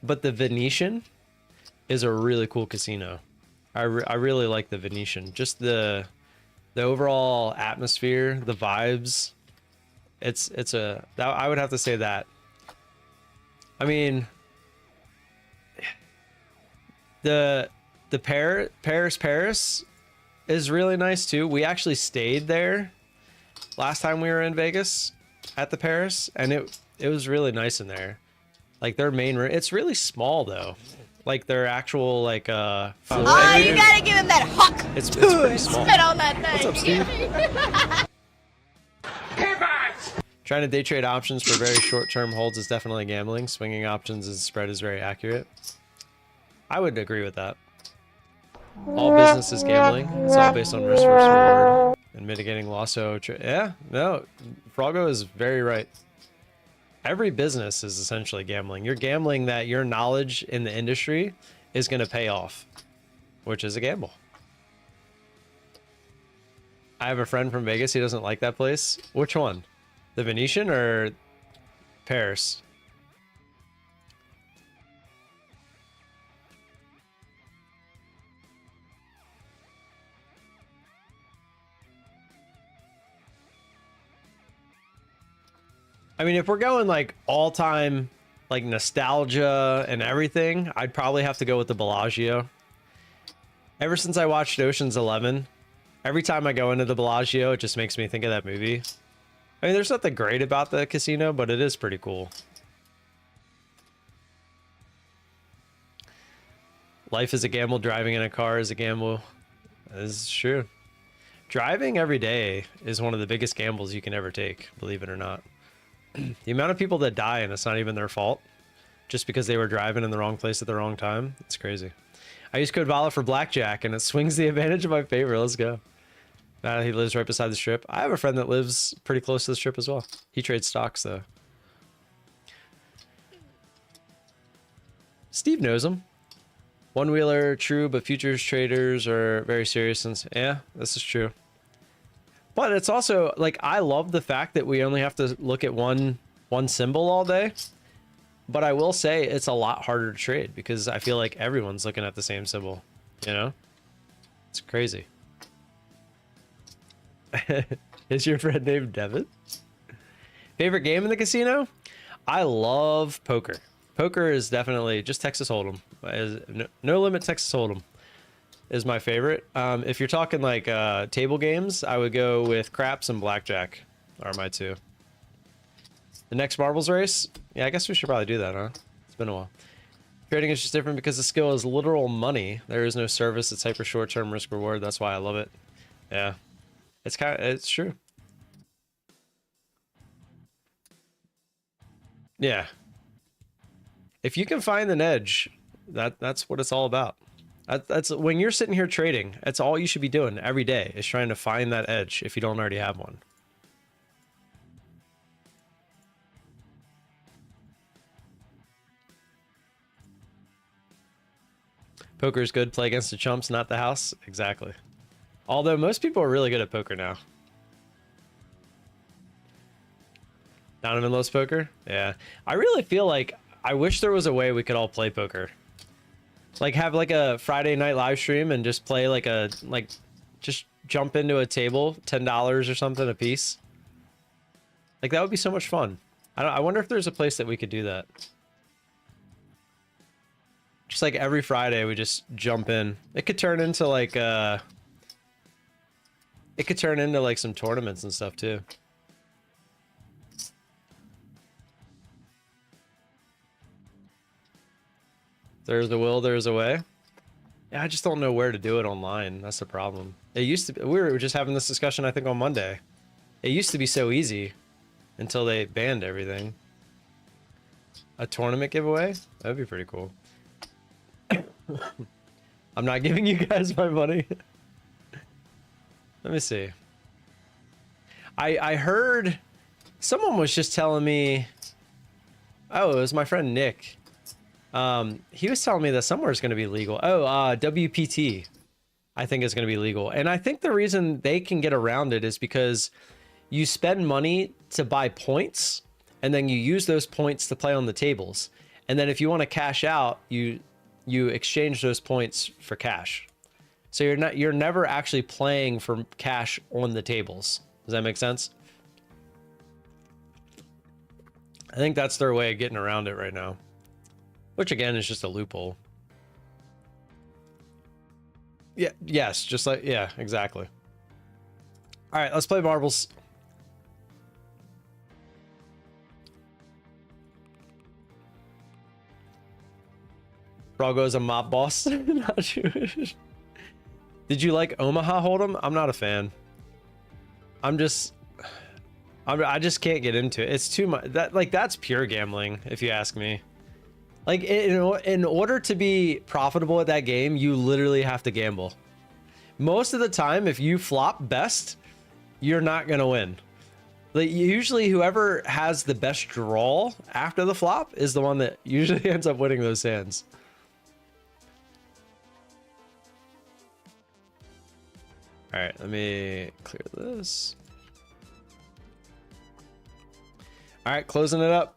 but the Venetian is a really cool casino. I really like the Venetian. Just the overall atmosphere, the vibes. I would have to say that. I mean, the Paris is really nice too. We actually stayed there last time we were in Vegas at the Paris, and it was really nice in there. Like their main room, it's really small though. Like their actual like Oh, you gotta give him that huck. It's pretty small. Spit on that thing. What's up, Steve? Trying to day trade options for very short-term holds is definitely gambling. Swinging options as spread is very accurate. I would agree with that. All business is gambling. It's all based on risk versus reward and mitigating loss. So yeah, no, Froggo is very right. Every business is essentially gambling. You're gambling that your knowledge in the industry is going to pay off, which is a gamble. I have a friend from Vegas. He doesn't like that place. Which one? The Venetian or Paris? I mean, if we're going like all-time like nostalgia and everything, I'd probably have to go with the Bellagio. Ever since I watched Ocean's 11, every time I go into the Bellagio, it just makes me think of that movie. I mean, there's nothing great about the casino, but it is pretty cool. Life is a gamble. Driving in a car is a gamble. This is true. Driving every day is one of the biggest gambles you can ever take, believe it or not. The amount of people that die and it's not even their fault just because they were driving in the wrong place at the wrong time, it's crazy. I use code VALA for blackjack and it swings the advantage in my favor. Let's go. He lives right beside the strip. I have a friend that lives pretty close to the strip as well. He trades stocks though. Steve knows him. One wheeler, true, but futures traders are very serious. Since yeah, this is true. But it's also like I love the fact that we only have to look at one symbol all day. But I will say it's a lot harder to trade because I feel like everyone's looking at the same symbol. You know, it's crazy. Is your friend named Devin? Favorite game in the casino? I love poker. Poker is definitely just Texas Hold'em. No limit Texas Hold'em is my favorite. If you're talking like table games, I would go with craps and blackjack are my two. The next marbles race? Yeah, I guess we should probably do that, huh? It's been a while. Trading is just different because the skill is literal money. There is no service. It's hyper short-term risk reward. That's why I love it. Yeah, it's true. Yeah. If you can find an edge, that's what it's all about. That's when you're sitting here trading, that's all you should be doing every day is trying to find that edge if you don't already have one. Poker is good. Play against the chumps, not the house. Exactly. Although most people are really good at poker now. Donovan loves poker? Yeah. I really feel like I wish there was a way we could all play poker. Like have like a Friday night live stream and just play like just jump into a table, $10 or something a piece. Like that would be so much fun. I wonder if there's a place that we could do that. Just like every Friday we just jump in. It could turn into like some tournaments and stuff too. There's a will, there's a way. Yeah, I just don't know where to do it online. That's the problem. It used to be, we were just having this discussion, I think, on Monday. It used to be so easy until they banned everything. A tournament giveaway? That'd be pretty cool. I'm not giving you guys my money. Let me see. I heard someone was just telling me, oh, it was my friend Nick. He was telling me that somewhere is going to be legal. Oh, WPT, I think is going to be legal. And I think the reason they can get around it is because you spend money to buy points and then you use those points to play on the tables. And then if you want to cash out, you exchange those points for cash. So you're never actually playing for cash on the tables. Does that make sense? I think that's their way of getting around it right now, which again is just a loophole. Yeah, yes, just like, yeah, exactly. All right, let's play marbles. Brago's a mob boss. Not Jewish. Did you like Omaha Hold'em? I'm not a fan. I just can't get into it. It's too much. That's pure gambling, if you ask me. Like, in order to be profitable at that game, you literally have to gamble. Most of the time, if you flop best, you're not gonna win. Like, usually whoever has the best draw after the flop is the one that usually ends up winning those hands. All right, let me clear this. All right, closing it up.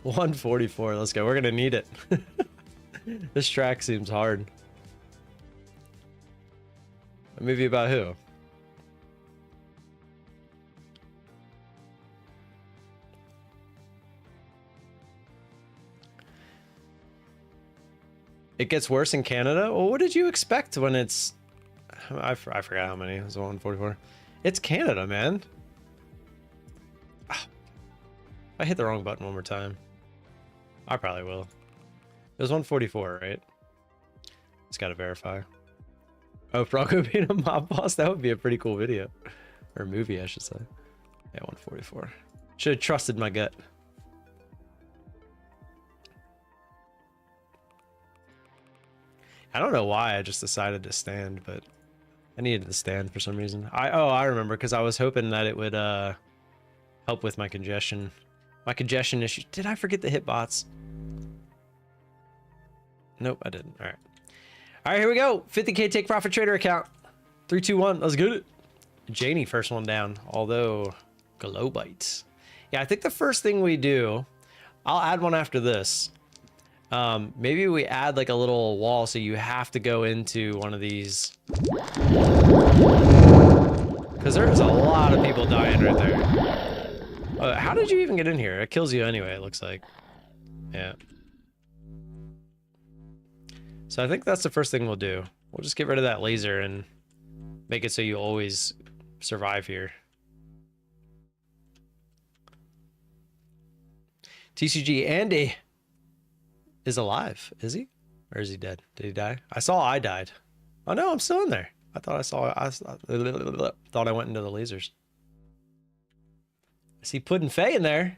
$144. Let's go. We're gonna need it. This track seems hard. A movie about who? It gets worse in Canada? Well, what did you expect when it's... I forgot how many. It was 144. It's Canada, man. I hit the wrong button one more time. I probably will. It was 144, right? Just gotta verify. Oh, Bronco being a mob boss? That would be a pretty cool video. Or movie, I should say. Yeah, 144. Should have trusted my gut. I don't know why I just decided to stand, but I needed to stand for some reason. I remember, because I was hoping that it would help with my congestion. My congestion issue. Did I forget the hit bots? Nope, I didn't. All right. All right, here we go. 50K take profit trader account. 3, 2, 1. Let's get it. Janie, first one down. Although, Glowbite. Yeah, I think the first thing we do, I'll add one after this. Maybe we add like a little wall so you have to go into one of these. Because there's a lot of people dying right there. How did you even get in here? It kills you anyway, it looks like. Yeah. So I think that's the first thing we'll do. We'll just get rid of that laser and make it so you always survive here. TCG Andy is alive. Is he? Or is he dead? Did he die? I died. Oh no, I'm still in there. I thought I went into the lasers. I see Puddin' Faye in there.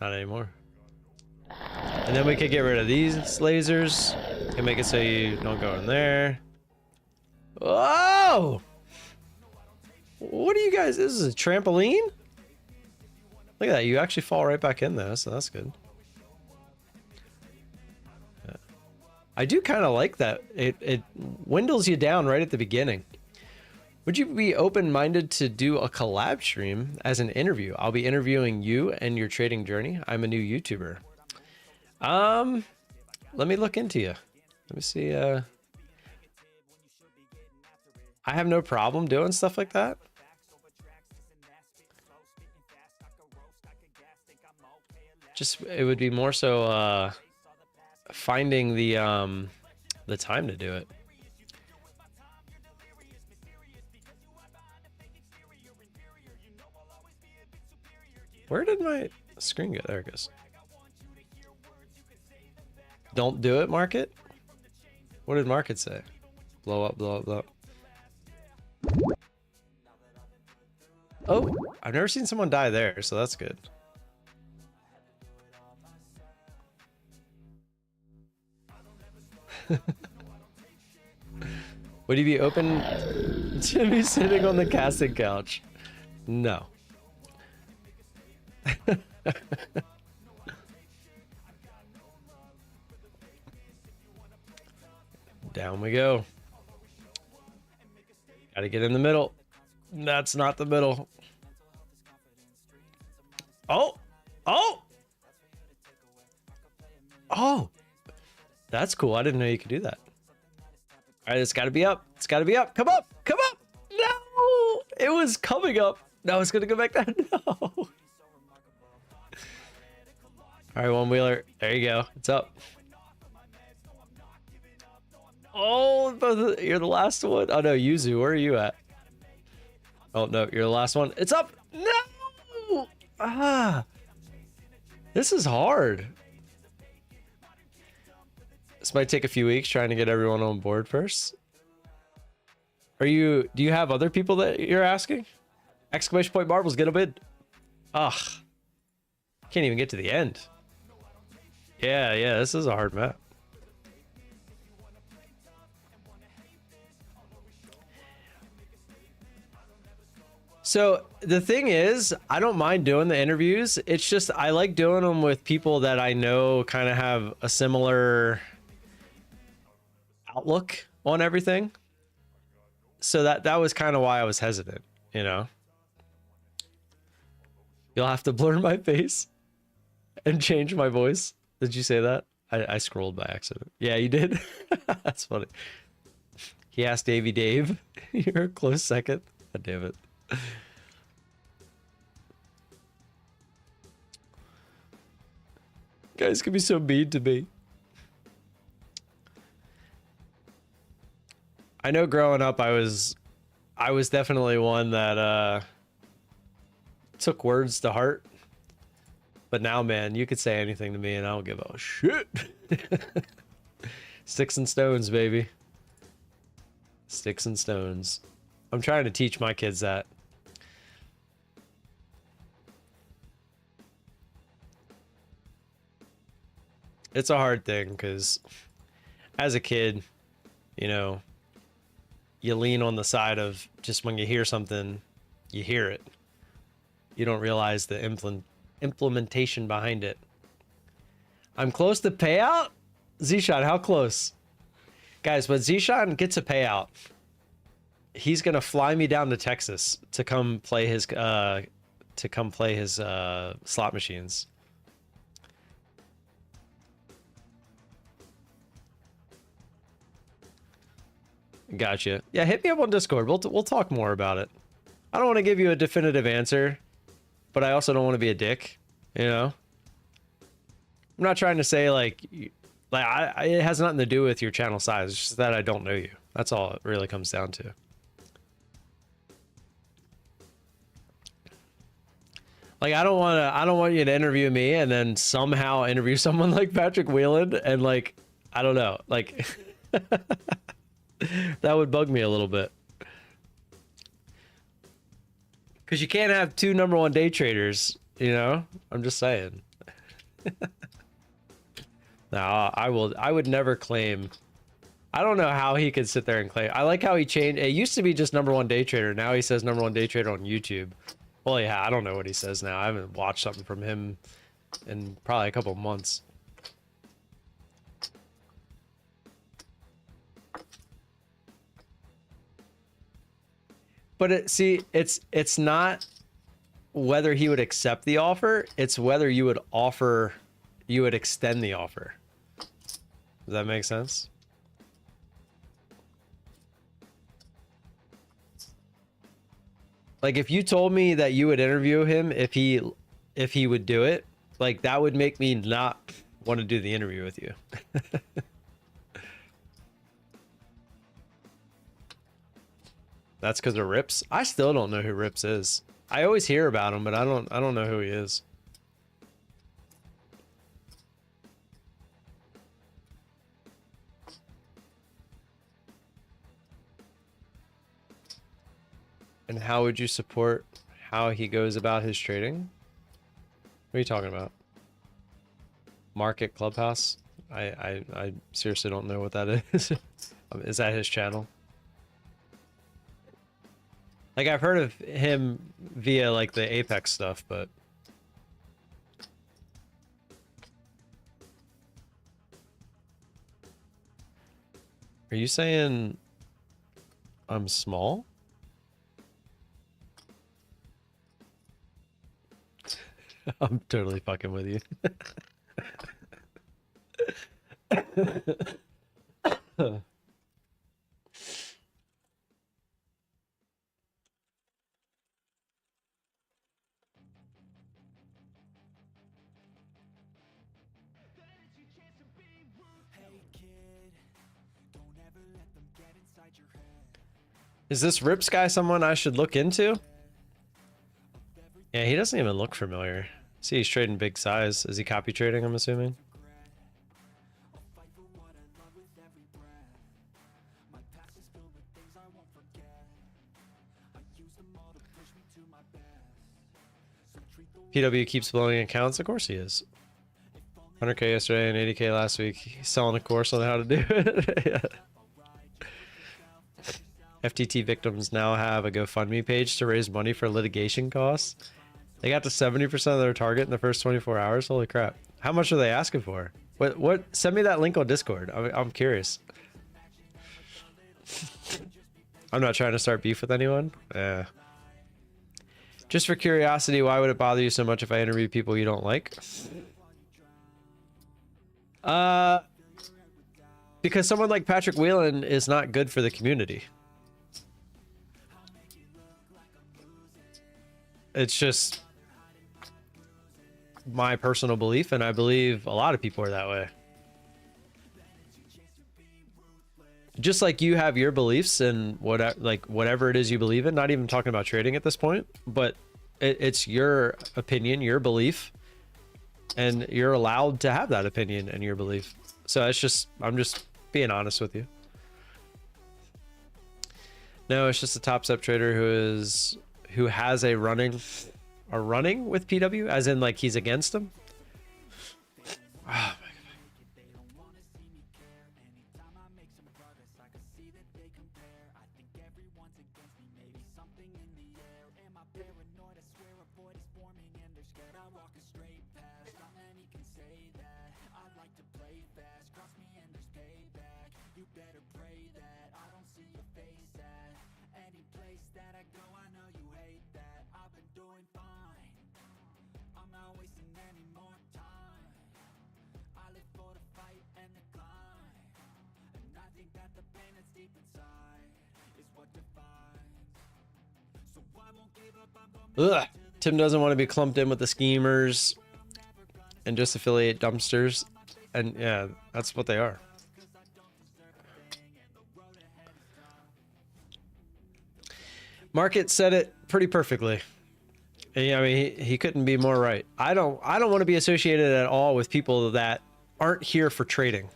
Not anymore. And then we could get rid of these lasers and make it so you don't go in there. Whoa! What are you guys? This is a trampoline? Look at that. You actually fall right back in there, so that's good. Yeah. I do kind of like that. It windows you down right at the beginning. Would you be open-minded to do a collab stream as an interview? I'll be interviewing you and your trading journey. I'm a new YouTuber. Let me look into you. Let me see. I have no problem doing stuff like that. Just, it would be more so, finding the time to do it. Where did my screen go? There it goes. Don't do it, Market? What did Market say? Blow up, blow up, blow up. Oh, I've never seen someone die there, so that's good. Would you be open to me sitting on the casting couch? No. Down we go. Gotta get in the middle. That's not the middle. Oh! Oh! Oh! That's cool. I didn't know you could do that. All right, it's got to be up. It's got to be up. Come up. Come up. No, it was coming up. Now it's going to go back down. No. All right, one wheeler. There you go. It's up. Oh, you're the last one. Oh, no, Yuzu, where are you at? Oh, no, you're the last one. It's up. No. Ah. This is hard. This might take a few weeks trying to get everyone on board first. Do you have other people that you're asking? Exclamation point marbles, get a bid. Ugh. Can't even get to the end. Yeah, this is a hard map. So the thing is, I don't mind doing the interviews. It's just I like doing them with people that I know kind of have a similar outlook on everything. So that was kind of why I was hesitant, you know. You'll have to blur my face and change my voice. Did you say that? I scrolled by accident. Yeah, you did. That's funny. He asked Davey Dave. You're a close second. God damn it. Guys can be so mean to me. I know growing up I was definitely one that took words to heart. But now, man, you could say anything to me and I don't give a shit. Sticks and stones, baby. Sticks and stones. I'm trying to teach my kids that. It's a hard thing because as a kid, you know, you lean on the side of just when you hear something, you hear it. You don't realize the implementation behind it. I'm close to payout? Z-Shot, how close? Guys, when Z-Shot gets a payout, he's gonna fly me down to Texas to come play his slot machines. Gotcha. Yeah, hit me up on Discord. We'll talk more about it. I don't want to give you a definitive answer, but I also don't want to be a dick, you know? I'm not trying to say like it has nothing to do with your channel size. It's just that I don't know you. That's all it really comes down to. Like I don't want you to interview me and then somehow interview someone like Patrick Whelan and like I don't know, like that would bug me a little bit. Cause you can't have two #1 day traders, you know? I'm just saying. No, I would never claim. I don't know how he could sit there and claim. I like how he changed. It used to be just #1 day trader. Now he says #1 day trader on YouTube. Well, yeah, I don't know what he says now. I haven't watched something from him in probably a couple months. But it's not whether he would accept the offer. It's whether you would extend the offer. Does that make sense? Like if you told me that you would interview him if he would do it, like that would make me not want to do the interview with you. That's because of Rips. I still don't know who Rips is. I always hear about him, but I don't know who he is. And how would you support how he goes about his trading? What are you talking about? Market Clubhouse? I seriously don't know what that is. Is that his channel? Like I've heard of him via like the Apex stuff, but are you saying I'm small? I'm totally fucking with you. Is this Rips guy someone I should look into? Yeah, he doesn't even look familiar. See, he's trading big size. Is he copy trading, I'm assuming? PW keeps blowing accounts. Of course he is. 100K yesterday and 80K last week. He's selling a course on how to do it. Yeah. FTT victims now have a GoFundMe page to raise money for litigation costs. They got to 70% of their target in the first 24 hours. Holy crap. How much are they asking for? What? Send me that link on Discord. I'm curious. I'm not trying to start beef with anyone. Yeah. Just for curiosity, why would it bother you so much if I interview people you don't like? Because someone like Patrick Whelan is not good for the community. It's just my personal belief, and I believe a lot of people are that way. Just like you have your beliefs and whatever it is you believe in, not even talking about trading at this point, but it's your opinion, your belief, and you're allowed to have that opinion and your belief. So it's just, I'm just being honest with you. No, it's just a top step trader who has a running with PW, as in like he's against him. Oh my God. Ugh. Tim doesn't want to be clumped in with the schemers and just affiliate dumpsters. And yeah, that's what they are. Market said it pretty perfectly. I mean, he couldn't be more right. I don't want to be associated at all with people that aren't here for trading.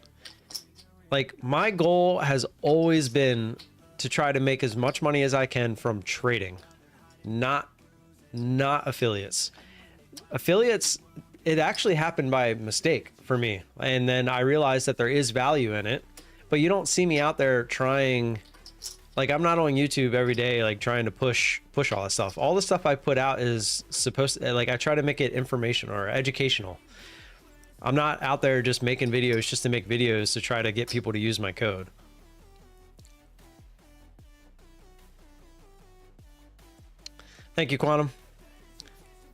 Like, my goal has always been to try to make as much money as I can from trading, not affiliates. Affiliates, it actually happened by mistake for me, and then I realized that there is value in it, but you don't see me out there trying. Like, I'm not on YouTube every day like trying to push all this stuff. All the stuff I put out is supposed to, like, I try to make it informational or educational. I'm not out there just making videos just to make videos to try to get people to use my code. Thank you, Quantum,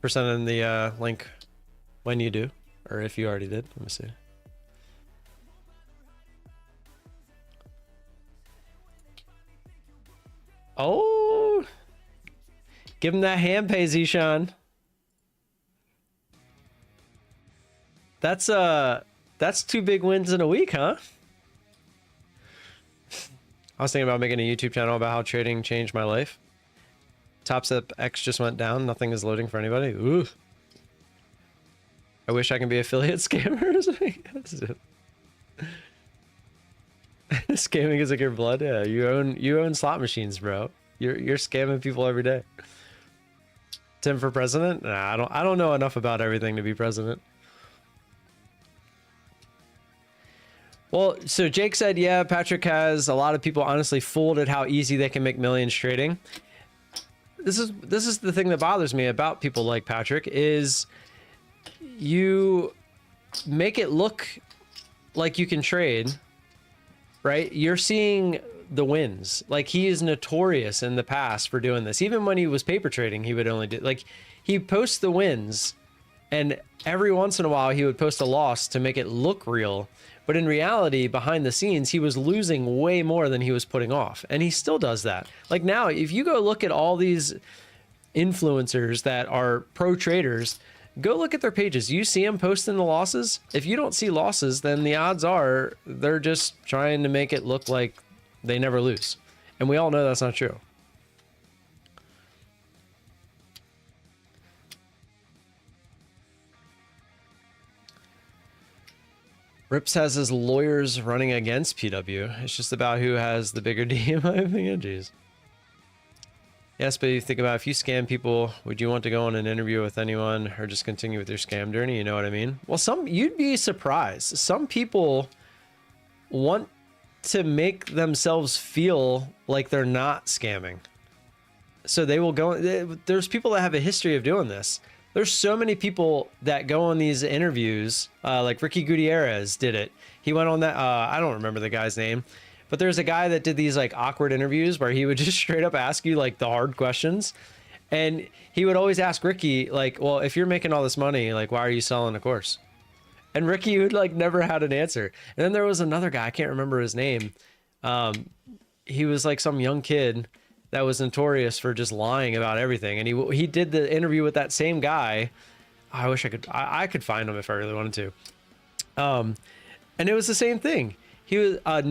for sending the link when you do, or if you already did. Let me see. Oh, give him that hand pay, Zishan. That's 2 big wins in a week, huh? I was thinking about making a YouTube channel about how trading changed my life. Top Step X just went down. Nothing is loading for anybody. Ooh. I wish I can be affiliate scammers. Scamming is like your blood. Yeah, you own slot machines, bro. You're scamming people every day. Tim for president? Nah, I don't know enough about everything to be president. Well, so Jake said, yeah, Patrick has a lot of people honestly fooled at how easy they can make millions trading. This is the thing that bothers me about people like Patrick is you make it look like you can trade, right? You're seeing the wins. Like, he is notorious in the past for doing this. Even when he was paper trading, he would only do, like, he posts the wins, and every once in a while he would post a loss to make it look real. But in reality, behind the scenes, he was losing way more than he was putting off. And he still does that. Like now, if you go look at all these influencers that are pro traders, go look at their pages. You see them posting the losses. If you don't see losses, then the odds are they're just trying to make it look like they never lose. And we all know that's not true. Rips has his lawyers running against PW. It's just about who has the bigger D, in my opinion. Jeez. Yes, but you think about if you scam people, would you want to go on an interview with anyone or just continue with your scam journey? You know what I mean? Well, you'd be surprised. Some people want to make themselves feel like they're not scamming. So they will go. There's people that have a history of doing this. There's so many people that go on these interviews, like Ricky Gutierrez did it. He went on that. I don't remember the guy's name, but there's a guy that did these like awkward interviews where he would just straight up ask you like the hard questions. And he would always ask Ricky, like, well, if you're making all this money, like, why are you selling a course? And Ricky would like never had an answer. And then there was another guy, I can't remember his name. He was like some young kid that was notorious for just lying about everything. And he did the interview with that same guy. I wish I could find him if I really wanted to. And it was the same thing. He was oh, it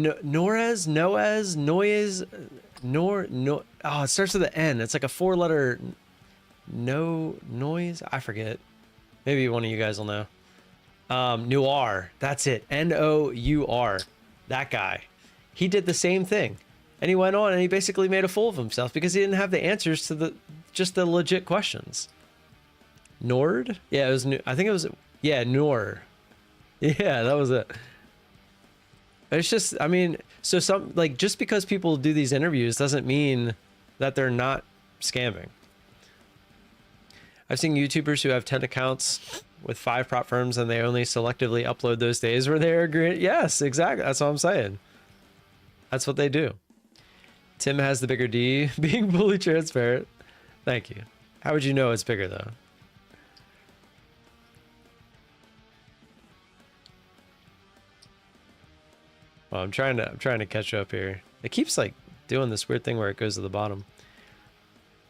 starts with an N. It's like a 4-letter noise. I forget. Maybe one of you guys will know. Noir. That's it. N-O-U-R. That guy. He did the same thing. And he went on and he basically made a fool of himself because he didn't have the answers to the legit questions. Nord? Yeah, it was. I think it was. Yeah, Nord. Yeah, that was it. It's just, I mean, so just because people do these interviews doesn't mean that they're not scamming. I've seen YouTubers who have 10 accounts with 5 prop firms and they only selectively upload those days where they're great. Yes, exactly. That's what I'm saying. That's what they do. Tim has the bigger D, being fully transparent. Thank you. How would you know it's bigger though? Well, I'm trying to catch up here. It keeps like doing this weird thing where it goes to the bottom.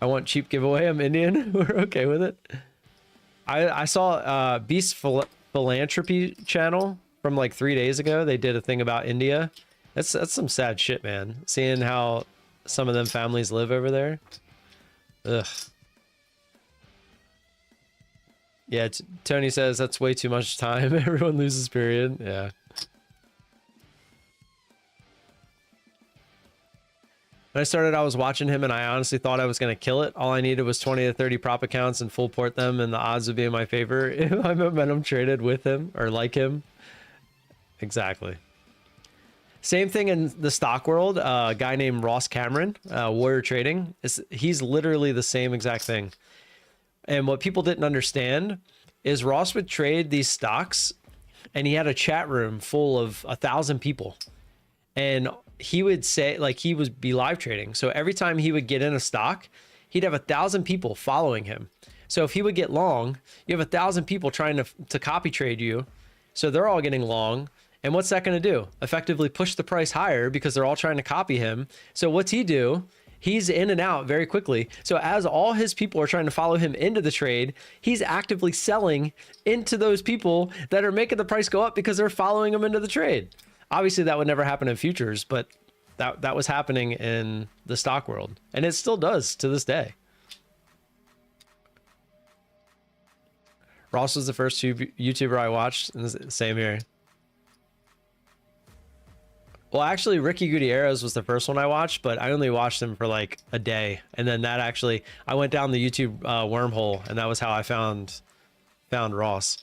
I want cheap giveaway. I'm Indian. We're okay with it. I saw Beast Philanthropy channel from like 3 days ago. They did a thing about India. That's some sad shit, man. Seeing how some of them families live over there. Ugh. Yeah, Tony says that's way too much time. Everyone loses period. Yeah. When I started, I was watching him and I honestly thought I was going to kill it. All I needed was 20 to 30 prop accounts and full port them, and the odds would be in my favor if I momentum traded with him or like him. Exactly. Same thing in the stock world. A guy named Ross Cameron, Warrior Trading, he's literally the same exact thing. And what people didn't understand is Ross would trade these stocks and he had a chat room full of 1,000 people. And he would say, like, he would be live trading. So every time he would get in a stock, he'd have 1,000 people following him. So if he would get long, you have 1,000 people trying to copy trade you. So they're all getting long. And what's that going to do? Effectively push the price higher because they're all trying to copy him. So what's he do? He's in and out very quickly. So as all his people are trying to follow him into the trade, he's actively selling into those people that are making the price go up because they're following him into the trade. Obviously, that would never happen in futures, but that was happening in the stock world. And it still does to this day. Ross was the first YouTuber I watched. And same here. Well, actually, Ricky Gutierrez was the first one I watched, but I only watched him for like a day. And then I went down the YouTube wormhole, and that was how I found Ross.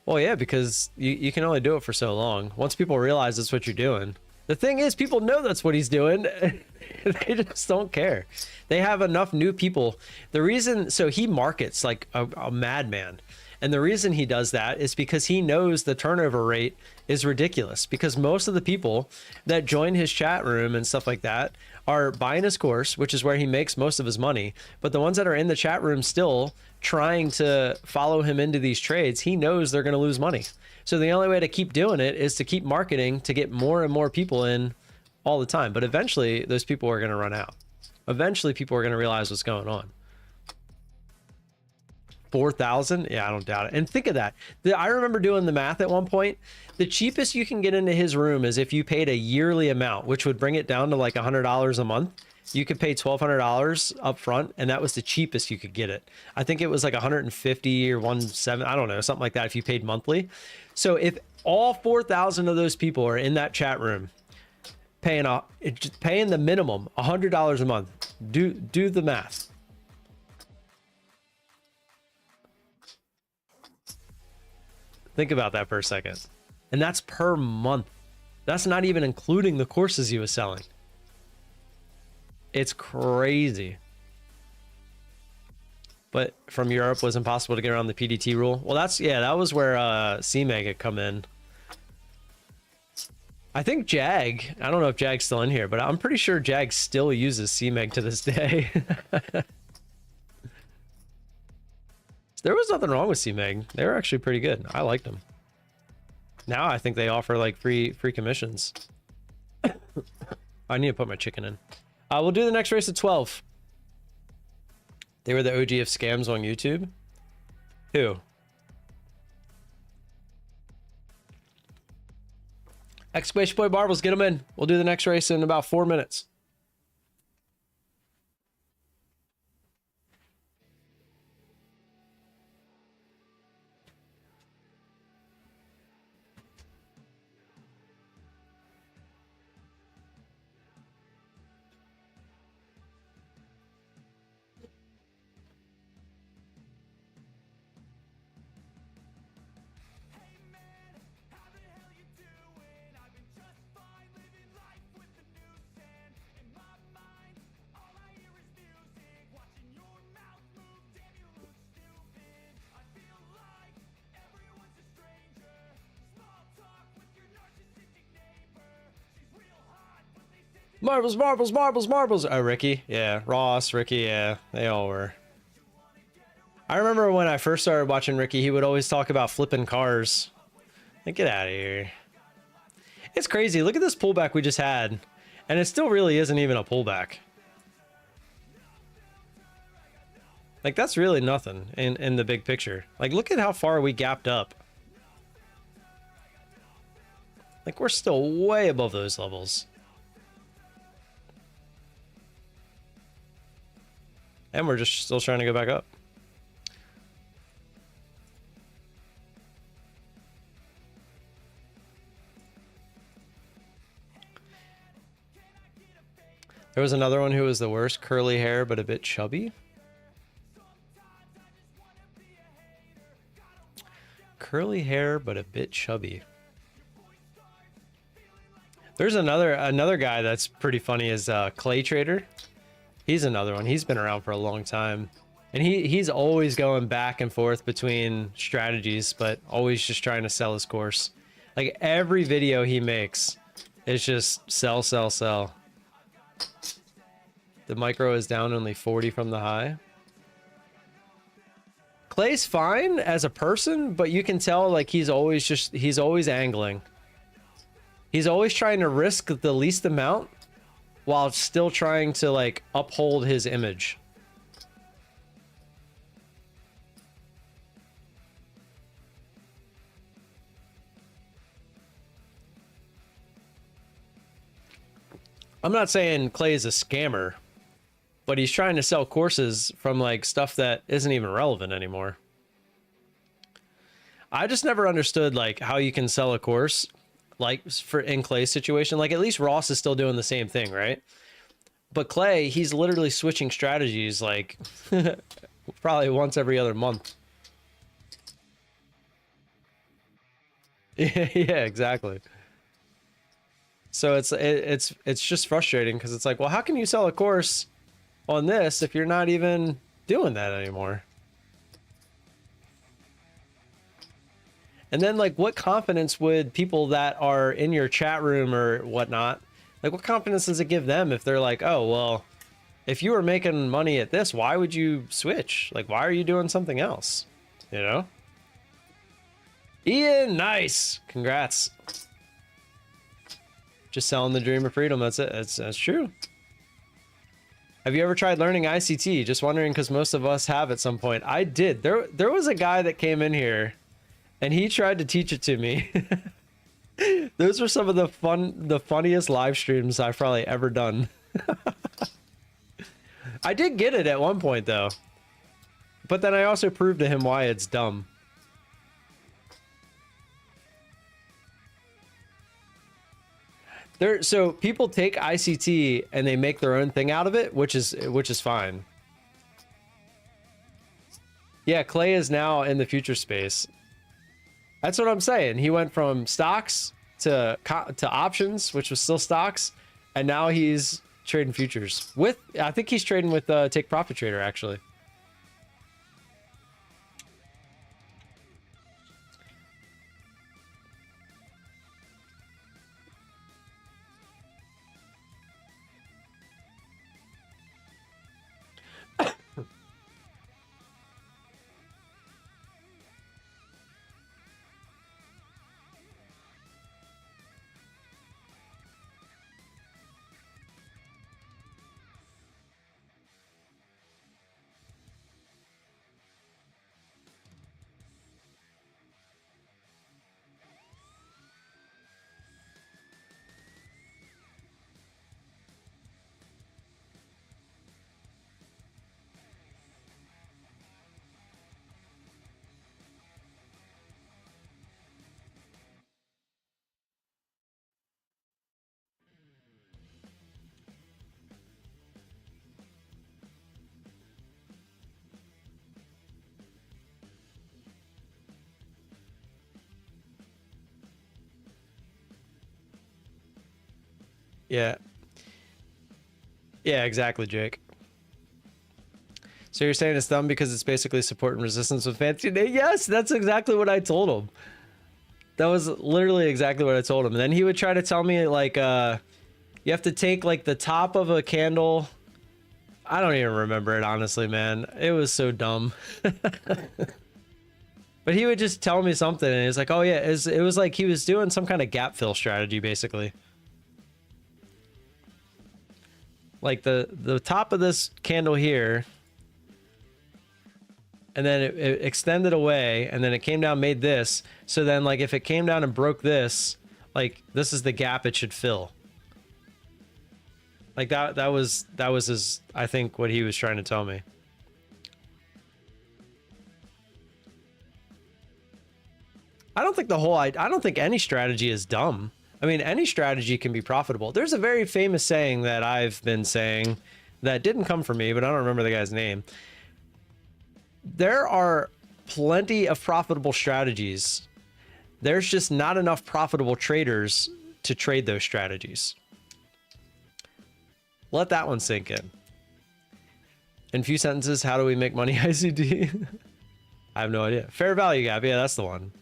Well, yeah, because you can only do it for so long. Once people realize that's what you're doing. The thing is, people know that's what he's doing. They just don't care. They have enough new people. The reason, so he markets like a madman. And the reason he does that is because he knows the turnover rate is ridiculous, because most of the people that join his chat room and stuff like that are buying his course, which is where he makes most of his money. But the ones that are in the chat room still trying to follow him into these trades, he knows they're going to lose money. So the only way to keep doing it is to keep marketing to get more and more people in all the time. But eventually those people are going to run out. Eventually people are going to realize what's going on. 4,000? Yeah, I don't doubt it. And think of that. I remember doing the math at one point. The cheapest you can get into his room is if you paid a yearly amount, which would bring it down to like $100 a month. You could pay $1,200 up front, and that was the cheapest you could get it. I think it was like 150 or 170, I don't know, something like that if you paid monthly. So if all 4,000 of those people are in that chat room paying the minimum $100 a month, do the math. Think about that for a second. And that's per month. That's not even including the courses he was selling. It's crazy. But from Europe was impossible to get around the PDT rule. Well, that was where CMEG had come in. I think Jag, I don't know if Jag's still in here, but I'm pretty sure Jag still uses CMEG to this day. There was nothing wrong with CMEG. They were actually pretty good. I liked them. Now I think they offer like free commissions. I need to put my chicken in. We'll do the next race at 12. They were the OG of scams on YouTube. Who? Exclamation point marbles, get them in. We'll do the next race in about 4 minutes. Marbles, marbles, marbles, marbles. Oh, Ricky. Yeah. Ross, Ricky. Yeah. They all were. I remember when I first started watching Ricky, he would always talk about flipping cars. Like, get out of here. It's crazy. Look at this pullback we just had. And it still really isn't even a pullback. Like, that's really nothing in the big picture. Like, look at how far we gapped up. Like, we're still way above those levels. And we're just still trying to go back up. There was another one who was the worst. Curly hair, but a bit chubby. Curly hair, but a bit chubby. There's another guy that's pretty funny is Clay Trader. He's another one. He's been around for a long time. And he's always going back and forth between strategies, but always just trying to sell his course. Like every video he makes is just sell, sell, sell. The micro is down only 40 from the high. Clay's fine as a person, but you can tell like he's always angling. He's always trying to risk the least amount while still trying to like uphold his image. I'm not saying Clay is a scammer, but he's trying to sell courses from like stuff that isn't even relevant anymore. I just never understood like how you can sell a course like for in Clay's situation. Like at least Ross is still doing the same thing, right? But Clay, he's literally switching strategies like probably once every other month. Yeah, exactly. So it's just frustrating because it's like, well, how can you sell a course on this if you're not even doing that anymore? And then like, what confidence would people that are in your chat room or whatnot, like what confidence does it give them if they're like, oh, well, if you were making money at this, why would you switch? Like, why are you doing something else? You know? Ian, nice. Congrats. Just selling the dream of freedom. That's it. That's true. Have you ever tried learning ICT? Just wondering, because most of us have at some point. I did. There was a guy that came in here and he tried to teach it to me. Those were some of the funniest live streams I've probably ever done. I did get it at one point though, but then I also proved to him why it's dumb. So people take ICT and they make their own thing out of it, which is fine. Yeah, Clay is now in the future space. That's what I'm saying. He went from stocks to options, which was still stocks, and now he's trading futures with, I think he's trading with Take Profit Trader actually. Yeah. Yeah, exactly, Jake. So you're saying it's dumb because it's basically support and resistance with fancy day? Yes, that's exactly what I told him. That was literally exactly what I told him. And then he would try to tell me like, you have to take like the top of a candle. I don't even remember it, honestly, man. It was so dumb. But he would just tell me something and he was like, oh yeah, it was like he was doing some kind of gap fill strategy, basically. Like the top of this candle here, and then it extended away, and then it came down, made this. So then like if it came down and broke this, like this is the gap it should fill. Like that was his, I think, what he was trying to tell me. I don't think any strategy is dumb. I mean, any strategy can be profitable. There's a very famous saying that I've been saying that didn't come from me, but I don't remember the guy's name. There are plenty of profitable strategies. There's just not enough profitable traders to trade those strategies. Let that one sink in. In a few sentences, how do we make money, ICD? I have no idea. Fair value gap. Yeah, that's the one.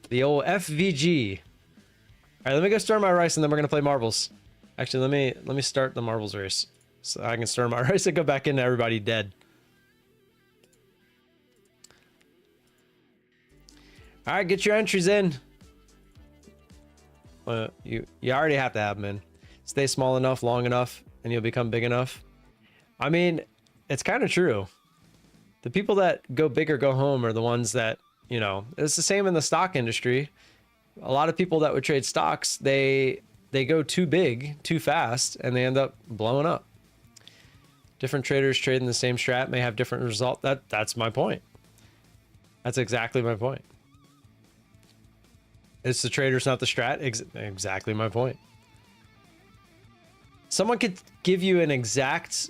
The old FVG. All right, let me go stir my rice and then we're going to play marbles. Actually, let me start the marbles race. So I can stir my rice and go back into everybody dead. All right, get your entries in. You already have to have them in. Stay small enough, long enough, and you'll become big enough. I mean, it's kind of true. The people that go big or go home are the ones that, you know, it's the same in the stock industry. A lot of people that would trade stocks, they go too big, too fast, and they end up blowing up. Different traders trading the same strat may have different result. That's my point. That's exactly my point. It's the traders, not the strat. Exactly my point. Someone could give you an exact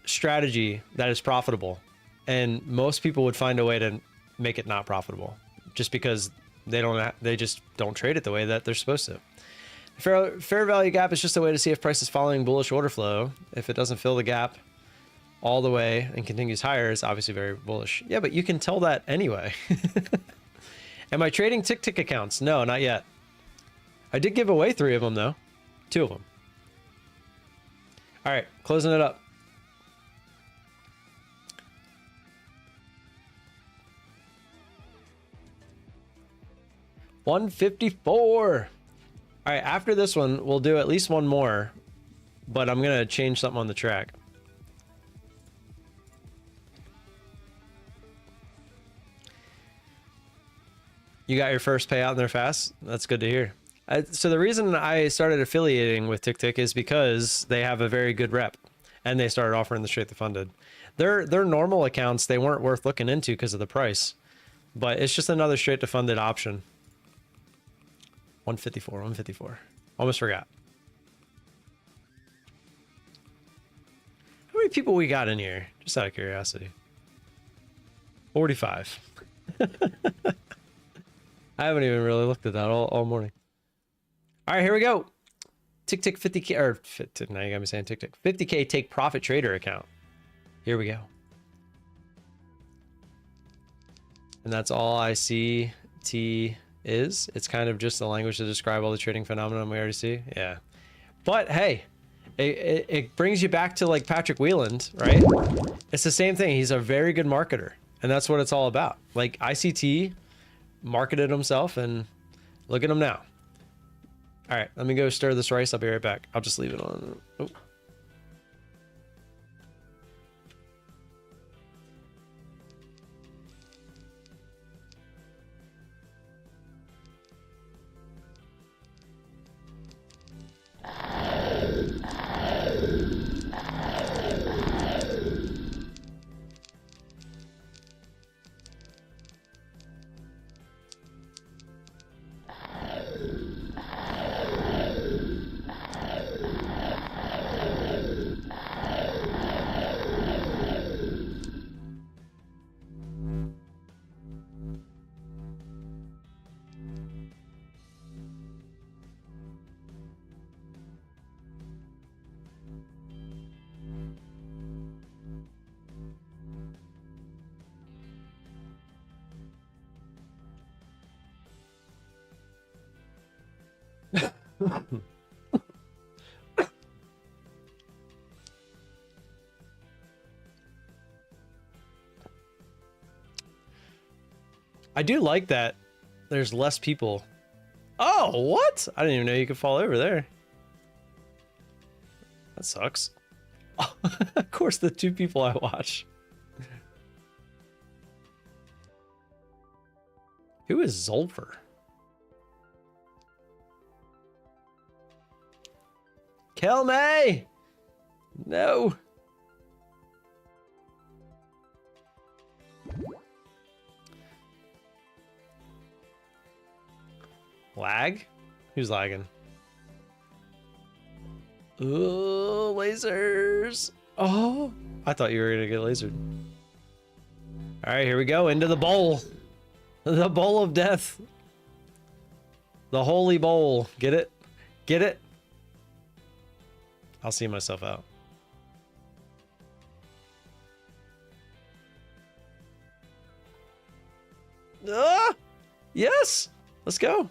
strategy that is profitable, and most people would find a way to make it not profitable, just because they just don't trade it the way that they're supposed to. Fair value gap is just a way to see if price is following bullish order flow. If it doesn't fill the gap all the way and continues higher, it's obviously very bullish. Yeah, but you can tell that anyway. Am I trading tick accounts? No, not yet. I did give away 3 of them though. 2 of them. All right, closing it up. $154. All right, after this one, we'll do at least one more, but I'm gonna change something on the track. You got your first payout in there fast? That's good to hear. So the reason I started affiliating with TickTick is because they have a very good rep, and they started offering the straight to funded. Their normal accounts, they weren't worth looking into because of the price, but it's just another straight to funded option. 154. Almost forgot. How many people we got in here? Just out of curiosity. 45. I haven't even really looked at that all morning. All right, here we go. TickTick 50K, or now you got me saying TickTick. 50K take profit trader account. Here we go. And that's all ICT is. It's kind of just the language to describe all the trading phenomenon we already see. Yeah. But hey, it brings you back to like Patrick Wieland, right? It's the same thing. He's a very good marketer, and that's what it's all about. Like ICT marketed himself, and look at him now. All right, let me go stir this rice. I'll be right back. I'll just leave it on. Oh. I do like that there's less people. Oh, what? I didn't even know you could fall over there. That sucks. Oh, of course, the 2 people I watch. Who is Zolfer? Kill me! No. Lag? Who's lagging? Ooh, lasers. Oh, I thought you were gonna get lasered. All right, here we go into the bowl. The bowl of death. The holy bowl. Get it? Get it? I'll see myself out. Ah! Yes! Let's go.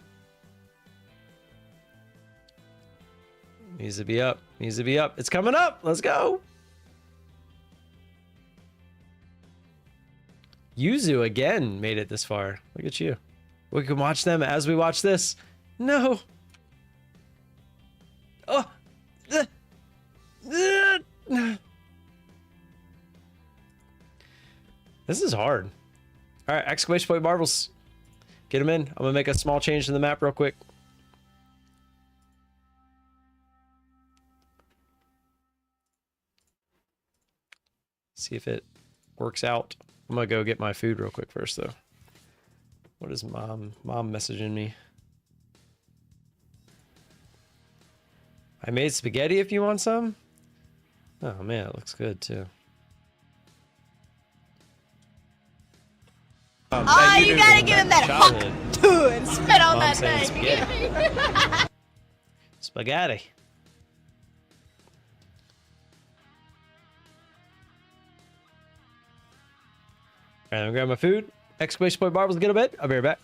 Needs to be up. Needs to be up. It's coming up. Let's go. Yuzu again made it this far. Look at you. We can watch them as we watch this. No. Oh. This is hard. All right, exclamation point marbles. Get them in. I'm gonna make a small change to the map real quick. See if it works out. I'm gonna go get my food real quick first though. What is mom messaging me? I made spaghetti if you want some. Oh man, it looks good too. Oh, you gotta give him that hot and spit on that thing. Spaghetti. Spaghetti. Alright, I'm gonna grab my food. Exclamation point marbles, get a bit. I'll be right back.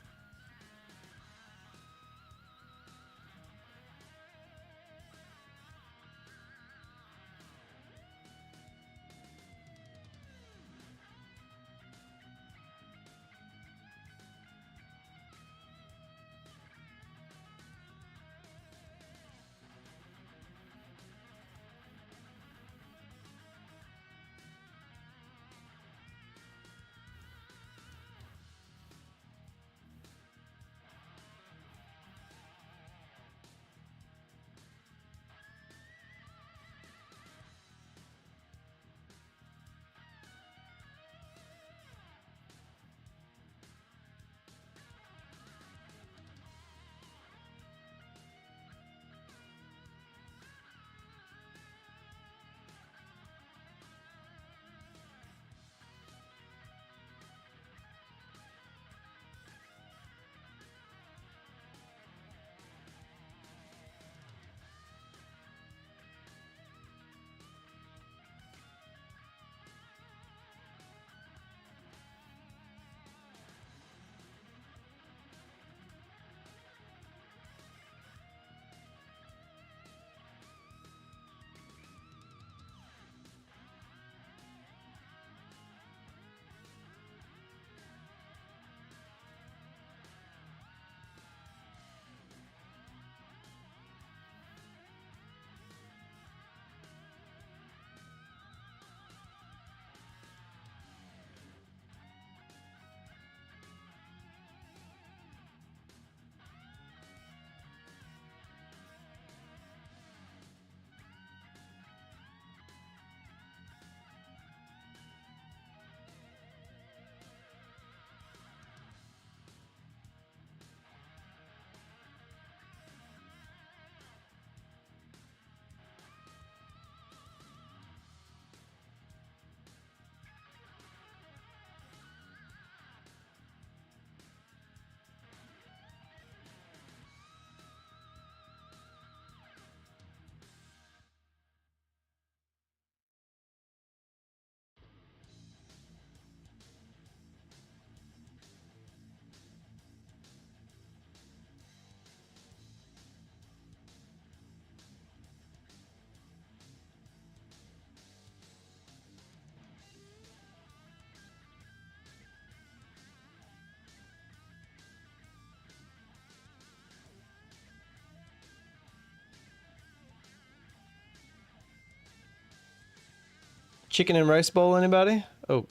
Chicken and rice bowl, anybody? Oh,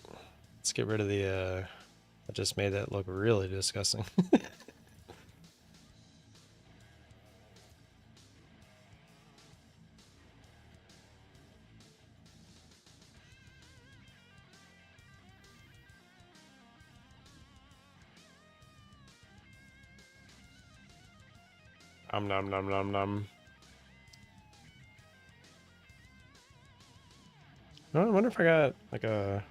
let's get rid of the, I just made that look really disgusting. Nom nom nom nom nom. Oh, I wonder if I got like a...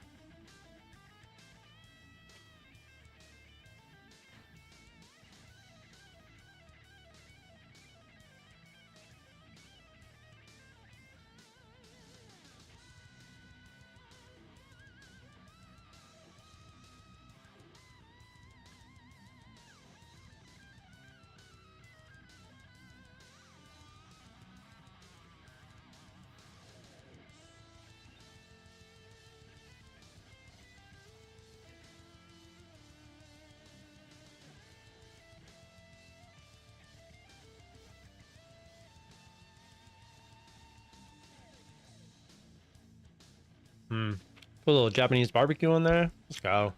Put a little Japanese barbecue on there. Let's go.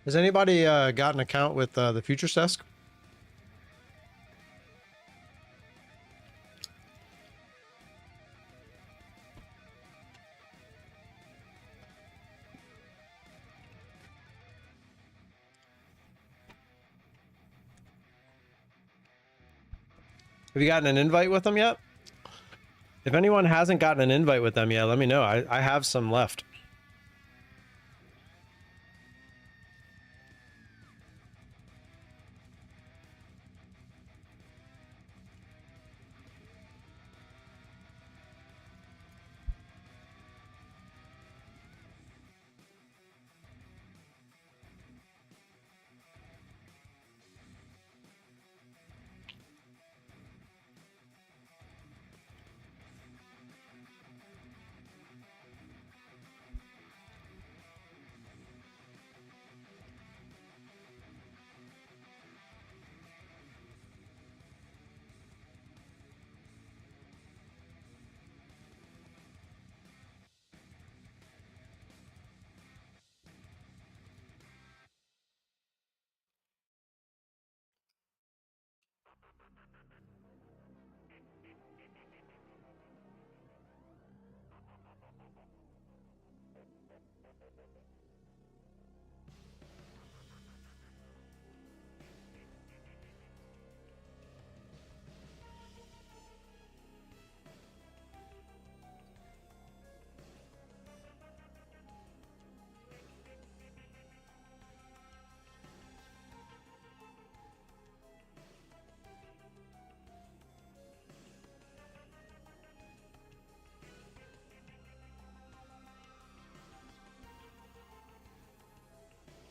Has anybody got an account with the Futures Desk? Have you gotten an invite with them yet? If anyone hasn't gotten an invite with them yet, let me know. I have some left.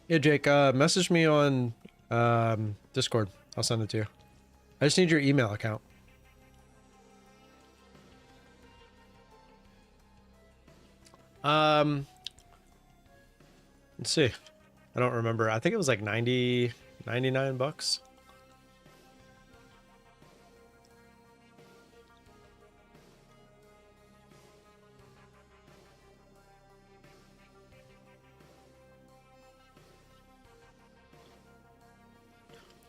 Yeah, Jake, message me on Discord. I'll send it to you. I just need your email account. Let's see. I don't remember. I think it was like 99 bucks.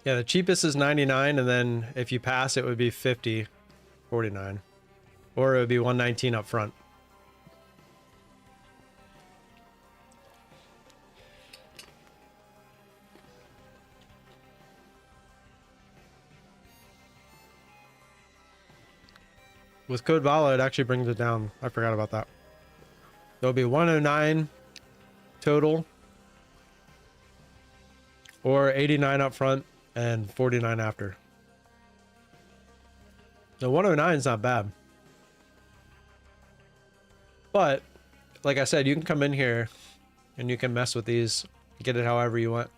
Yeah, the cheapest is 99, and then if you pass, it would be 49. Or it would be 119 up front. With code VALA, it actually brings it down. I forgot about that. There'll be 109 total, or 89 up front and 49 after. The 109 is not bad. But, like I said, you can come in here and you can mess with these, get it however you want.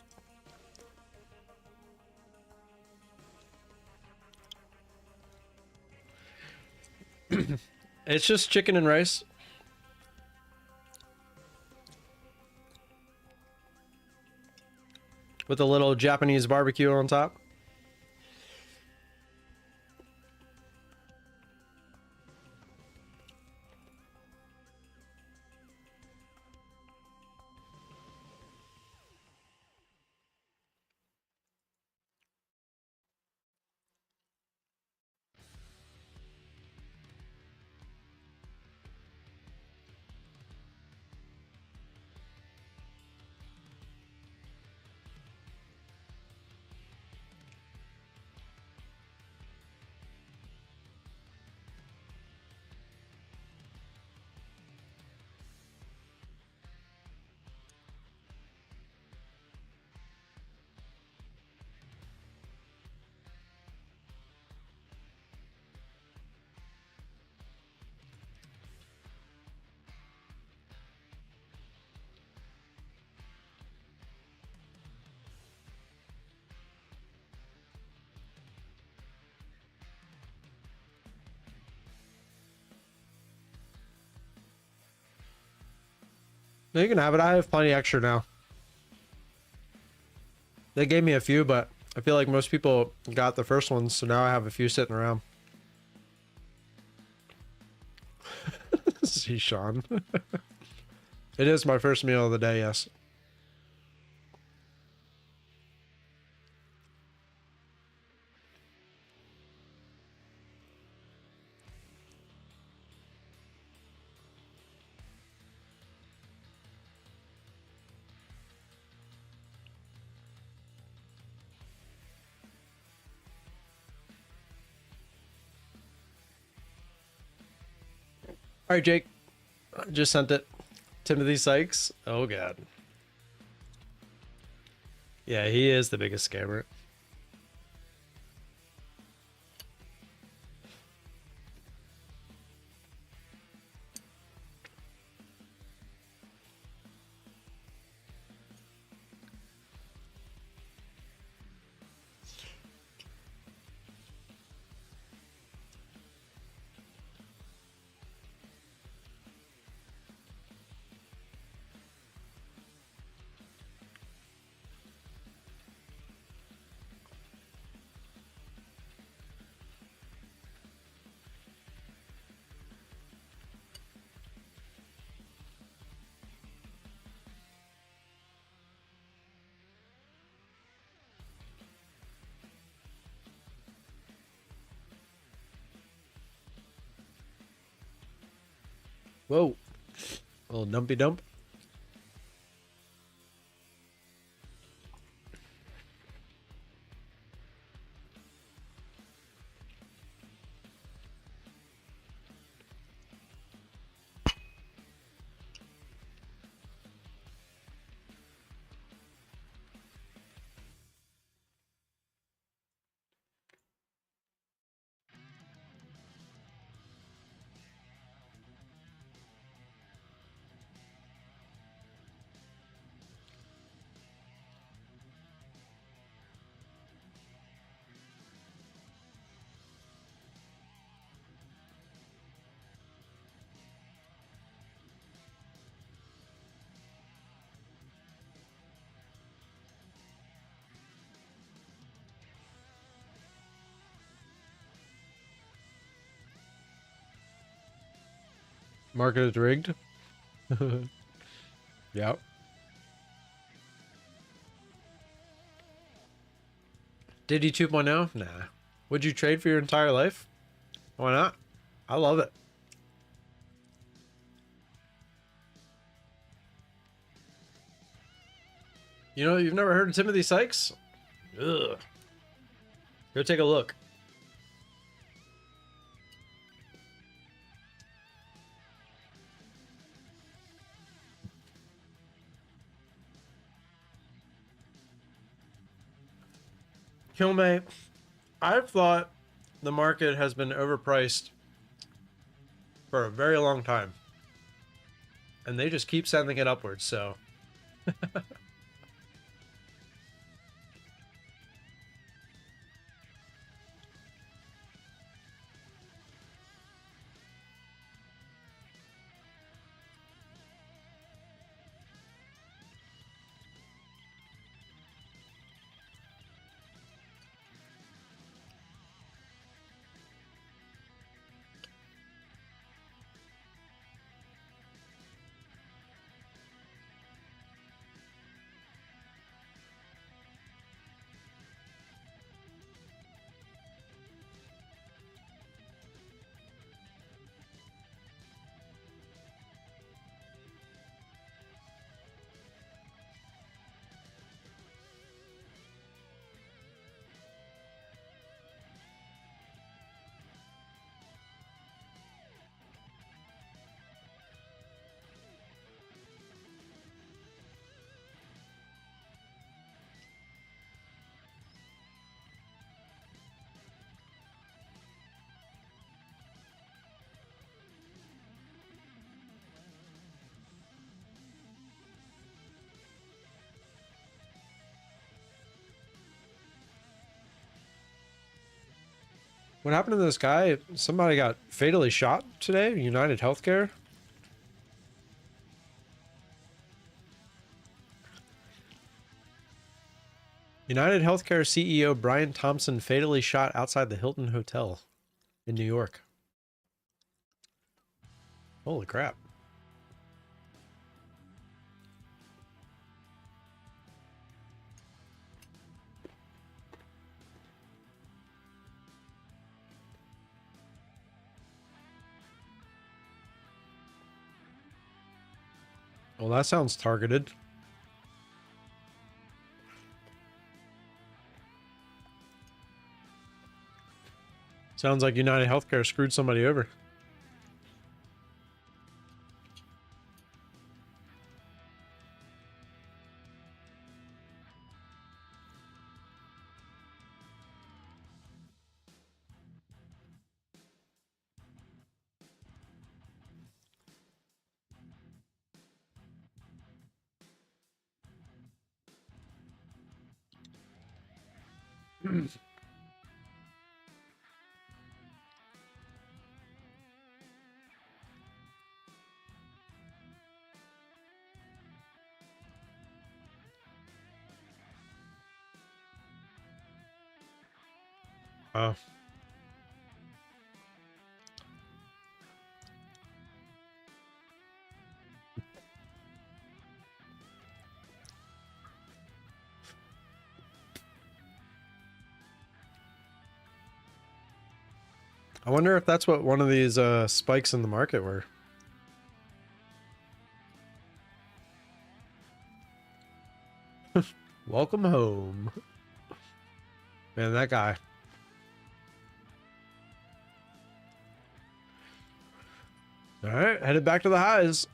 It's just chicken and rice. With a little Japanese barbecue on top. No, you can have it. I have plenty extra now. They gave me a few, but I feel like most people got the first ones, so now I have a few sitting around. See, Sean. It is my first meal of the day, yes. All right, Jake. I just sent it. Timothy Sykes. Oh, God. Yeah, he is the biggest scammer. Whoa. A little dumpy dump. Market is rigged. Yep. Diddy 2.0? Nah. Would you trade for your entire life? Why not? I love it. You know, you've never heard of Timothy Sykes? Ugh. Go take a look. Kilmay, I've thought the market has been overpriced for a very long time. And they just keep sending it upwards, so. What happened to this guy? Somebody got fatally shot today? United Healthcare? United Healthcare CEO Brian Thompson fatally shot outside the Hilton Hotel in New York. Holy crap. Well, that sounds targeted. Sounds like United Healthcare screwed somebody over. Oh. I wonder if that's what one of these spikes in the market were. Welcome home. Man, that guy. All right, headed back to the highs.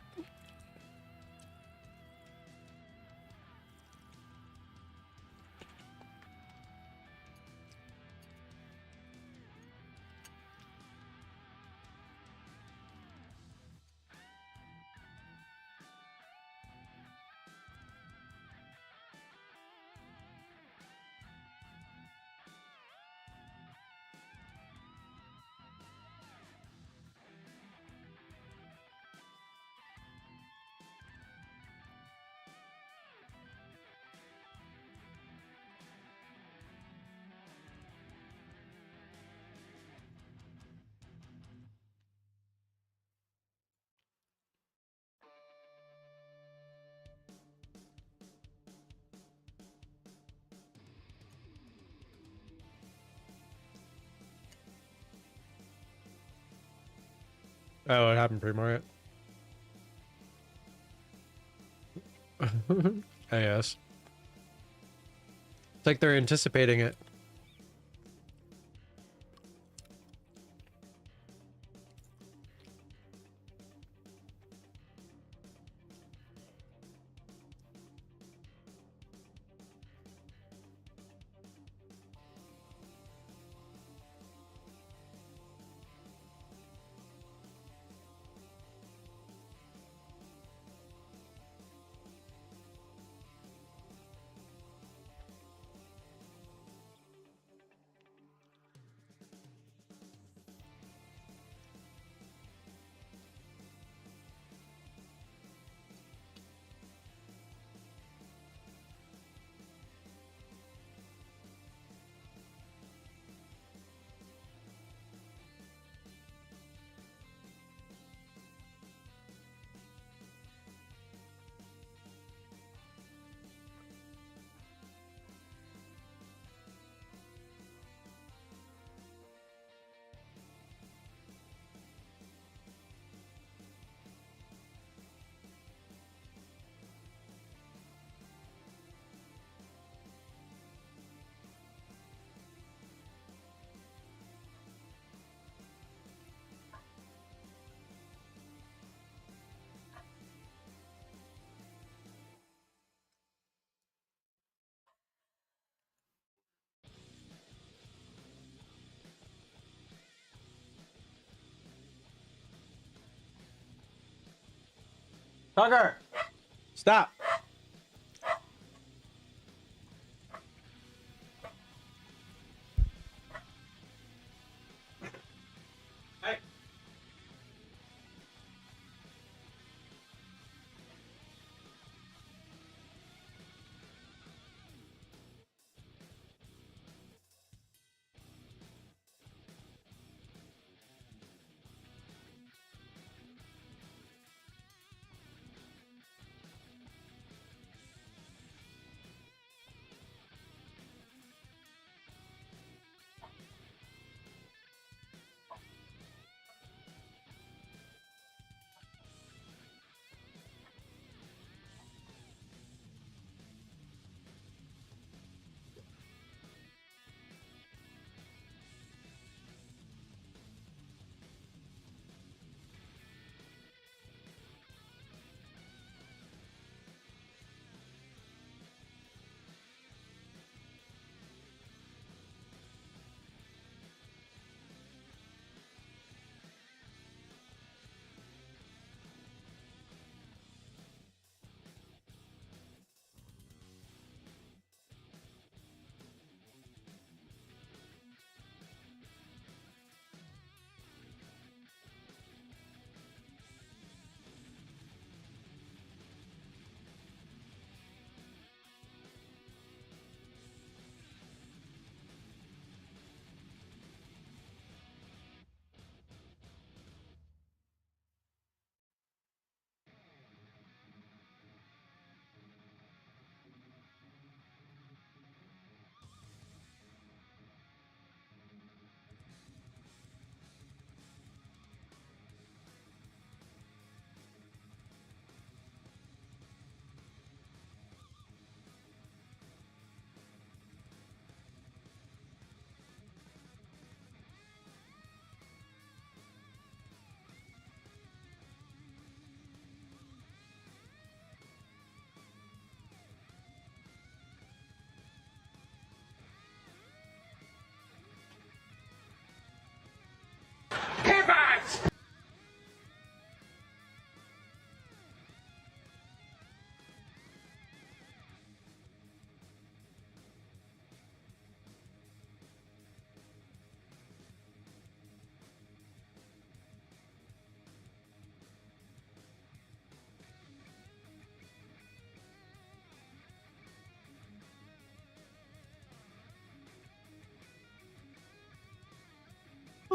Oh, it happened pre-market. I guess. It's like they're anticipating it. Tucker, stop. Hey.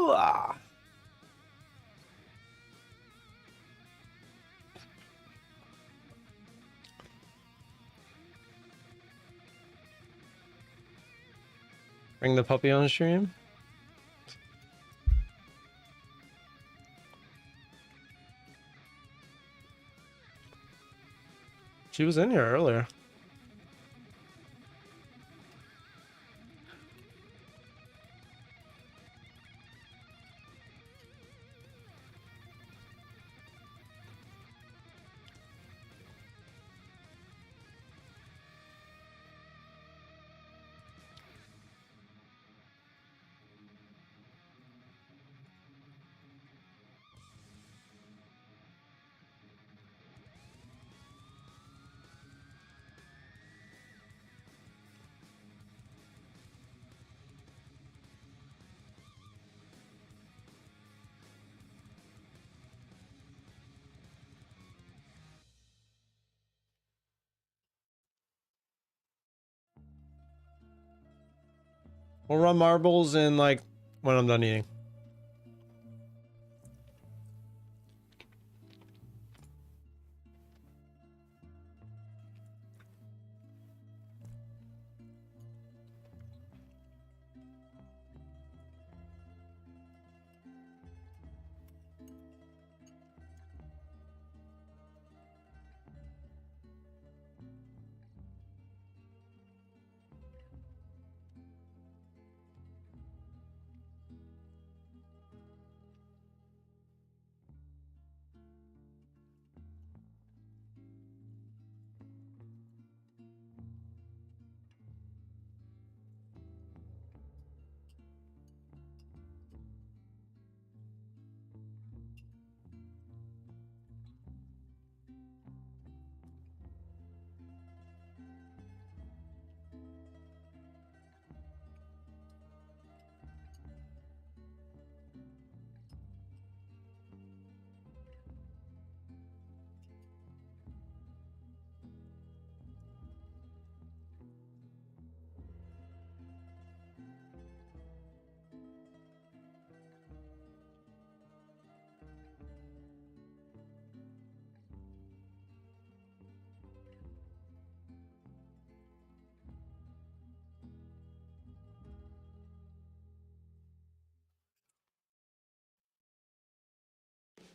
Ah. Bring the puppy on stream. She was in here earlier. We'll run marbles in like when I'm done eating.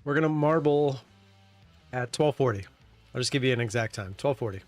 We're gonna marble at 12:40. I'll just give you an exact time. 12:40.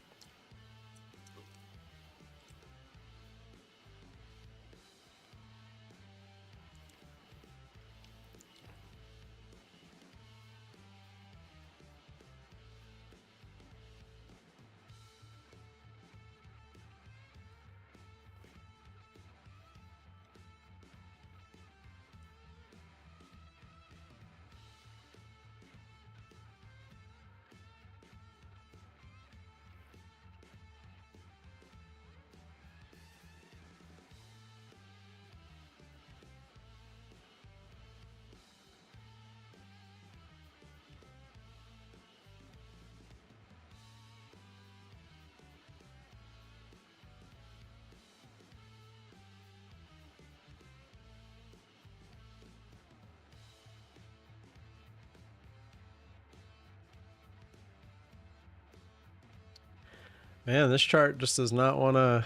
Man, this chart just does not want to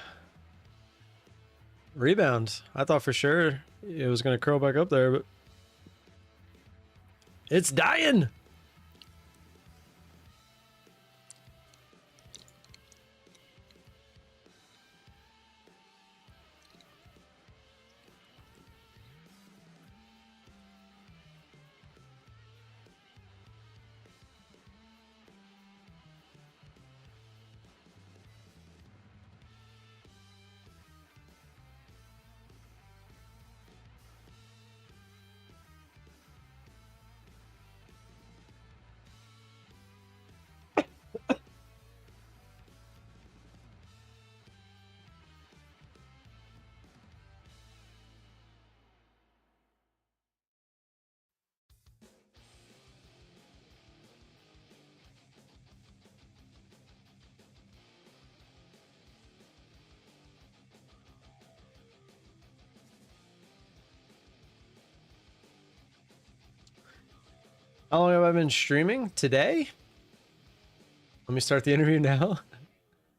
rebound. I thought for sure it was going to curl back up there, but it's dying. How long have I been streaming? Today? Let me start the interview now.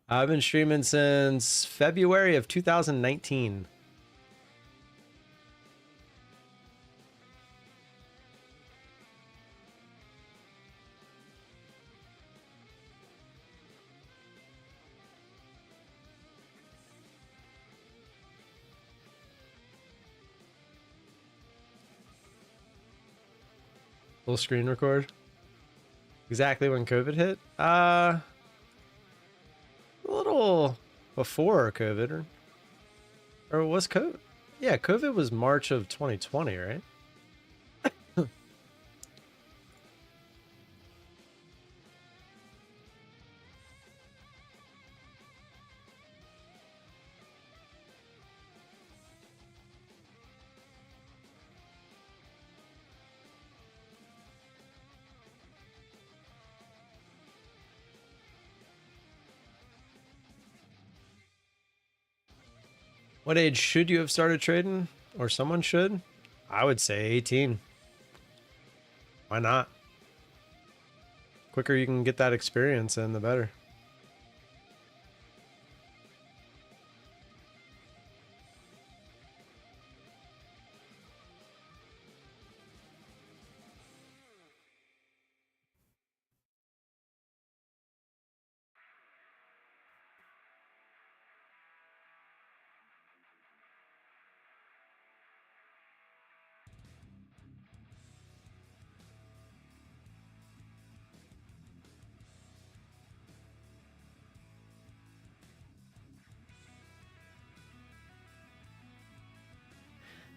I've been streaming since February of 2019. Full screen record. Exactly when COVID hit? A little before COVID, or was COVID? Yeah, COVID was March of 2020, right? What age should you have started trading? Or someone should? I would say 18. Why not? Quicker you can get that experience in, the better.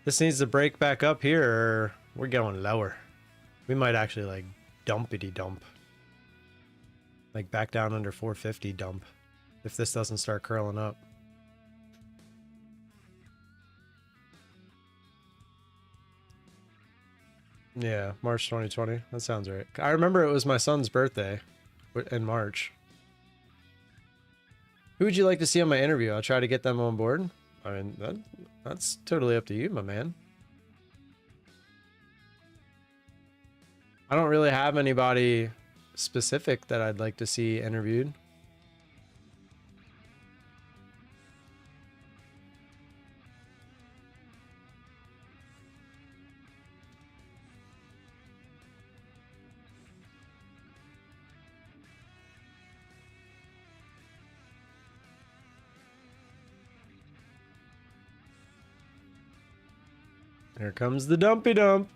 This needs to break back up here, or we're going lower. We might actually like dumpity dump. Like back down under 450 dump. If this doesn't start curling up. Yeah, March 2020. That sounds right. I remember it was my son's birthday in March. Who would you like to see on my interview? I'll try to get them on board. I mean, that's totally up to you, my man. I don't really have anybody specific that I'd like to see interviewed. Here comes the dumpy dump.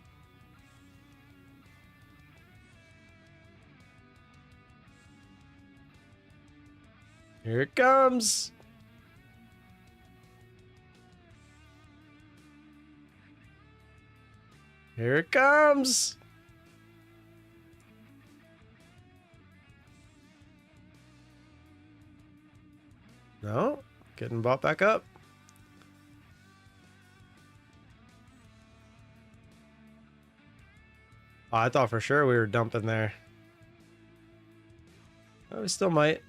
Here it comes. Here it comes. No, getting bought back up. Oh, I thought for sure we were dumping there. Oh, we still might.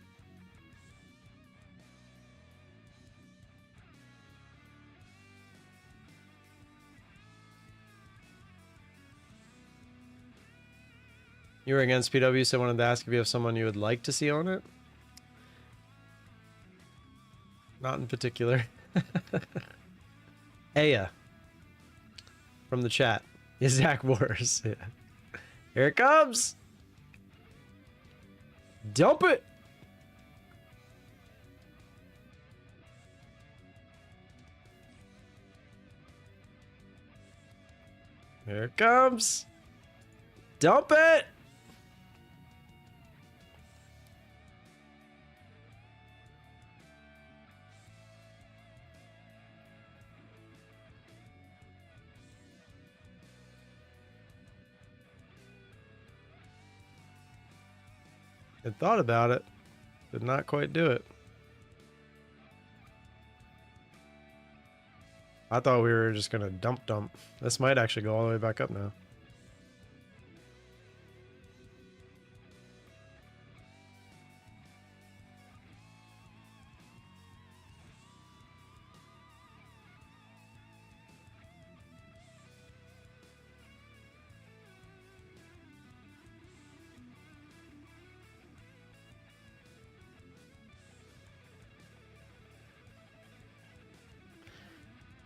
You were against PW, so I wanted to ask if you have someone you would like to see on it. Not in particular. Aya. From the chat. Zach Wars. Yeah. Here it comes. Dump it. Here it comes. Dump it. I thought about it. Did not quite do it. I thought we were just going to dump. This might actually go all the way back up now.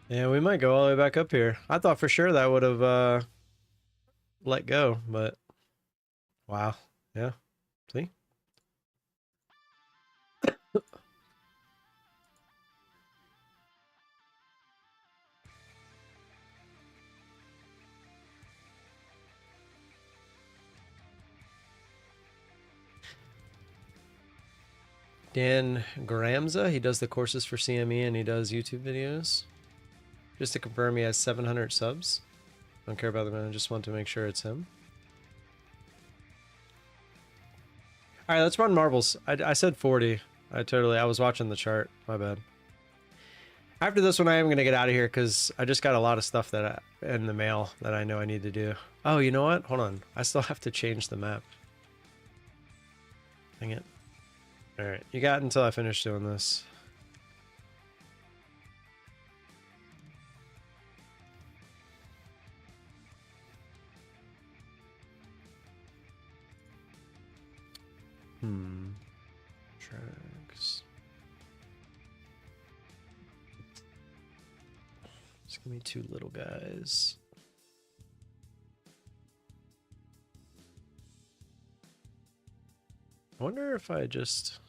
Yeah, we might go all the way back up here. I thought for sure that would have let go, but wow. Yeah. See? Dan Gramza, he does the courses for CME and he does YouTube videos. Just to confirm, he has 700 subs. Don't care about the man, I just want to make sure it's him. All right, let's run marbles. I said 40. I was watching the chart. My bad. After this one, I am going to get out of here because I just got a lot of stuff in the mail that I know I need to do. Oh, you know what? Hold on. I still have to change the map. Dang it. All right, you got until I finish doing this. Tracks. It's gonna be two little guys. I wonder if I just...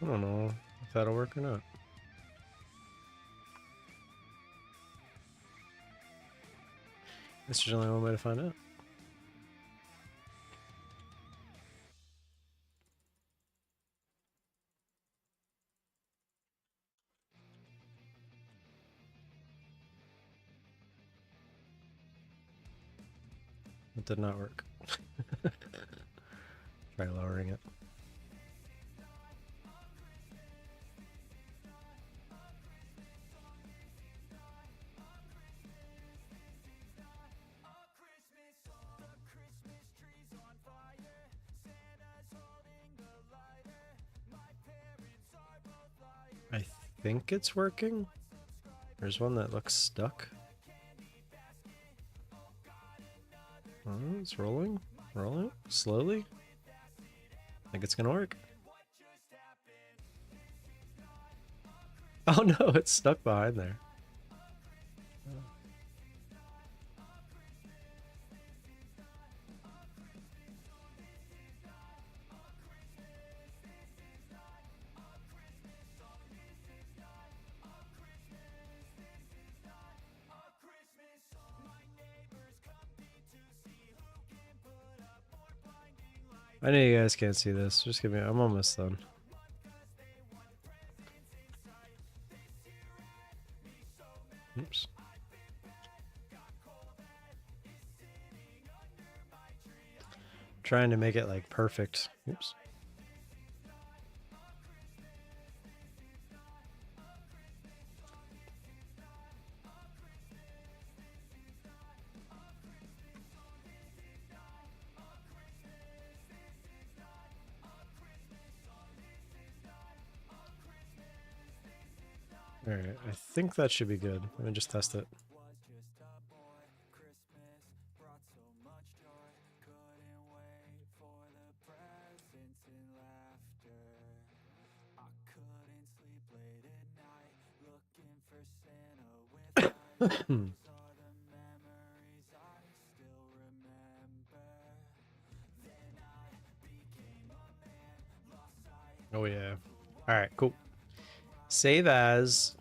I don't know if that'll work or not. This is only one way to find out. It did not work. Try lowering it. I think it's working. There's one that looks stuck. Oh, it's rolling, slowly. I think it's gonna work. Oh no, it's stuck behind there. I know you guys can't see this. Just give me. I'm almost done. Oops. Trying to make it like perfect. Oops. All right, I think that should be good. Let me just test it. Oh yeah. All right, cool. Save as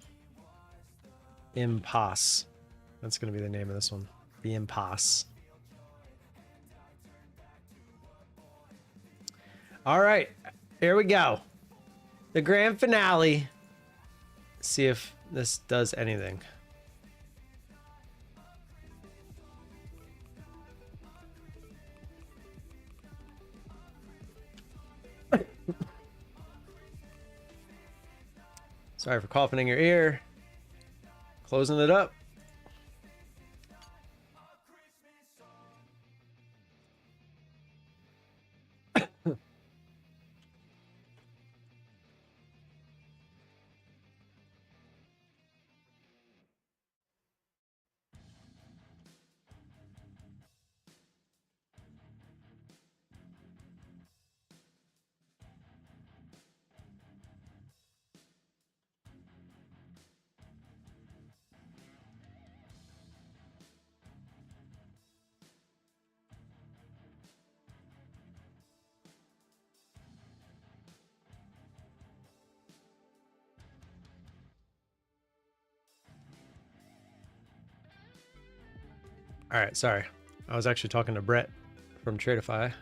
Impasse. That's going to be the name of this one. The Impasse. All right, here we go. The grand finale. See if this does anything. Sorry for coughing in your ear. Closing it up. All right, sorry. I was actually talking to Brett from Tradeify.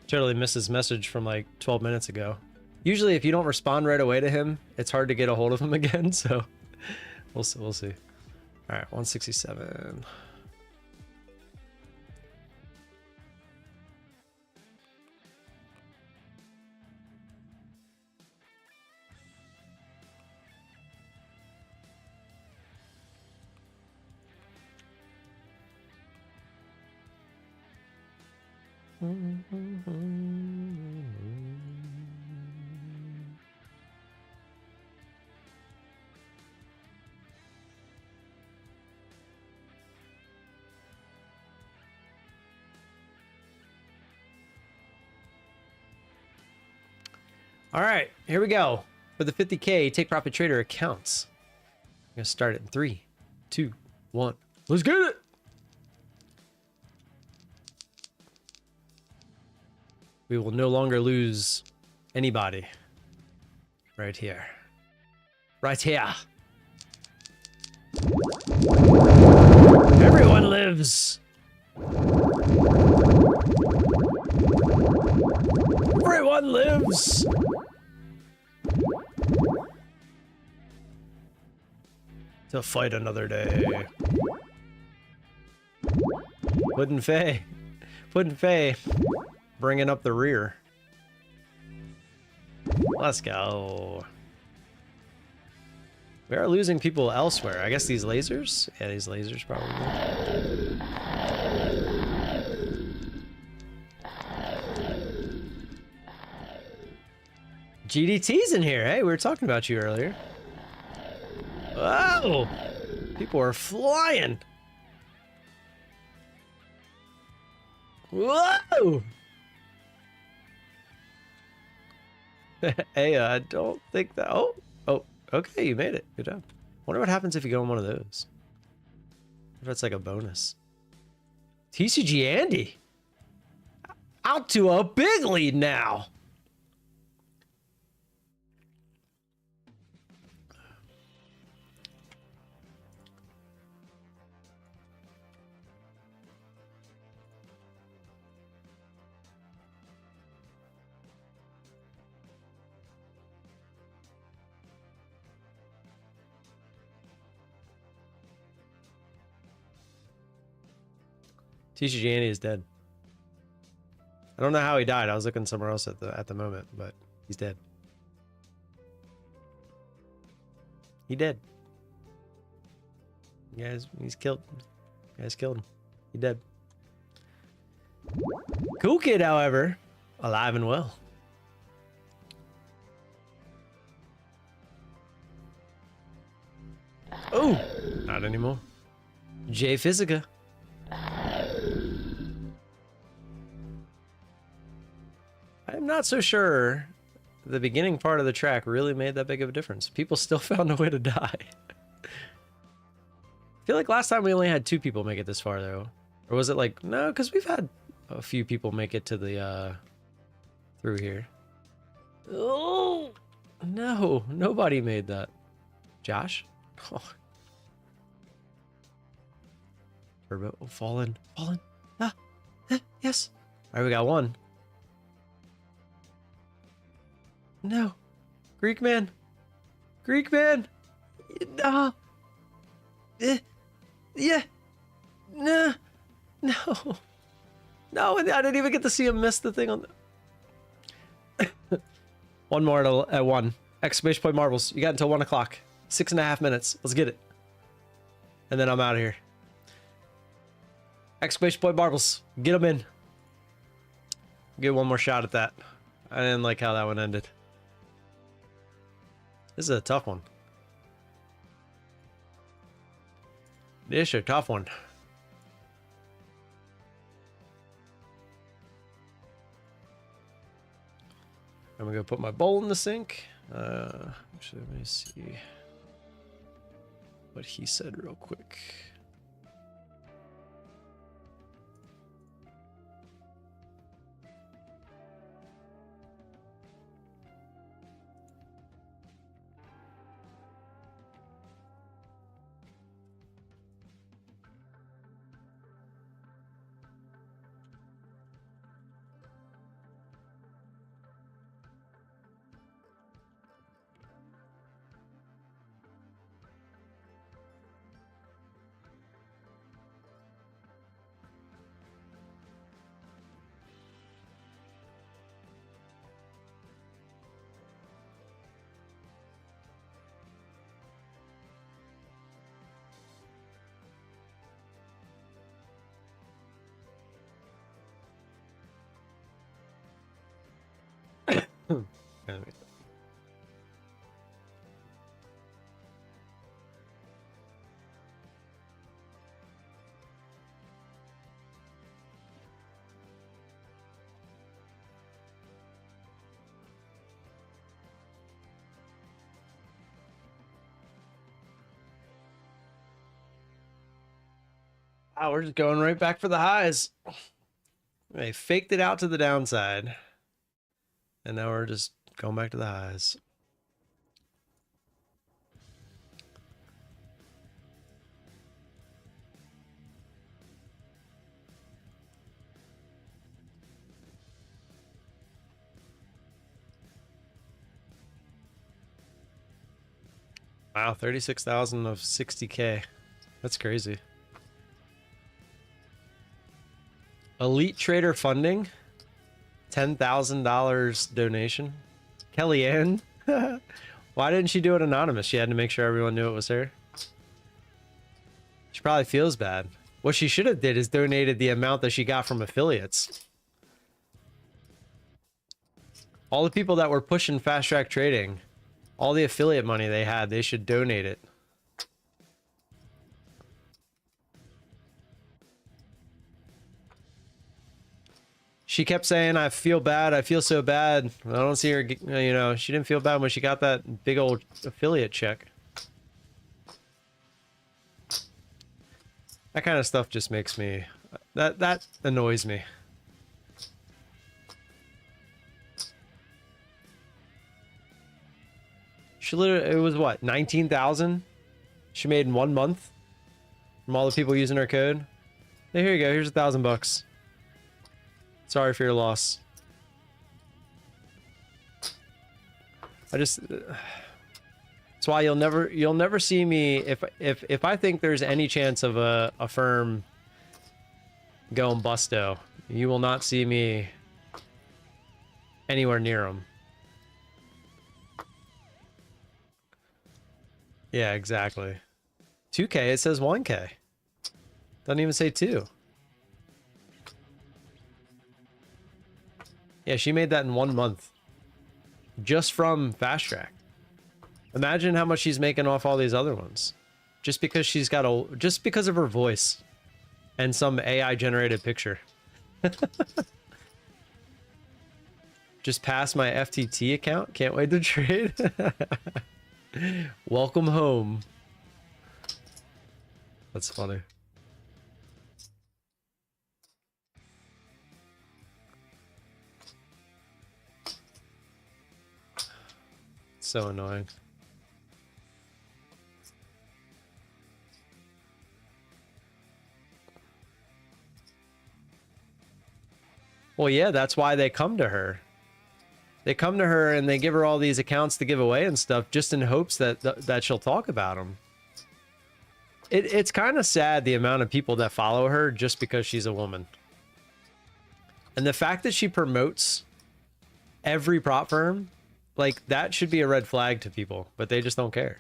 Totally missed his message from like 12 minutes ago. Usually if you don't respond right away to him, it's hard to get a hold of him again, so we'll see. All right, 167. All right, here we go. For the 50K take profit trader accounts. I'm gonna start it in 3, 2, 1. Let's get it. We will no longer lose anybody. Right here. Right here. Everyone lives. Everyone lives. To fight another day. Puddin' Faye. Bringing up the rear. Let's go. We are losing people elsewhere. I guess these lasers? Yeah, these lasers probably. GDT's in here. Hey, we were talking about you earlier. Whoa! People are flying. Whoa! Hey, I don't think that... Oh, okay, you made it. Good job. Wonder what happens if you go on one of those. If it's like a bonus. TCG Andy. Out to a big lead now. TCG Andy is dead. I don't know how he died. I was looking somewhere else at the moment, but he's dead. He dead. Guys, he's killed. Guys killed him. He dead. Cool Kid, however, alive and well. Oh, not anymore. J Physica. I'm not so sure the beginning part of the track really made that big of a difference. People still found a way to die. I feel like last time we only had 2 people make it this far, though. Or was it like, no, because we've had a few people make it to the, through here. Oh, no, nobody made that. Josh? Oh. Turbo, oh, fallen. Ah, yes. All right, we got 1. No. Greek man. No. Yeah. No. No, I didn't even get to see him miss the thing on the... One more at 1. Exclamation point marbles. You got until 1 o'clock. 6.5 minutes. Let's get it. And then I'm out of here. Exclamation point marbles. Get them in. Get one more shot at that. I didn't like how that one ended. This is a tough one. This is a tough one. I'm gonna go put my bowl in the sink. Actually, let me see what he said real quick. Wow, we're just going right back for the highs. They faked it out to the downside. And now we're just going back to the highs. Wow, 36,000 of 60K. That's crazy. Elite Trader funding. $10,000 donation. Kellyanne. Why didn't she do it anonymous? She had to make sure everyone knew it was her. She probably feels bad. What she should have did is donated the amount that she got from affiliates. All the people that were pushing fast track trading, all the affiliate money they had, they should donate it. She kept saying, I feel bad. I feel so bad. I don't see her, you know, she didn't feel bad when she got that big old affiliate check. That kind of stuff just makes me, that annoys me. She literally, it was what, 19,000 she made in 1 month from all the people using her code. Hey, here you go. Here's $1,000. Sorry for your loss. I just, that's why you'll never see me if I think there's any chance of a firm going busto, you will not see me anywhere near them. Yeah, exactly. 2K, it says 1K. Doesn't even say 2. Yeah, she made that in 1 month. Just from Fast Track. Imagine how much she's making off all these other ones. Just because she's got a, just because of her voice. And some AI generated picture. Just passed my FTT account. Can't wait to trade. Welcome home. That's funny. So annoying. Well, yeah, that's why they come to her. They come to her and they give her all these accounts to give away and stuff just in hopes that that she'll talk about them. It's kind of sad the amount of people that follow her just because she's a woman. And the fact that she promotes every prop firm Like, that should be a red flag to people, but they just don't care.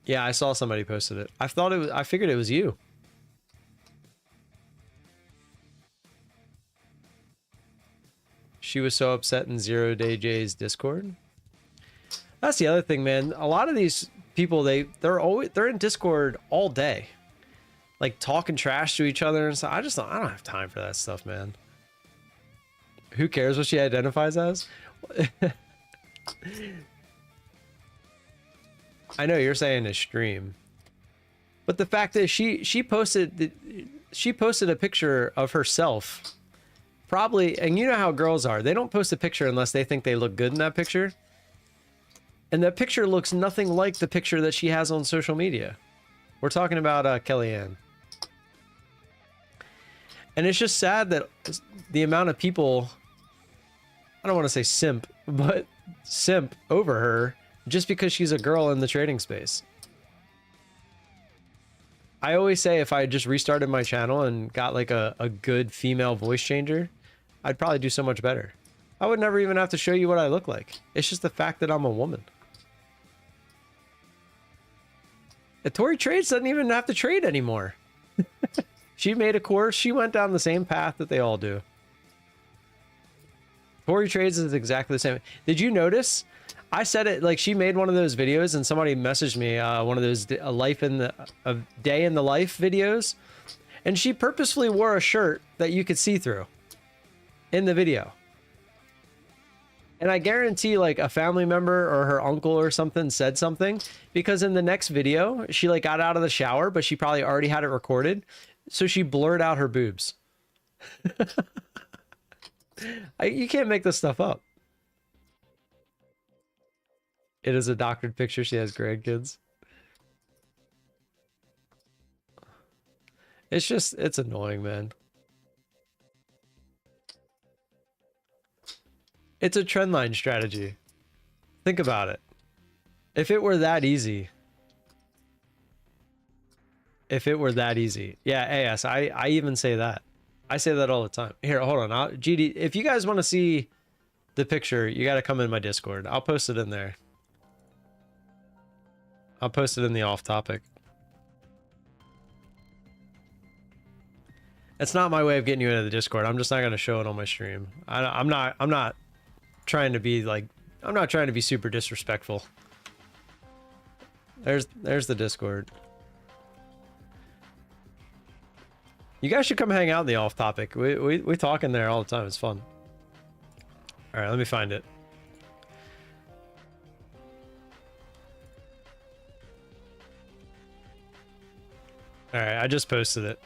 Yeah, I saw somebody posted it. I figured it was you. She was so upset in 0 Day J's Discord. That's the other thing, man. A lot of these people, they're in Discord all day, like talking trash to each other and stuff. I don't have time for that stuff, man. Who cares what she identifies as? I know you're saying a stream, but the fact is she posted a picture of herself, probably, and you know how girls are. They don't post a picture unless they think they look good in that picture. And that picture looks nothing like the picture that she has on social media. We're talking about Kellyanne. And it's just sad that the amount of people, I don't want to say simp, but simp over her just because she's a girl in the trading space. I always say if I just restarted my channel and got like a good female voice changer, I'd probably do so much better. I would never even have to show you what I look like. It's just the fact that I'm a woman. Tori Trades doesn't even have to trade anymore. She made a course. She went down the same path that they all do. Tori Trades is exactly the same. Did you notice? I said it, like, she made one of those videos and somebody messaged me one of those day in the life videos, and she purposefully wore a shirt that you could see through in the video. And I guarantee like a family member or her uncle or something said something, because in the next video, she like got out of the shower, but she probably already had it recorded. So she blurred out her boobs. You can't make this stuff up. It is a doctored picture. She has grandkids. It's annoying, man. It's a trendline strategy. Think about it. If it were that easy. If it were that easy. Yeah, AS, I even say that. I say that all the time. Here, hold on. GD, if you guys want to see the picture, you got to come in my Discord. I'll post it in there. I'll post it in the off topic. It's not my way of getting you into the Discord. I'm just not going to show it on my stream. I'm not trying to be like, I'm not trying to be super disrespectful. There's the Discord. You guys should come hang out in the off topic. We talk in there all the time. It's fun. All right, let me find it. All right, I just posted it.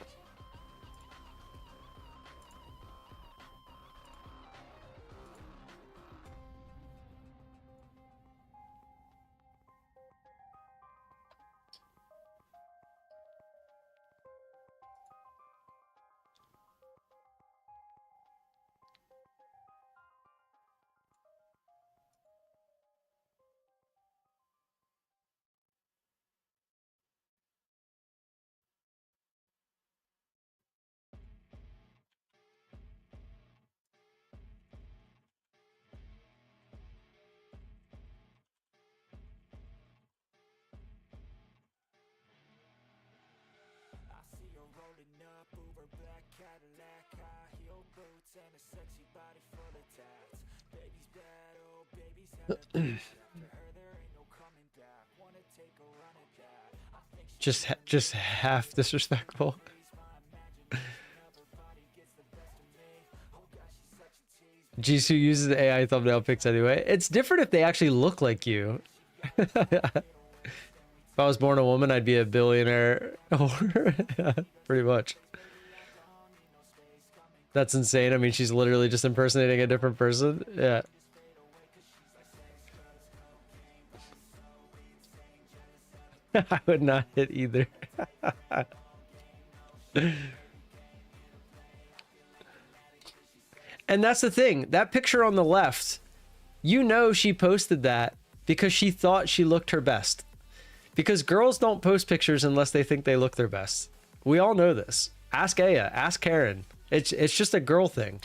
Just half disrespectful. Jisoo uses the AI thumbnail pics anyway. It's different if they actually look like you. If I was born a woman, I'd be a billionaire. Pretty much. That's insane. I mean, she's literally just impersonating a different person. Yeah. I would not hit either. And that's the thing. That picture on the left, you know she posted that because she thought she looked her best. Because girls don't post pictures unless they think they look their best. We all know this. Ask Aya, ask Karen. It's just a girl thing.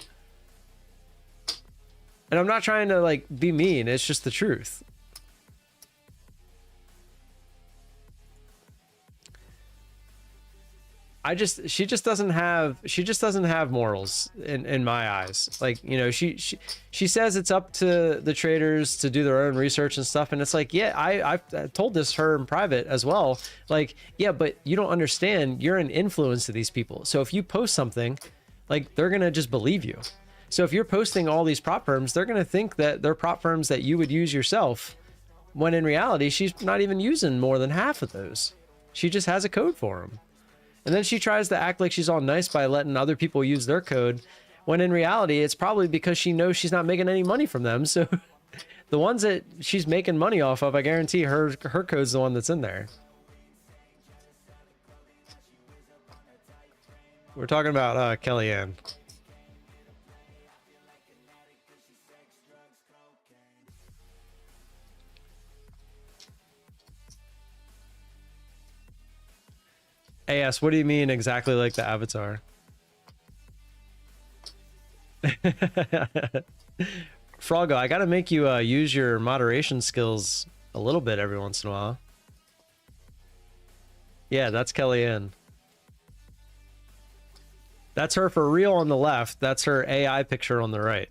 And I'm not trying to like be mean. It's just the truth. She just doesn't have morals in my eyes. Like, you know, she says it's up to the traders to do their own research and stuff. And it's like, yeah, I've told this her in private as well. Like, yeah, but you don't understand. You're an influence to these people. So if you post something, like, they're going to just believe you. So if you're posting all these prop firms, they're going to think that they're prop firms that you would use yourself, when in reality, she's not even using more than half of those. She just has a code for them. And then she tries to act like she's all nice by letting other people use their code, when in reality, it's probably because she knows she's not making any money from them. So the ones that she's making money off of, I guarantee her code's the one that's in there. We're talking about Kellyanne. AS, what do you mean exactly like the avatar? Froggo, I gotta make you use your moderation skills a little bit every once in a while. Yeah, that's Kellyanne. That's her for real on the left. That's her AI picture on the right.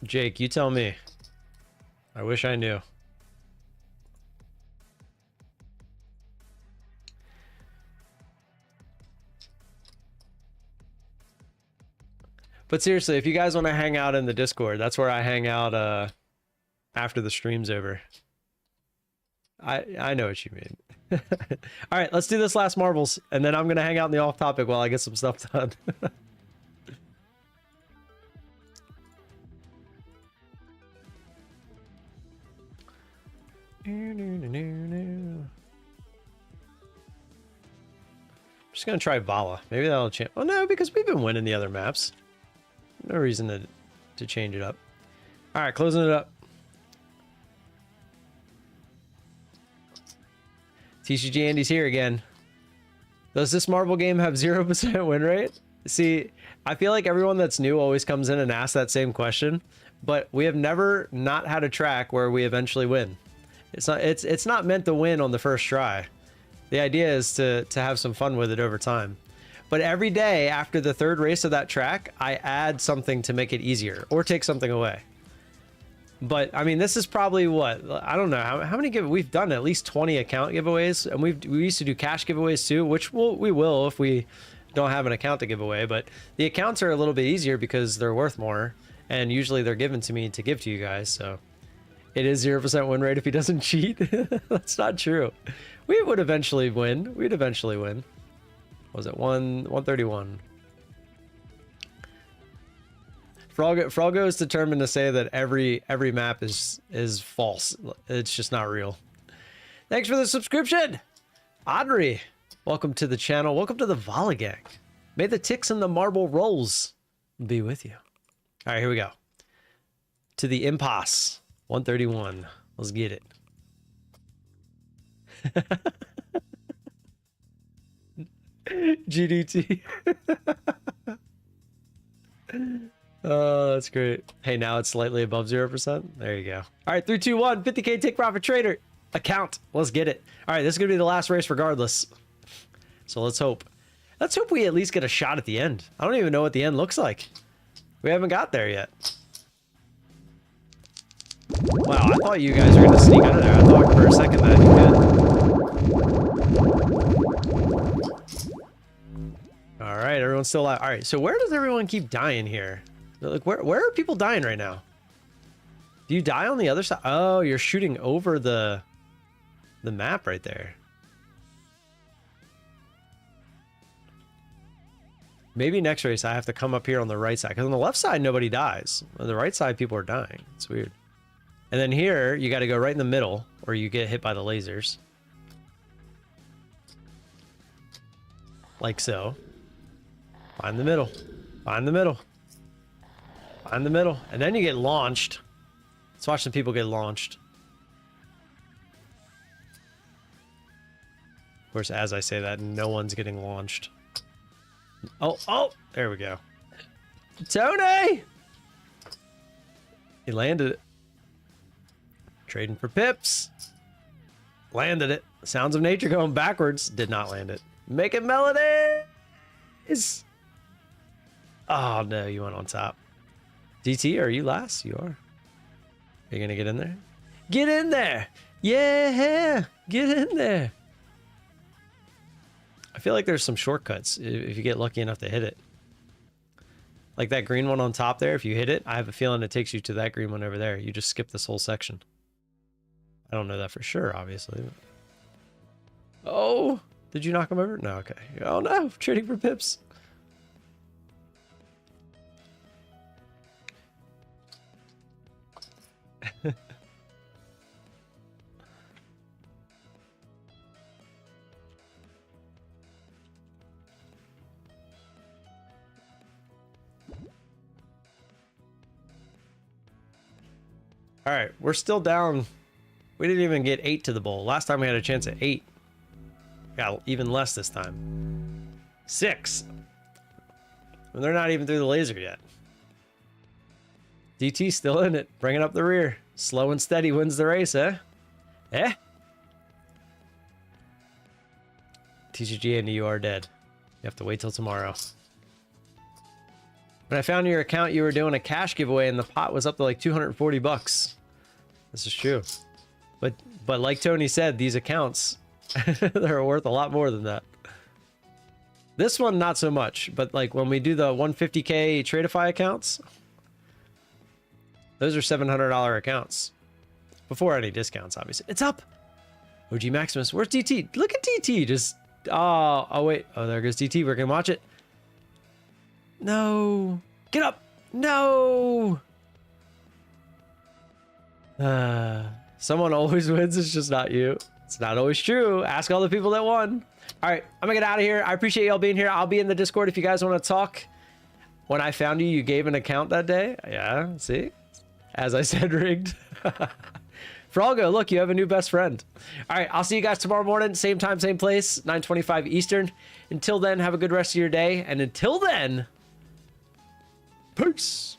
Jake, you tell me. I wish I knew. But seriously, if you guys want to hang out in the Discord, that's where I hang out after the stream's over. I know what you mean. All right, let's do this last marbles, and then I'm going to hang out in the off topic while I get some stuff done. I'm just gonna try Vala. Maybe that'll change. Oh no, because we've been winning the other maps. No reason to change it up. All right, closing it up. TCG Andy's here again. Does this marble game have 0% win rate? See, I feel like everyone that's new always comes in and asks that same question, but we have never not had a track where we eventually win. It's not meant to win on the first try. The idea is to have some fun with it over time. But every day after the third race of that track, I add something to make it easier or take something away. But I mean, this is probably what, I don't know how many we've done at least 20 account giveaways, and we used to do cash giveaways too, which we will if we don't have an account to give away. But the accounts are a little bit easier because they're worth more, and usually they're given to me to give to you guys. So it is 0% win rate if he doesn't cheat. That's not true. We would eventually win. We'd eventually win. What was it 131? Froggo is determined to say that every map is false. It's just not real. Thanks for the subscription, Audrey. Welcome to the channel. Welcome to the Vala gang. May the ticks and the marble rolls be with you. All right, here we go. To the impasse. 131. Let's get it. GDT. Oh, that's great. Hey, now it's slightly above 0%. There you go. All right, 3, 2, 1. 50K take profit trader account. Let's get it. All right, this is gonna be the last race regardless. So let's hope. Let's hope we at least get a shot at the end. I don't even know what the end looks like. We haven't got there yet. Wow, I thought you guys were gonna sneak under there. I thought for a second that you could. All right, everyone's still alive. All right, so where does everyone keep dying here? Like, where are people dying right now? Do you die on the other side? Oh, you're shooting over the map right there. Maybe next race I have to come up here on the right side, because on the left side nobody dies. On the right side people are dying. It's weird. And then here you got to go right in the middle, or you get hit by the lasers. Like so. Find the middle. Find the middle. Find the middle. And then you get launched. Let's watch some people get launched. course, as I say that, no one's getting launched. Oh, there we go. Tony! He landed it. Trading for pips. Landed it. Sounds of Nature going backwards. Did not land it. Making melodies. Oh, no, you went on top. DT, are you last? You are. Are you going to get in there? Get in there. Yeah, get in there. I feel like there's some shortcuts if you get lucky enough to hit it. Like that green one on top there, if you hit it, I have a feeling it takes you to that green one over there. You just skip this whole section. I don't know that for sure, obviously. But... Oh, did you knock him over? No, okay. Oh no, trading for pips. All right, we're still down. We didn't even get 8 to the bowl. Last time we had a chance at 8. Got even less this time. 6. And they're not even through the laser yet. DT still in it, bringing up the rear. Slow and steady wins the race, eh? Eh? TCG and you are dead. You have to wait till tomorrow. When I found your account, you were doing a cash giveaway and the pot was up to like 240 bucks. This is true. But like Tony said, these accounts, they're worth a lot more than that. This one, not so much. But like when we do the 150K Tradeify accounts, those are $700 accounts. Before any discounts, obviously. It's up! OG Maximus, where's DT? Look at DT, just... Oh, wait. Oh, there goes DT. We're gonna watch it. No. Get up. No. Someone always wins. It's just not you. It's not always true. Ask all the people that won. All right. I'm gonna get out of here. I appreciate y'all being here. I'll be in the Discord if you guys want to talk. When I found you, you gave an account that day. Yeah. See? As I said, rigged. Frolgo, look, you have a new best friend. All right. I'll see you guys tomorrow morning. Same time, same place. 9:25 Eastern. Until then, have a good rest of your day. And until then... Peace.